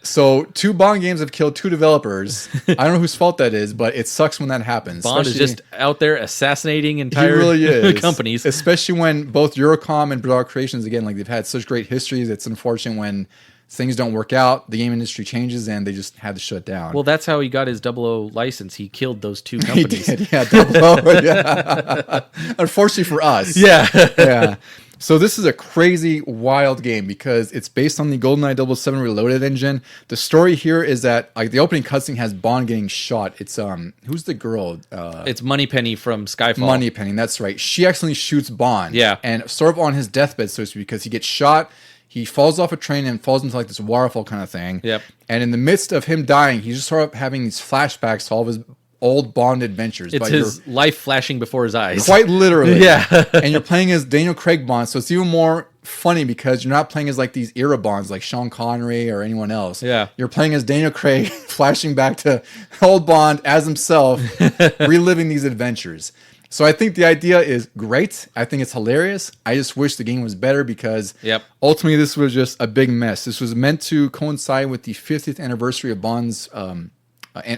S1: So 2 Bond games have killed 2 developers. I don't know whose fault that is, but it sucks when that happens.
S2: Bond is just out there assassinating entire companies.
S1: Especially when both Eurocom and Bizarre Creations, again, like they've had such great histories. It's unfortunate when things don't work out, the game industry changes, and they just had to shut down.
S2: Well, that's how he got his 00 license. He killed those 2 companies.
S1: He did, yeah, 00, yeah. Unfortunately for us.
S2: Yeah.
S1: So this is a crazy, wild game because it's based on the GoldenEye 007 Reloaded engine. The story here is that like the opening cutscene has Bond getting shot. It's who's the girl?
S2: It's Moneypenny from Skyfall.
S1: Moneypenny, that's right. She accidentally shoots Bond.
S2: Yeah.
S1: And sort of on his deathbed, so to speak, because he gets shot. He falls off a train and falls into like this waterfall kind of thing.
S2: Yep.
S1: And in the midst of him dying, he's just sort of having these flashbacks to all of his old Bond adventures.
S2: It's his life flashing before his eyes.
S1: Quite literally.
S2: Yeah.
S1: And you're playing as Daniel Craig Bond, so it's even more funny because you're not playing as like these era Bonds like Sean Connery or anyone else.
S2: Yeah.
S1: You're playing as Daniel Craig flashing back to old Bond as himself, reliving these adventures. So I think the idea is great. I think it's hilarious. I just wish the game was better because ultimately this was just a big mess. This was meant to coincide with the 50th anniversary of Bond's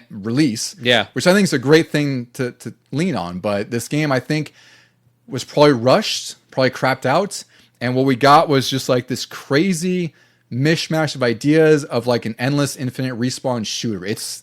S1: release, which I think is a great thing to lean on. But this game, I think, was probably rushed, probably crapped out. And what we got was just like this crazy mishmash of ideas of like an endless infinite respawn shooter. It's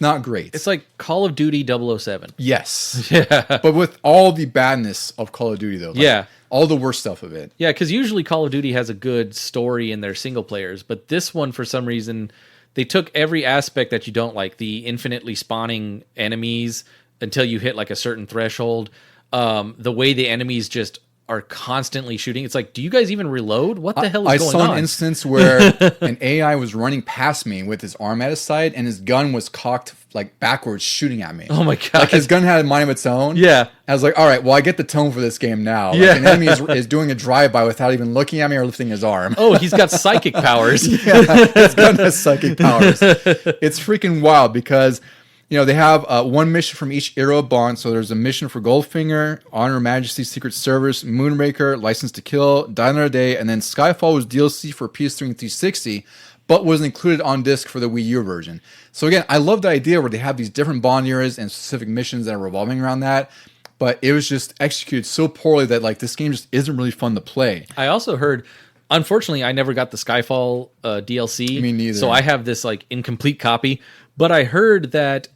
S1: not great.
S2: It's like Call of Duty 007.
S1: Yes.
S2: Yeah.
S1: But with all the badness of Call of Duty, though. Like all the worst stuff of it.
S2: Yeah, because usually Call of Duty has a good story in their single players. But this one, for some reason, they took every aspect that you don't like. The infinitely spawning enemies until you hit like a certain threshold. The way the enemies just are constantly shooting. It's like, do you guys even reload? What the hell is going on?
S1: I saw an instance where an AI was running past me with his arm at his side, and his gun was cocked like backwards, shooting at me.
S2: Oh my god!
S1: Like his gun had a mind of its own.
S2: Yeah.
S1: I was like, all right, well, I get the tone for this game now. Like, an enemy is doing a drive-by without even looking at me or lifting his arm.
S2: Oh, he's got psychic powers.
S1: Yeah, his gun has psychic powers. It's freaking wild because, they have one mission from each era of Bond. So there's a mission for Goldfinger, Honor Her Majesty's Secret Service, Moonraker, License to Kill, Die Another Day, and then Skyfall was DLC for PS3 and 360, but was included on disc for the Wii U version. So again, I love the idea where they have these different Bond eras and specific missions that are revolving around that, but it was just executed so poorly that like this game just isn't really fun to play.
S2: I also heard, unfortunately, I never got the Skyfall DLC.
S1: Me neither.
S2: So I have this like incomplete copy, but I heard that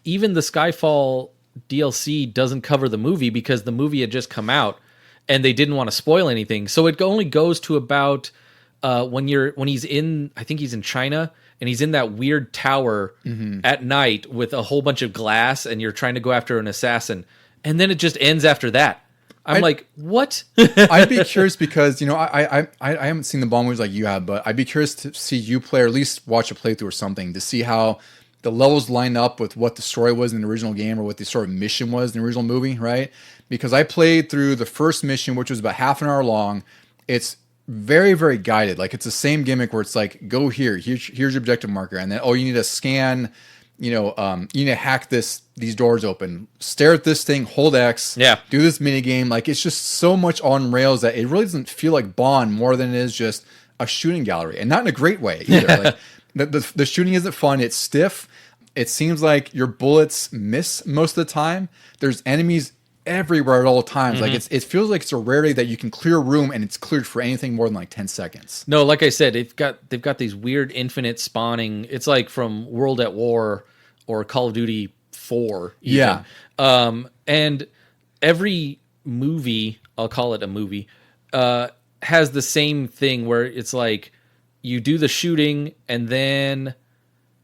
S2: even the Skyfall DLC doesn't cover the movie because the movie had just come out and they didn't want to spoil anything. So it only goes to about when he's in, I think he's in China and he's in that weird tower at night with a whole bunch of glass and you're trying to go after an assassin. And then it just ends after that. I'm like, what?
S1: I'd be curious because, I haven't seen the Bond movies like you have, but I'd be curious to see you play or at least watch a playthrough or something to see how the levels line up with what the story was in the original game or what the sort of mission was in the original movie, right? Because I played through the first mission, which was about half an hour long. It's very, very guided. Like it's the same gimmick where it's like, go here's your objective marker. And then, you need to scan, you need to hack these doors open, stare at this thing, hold X, do this mini game. Like it's just so much on rails that it really doesn't feel like Bond more than it is just a shooting gallery, and not in a great way either. Like the shooting isn't fun. It's stiff. It seems like your bullets miss most of the time. There's enemies everywhere at all times. Like it feels like it's a rarity that you can clear a room and it's cleared for anything more than like 10 seconds.
S2: No, like I said, they've got these weird infinite spawning. It's like from World at War or Call of Duty 4. Even.
S1: Yeah.
S2: And every movie, I'll call it a movie, has the same thing where it's like you do the shooting and then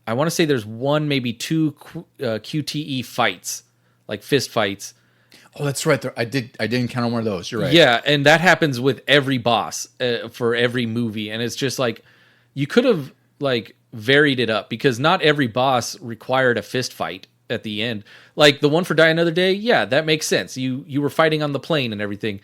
S2: I want to say there's one, maybe two QTE fights, like fist fights.
S1: Oh, that's right. I did encounter one of those. You're right.
S2: Yeah, and that happens with every boss for every movie, and it's just like you could have like varied it up because not every boss required a fist fight at the end. Like the one for Die Another Day, yeah, that makes sense. You were fighting on the plane and everything,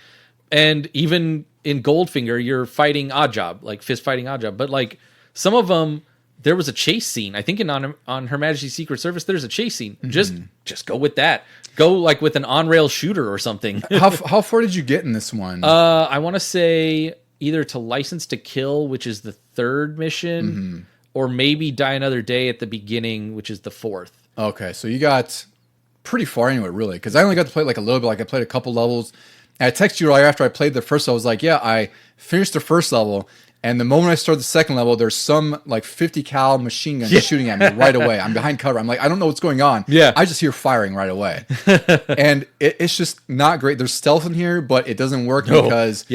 S2: and even in Goldfinger, you're fighting Oddjob, like fist fighting Oddjob. But like some of them, there was a chase scene. I think on Her Majesty's Secret Service, there's a chase scene. Just go with that. Go like with an on-rail shooter or something.
S1: How far did you get in this one?
S2: I want to say either to License to Kill, which is the third mission, or maybe Die Another Day at the beginning, which is the fourth.
S1: Okay, so you got pretty far into it, really, because I only got to play like a little bit. Like I played a couple levels. And I texted you right after I played the first level. I was like, yeah, I finished the first level. And the moment I started the second level, there's some like 50 cal machine gun shooting at me right away. I'm behind cover. I'm like, I don't know what's going on.
S2: Yeah.
S1: I just hear firing right away. And it's just not great. There's stealth in here, but it doesn't work because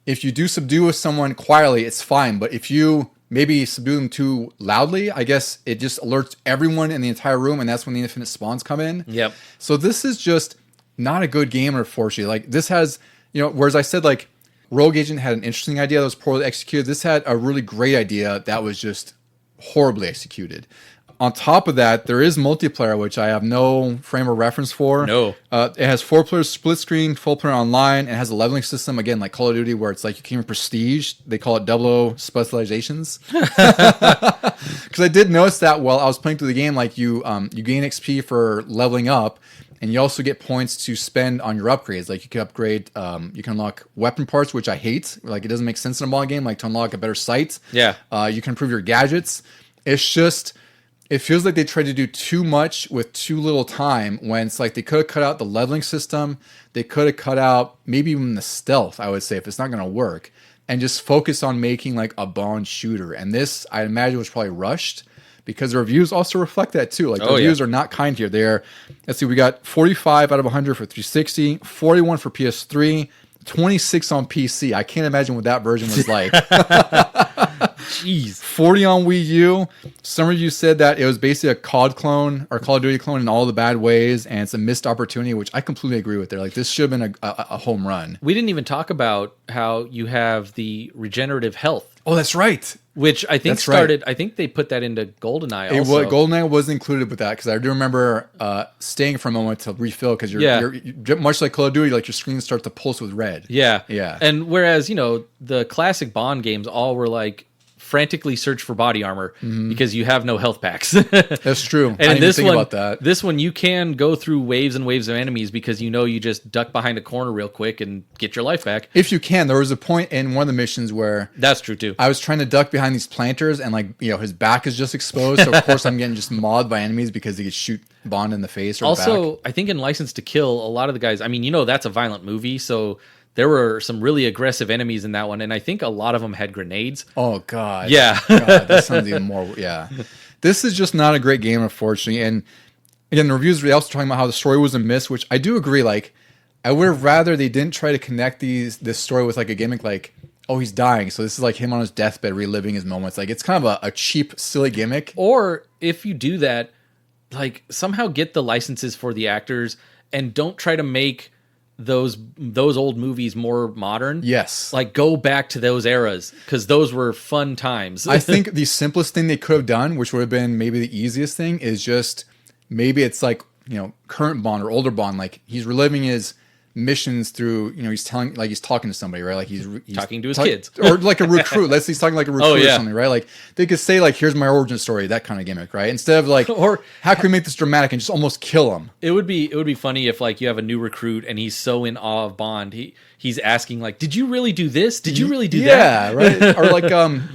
S1: if you do subdue with someone quietly, it's fine. But if you maybe subdue them too loudly, I guess it just alerts everyone in the entire room. And that's when the infinite spawns come in.
S2: Yep.
S1: So this is just not a good game, unfortunately. Like this has, whereas I said like, Rogue Agent had an interesting idea that was poorly executed. This had a really great idea that was just horribly executed. On top of that, there is multiplayer, which I have no frame of reference for.
S2: No.
S1: It has 4-player split screen, 4-player online. It has a leveling system, again, like Call of Duty, where it's like you can even prestige. They call it 00 specializations. Because I did notice that while I was playing through the game, like you gain XP for leveling up. And you also get points to spend on your upgrades. Like you can upgrade, you can unlock weapon parts, which I hate. Like it doesn't make sense in a ball game, like to unlock a better sight.
S2: Yeah.
S1: You can improve your gadgets. It's just, it feels like they tried to do too much with too little time when it's like they could have cut out the leveling system. They could have cut out maybe even the stealth, I would say, if it's not going to work. And just focus on making like a Bond shooter. And this, I imagine, was probably rushed. Because the reviews also reflect that too. Like the reviews are not kind here. They're, let's see, we got 45 out of 100 for 360, 41 for PS3, 26 on PC. I can't imagine what that version was like.
S2: Jeez.
S1: 40 on Wii U. Some of you said that it was basically a COD clone or Call of Duty clone in all the bad ways, and it's a missed opportunity, which I completely agree with there. Like, this should have been a home run.
S2: We didn't even talk about how you have the regenerative health.
S1: Oh, that's right.
S2: Which I think started. I think they put that into Goldeneye. Also,
S1: Goldeneye was included with that because I do remember staying for a moment to refill because you're much like Call of Duty, like your screen starts to pulse with red.
S2: Yeah,
S1: yeah.
S2: And whereas the classic Bond games all were like frantically search for body armor because you have no health packs.
S1: That's true.
S2: And
S1: I didn't
S2: this
S1: even think
S2: one,
S1: about that.
S2: This one you can go through waves and waves of enemies because you just duck behind a corner real quick and get your life back.
S1: If you can, there was a point in one of the missions where
S2: that's true too.
S1: I was trying to duck behind these planters and his back is just exposed. So of course I'm getting just mauled by enemies because they could shoot Bond in the face or
S2: also,
S1: back.
S2: I think in License to Kill, a lot of the guys, that's a violent movie, so there were some really aggressive enemies in that one, and I think a lot of them had grenades.
S1: Oh, God.
S2: Yeah.
S1: God, that sounds even more... Yeah. This is just not a great game, unfortunately. And, again, the reviews were also talking about how the story was a miss, which I do agree. Like, I would have rather they didn't try to connect this story with, like, a gimmick like, oh, he's dying, so this is like him on his deathbed reliving his moments. Like, it's kind of a cheap, silly gimmick.
S2: Or, if you do that, like, somehow get the licenses for the actors and don't try to make those old movies more modern.
S1: Yes.
S2: Like, go back to those eras because those were fun times.
S1: I think the simplest thing they could have done, which would have been maybe the easiest thing, is just maybe it's like, current Bond or older Bond, like he's reliving his missions through, he's talking to somebody, right? Like he's
S2: talking to his kids.
S1: Or like a recruit. Let's say he's talking like a recruit or something, right? Like they could say like, here's my origin story, that kind of gimmick, right? Instead of like, or how can we make this dramatic and just almost kill him?
S2: It would be funny if like you have a new recruit and he's so in awe of Bond, he's asking like, did you really do this? Did you really do that?
S1: Yeah, right. Or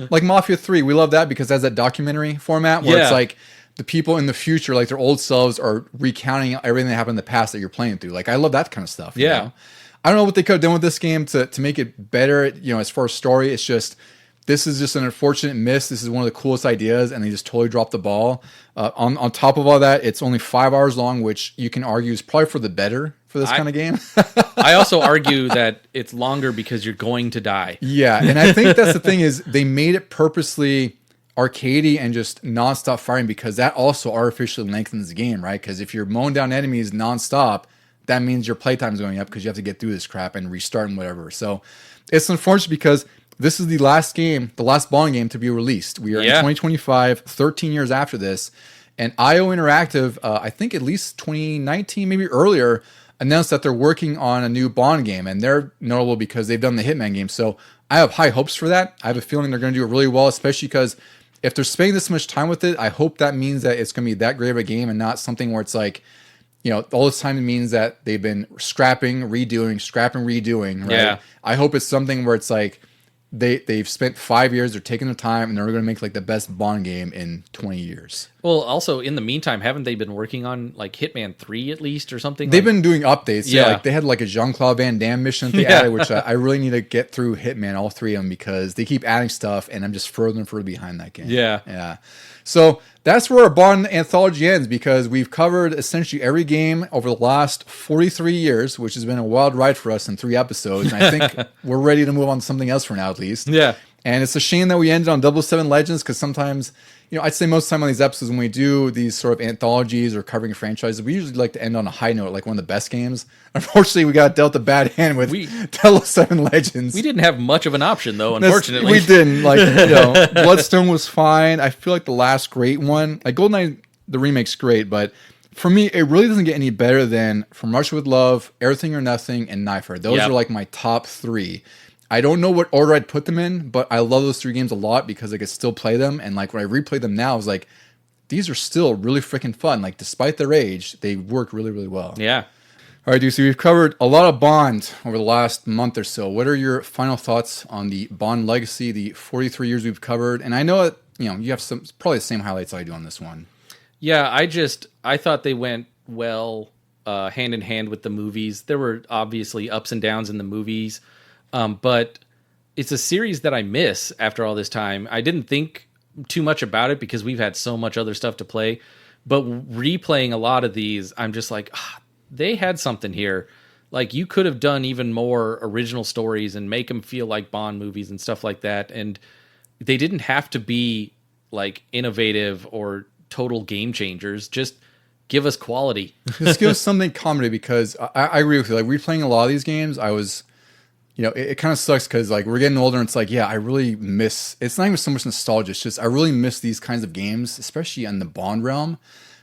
S1: like Mafia 3. We love that because it has that documentary format where it's like the people in the future, like their old selves, are recounting everything that happened in the past that you're playing through. Like, I love that kind of stuff. You know? I don't know what they could have done with this game to make it better, as far as story. It's just, this is just an unfortunate miss. This is one of the coolest ideas, and they just totally dropped the ball. On top of all that, it's only 5 hours long, which you can argue is probably for the better for this kind of game.
S2: I also argue that it's longer because you're going to die.
S1: Yeah, and I think that's the thing is they made it purposely arcadey and just nonstop firing because that also artificially lengthens the game, right? Because if you're mowing down enemies nonstop, that means your playtime is going up because you have to get through this crap and restart and whatever. So it's unfortunate because this is the last game, the last Bond game to be released. We are in 2025, 13 years after this, and IO Interactive, I think at least 2019, maybe earlier, announced that they're working on a new Bond game, and they're notable because they've done the Hitman game. So I have high hopes for that. I have a feeling they're going to do it really well, especially because if they're spending this much time with it, I hope that means that it's going to be that great of a game and not something where it's like, all this time it means that they've been scrapping, redoing, right?
S2: Yeah.
S1: I hope it's something where it's like they've spent 5 years, they're taking their time, and they're going to make like the best Bond game in 20 years.
S2: Well, also in the meantime, haven't they been working on like Hitman 3 at least or something?
S1: They've been doing updates.
S2: Yeah.
S1: Like they had like a Jean-Claude Van Damme mission that they added, which I really need to get through Hitman, all 3 of them, because they keep adding stuff, and I'm just further and further behind that game. Yeah. So that's where our Bond anthology ends, because we've covered essentially every game over the last 43 years, which has been a wild ride for us in 3 episodes. And I think we're ready to move on to something else for now, at least.
S2: Yeah.
S1: And it's a shame that we ended on 007 Legends, because sometimes, I'd say most of the time on these episodes when we do these sort of anthologies or covering franchises, we usually like to end on a high note, like one of the best games. Unfortunately, we got dealt a bad hand with 007 Legends.
S2: We didn't have much of an option, though, unfortunately.
S1: We didn't. Like, Bloodstone was fine. I feel like the last great one, like GoldenEye, the remake's great, but for me, it really doesn't get any better than From Russia with Love, Everything or Nothing, and Nightfire. Those are like my top 3. I don't know what order I'd put them in, but I love those 3 games a lot because I could still play them. And like when I replay them now, I was like, these are still really freaking fun. Like despite their age, they work really, really well.
S2: Yeah.
S1: All right, Deucy, we've covered a lot of Bond over the last month or so. What are your final thoughts on the Bond legacy, the 43 years we've covered? And I know that, you have probably the same highlights I do on this one.
S2: Yeah, I thought they went well hand in hand with the movies. There were obviously ups and downs in the movies. But it's a series that I miss after all this time. I didn't think too much about it because we've had so much other stuff to play. But replaying a lot of these, I'm just like, they had something here. Like, you could have done even more original stories and make them feel like Bond movies and stuff like that. And they didn't have to be like innovative or total game changers. Just give us quality.
S1: Just give us something comedy, because I agree with you. Like, replaying a lot of these games, I was, it kind of sucks because like we're getting older and it's like, yeah, I really miss, it's not even so much nostalgia. It's just, I really miss these kinds of games, especially in the Bond realm,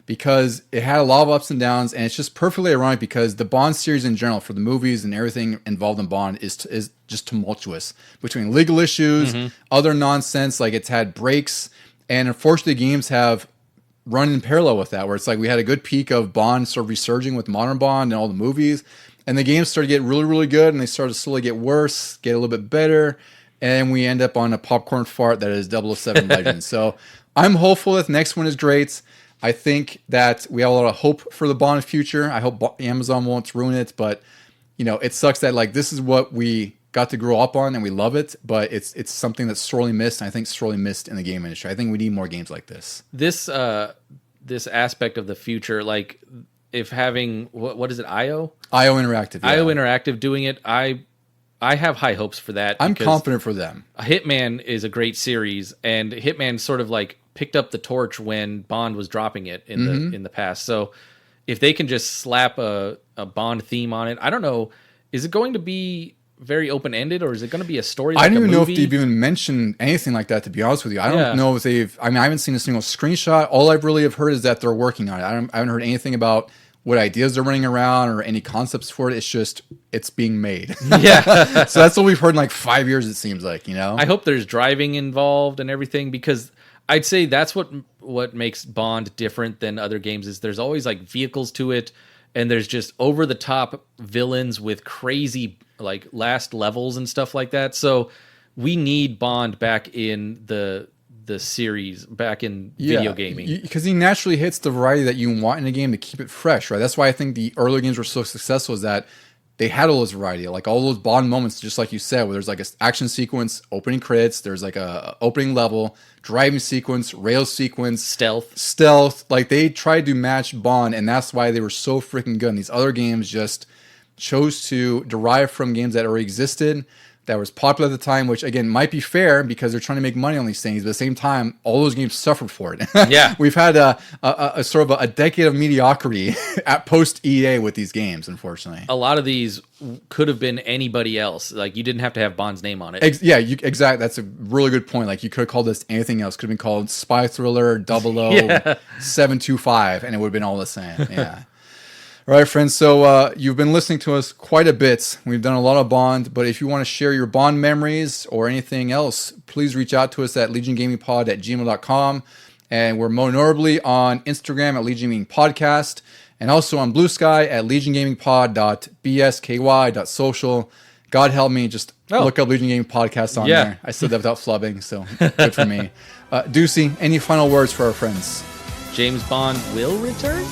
S1: because it had a lot of ups and downs, and it's just perfectly ironic because the Bond series in general, for the movies and everything involved in Bond, is just tumultuous between legal issues, other nonsense. Like, it's had breaks, and unfortunately games have run in parallel with that, where it's like we had a good peak of Bond sort of resurging with modern Bond and all the movies, and the games started to get really, really good, and they started to slowly get worse, get a little bit better, and we end up on a popcorn fart that is 007 Legends. So I'm hopeful that the next one is great. I think that we have a lot of hope for the Bond future. I hope Amazon won't ruin it, but it sucks that like this is what we got to grow up on and we love it, but it's something that's sorely missed, and I think sorely missed in the game industry. I think we need more games like this.
S2: This aspect of the future, like if having what is it, IO
S1: Interactive, yeah.
S2: IO Interactive doing it, I have high hopes for that.
S1: I'm confident for them.
S2: Hitman is a great series, and Hitman sort of like picked up the torch when Bond was dropping it in the past. So if they can just slap a Bond theme on it, I don't know, is it going to be very open-ended, or is it going to be a story like
S1: I don't even know if
S2: movie?
S1: they've even mentioned anything like that, to be honest with you. I don't know if they've, I haven't seen a single screenshot. All I've really have heard is that they're working on it. I haven't heard anything about what ideas they're running around or any concepts for it. It's just, it's being made.
S2: Yeah.
S1: So that's what we've heard in like 5 years, it seems like,
S2: I hope there's driving involved and everything, because I'd say that's what makes Bond different than other games, is there's always like vehicles to it, and there's just over the top villains with crazy like last levels and stuff like that. So we need Bond back in the series, back in video gaming,
S1: because he naturally hits the variety that you want in a game to keep it fresh, right? That's why I think the earlier games were so successful, is that they had all this variety, like all those Bond moments, just like you said, where there's like an action sequence, opening credits, there's like a opening level, driving sequence, rail sequence, stealth. Like, they tried to match Bond, and that's why they were so freaking good. And these other games just chose to derive from games that already existed, that was popular at the time, which again might be fair because they're trying to make money on these things, but at the same time, all those games suffered for it.
S2: Yeah.
S1: We've had a sort of a decade of mediocrity at post EA with these games, unfortunately.
S2: A lot of these could have been anybody else. Like, you didn't have to have Bond's name on it.
S1: Exactly. That's a really good point. Like, you could have called this anything else. Could have been called Spy Thriller 00725, and it would have been all the same. Yeah. All right, friends, so you've been listening to us quite a bit. We've done a lot of Bond, but if you want to share your Bond memories or anything else, please reach out to us at LegionGamingPod.gmail.com. And we're more notably on Instagram at LegionGamingPodcast, and also on BlueSky at LegionGamingPod.bsky.social. God help me, just look up Legion Gaming Podcast on there. I said that without flubbing, so good for me. Deucy, any final words for our friends?
S2: James Bond will return?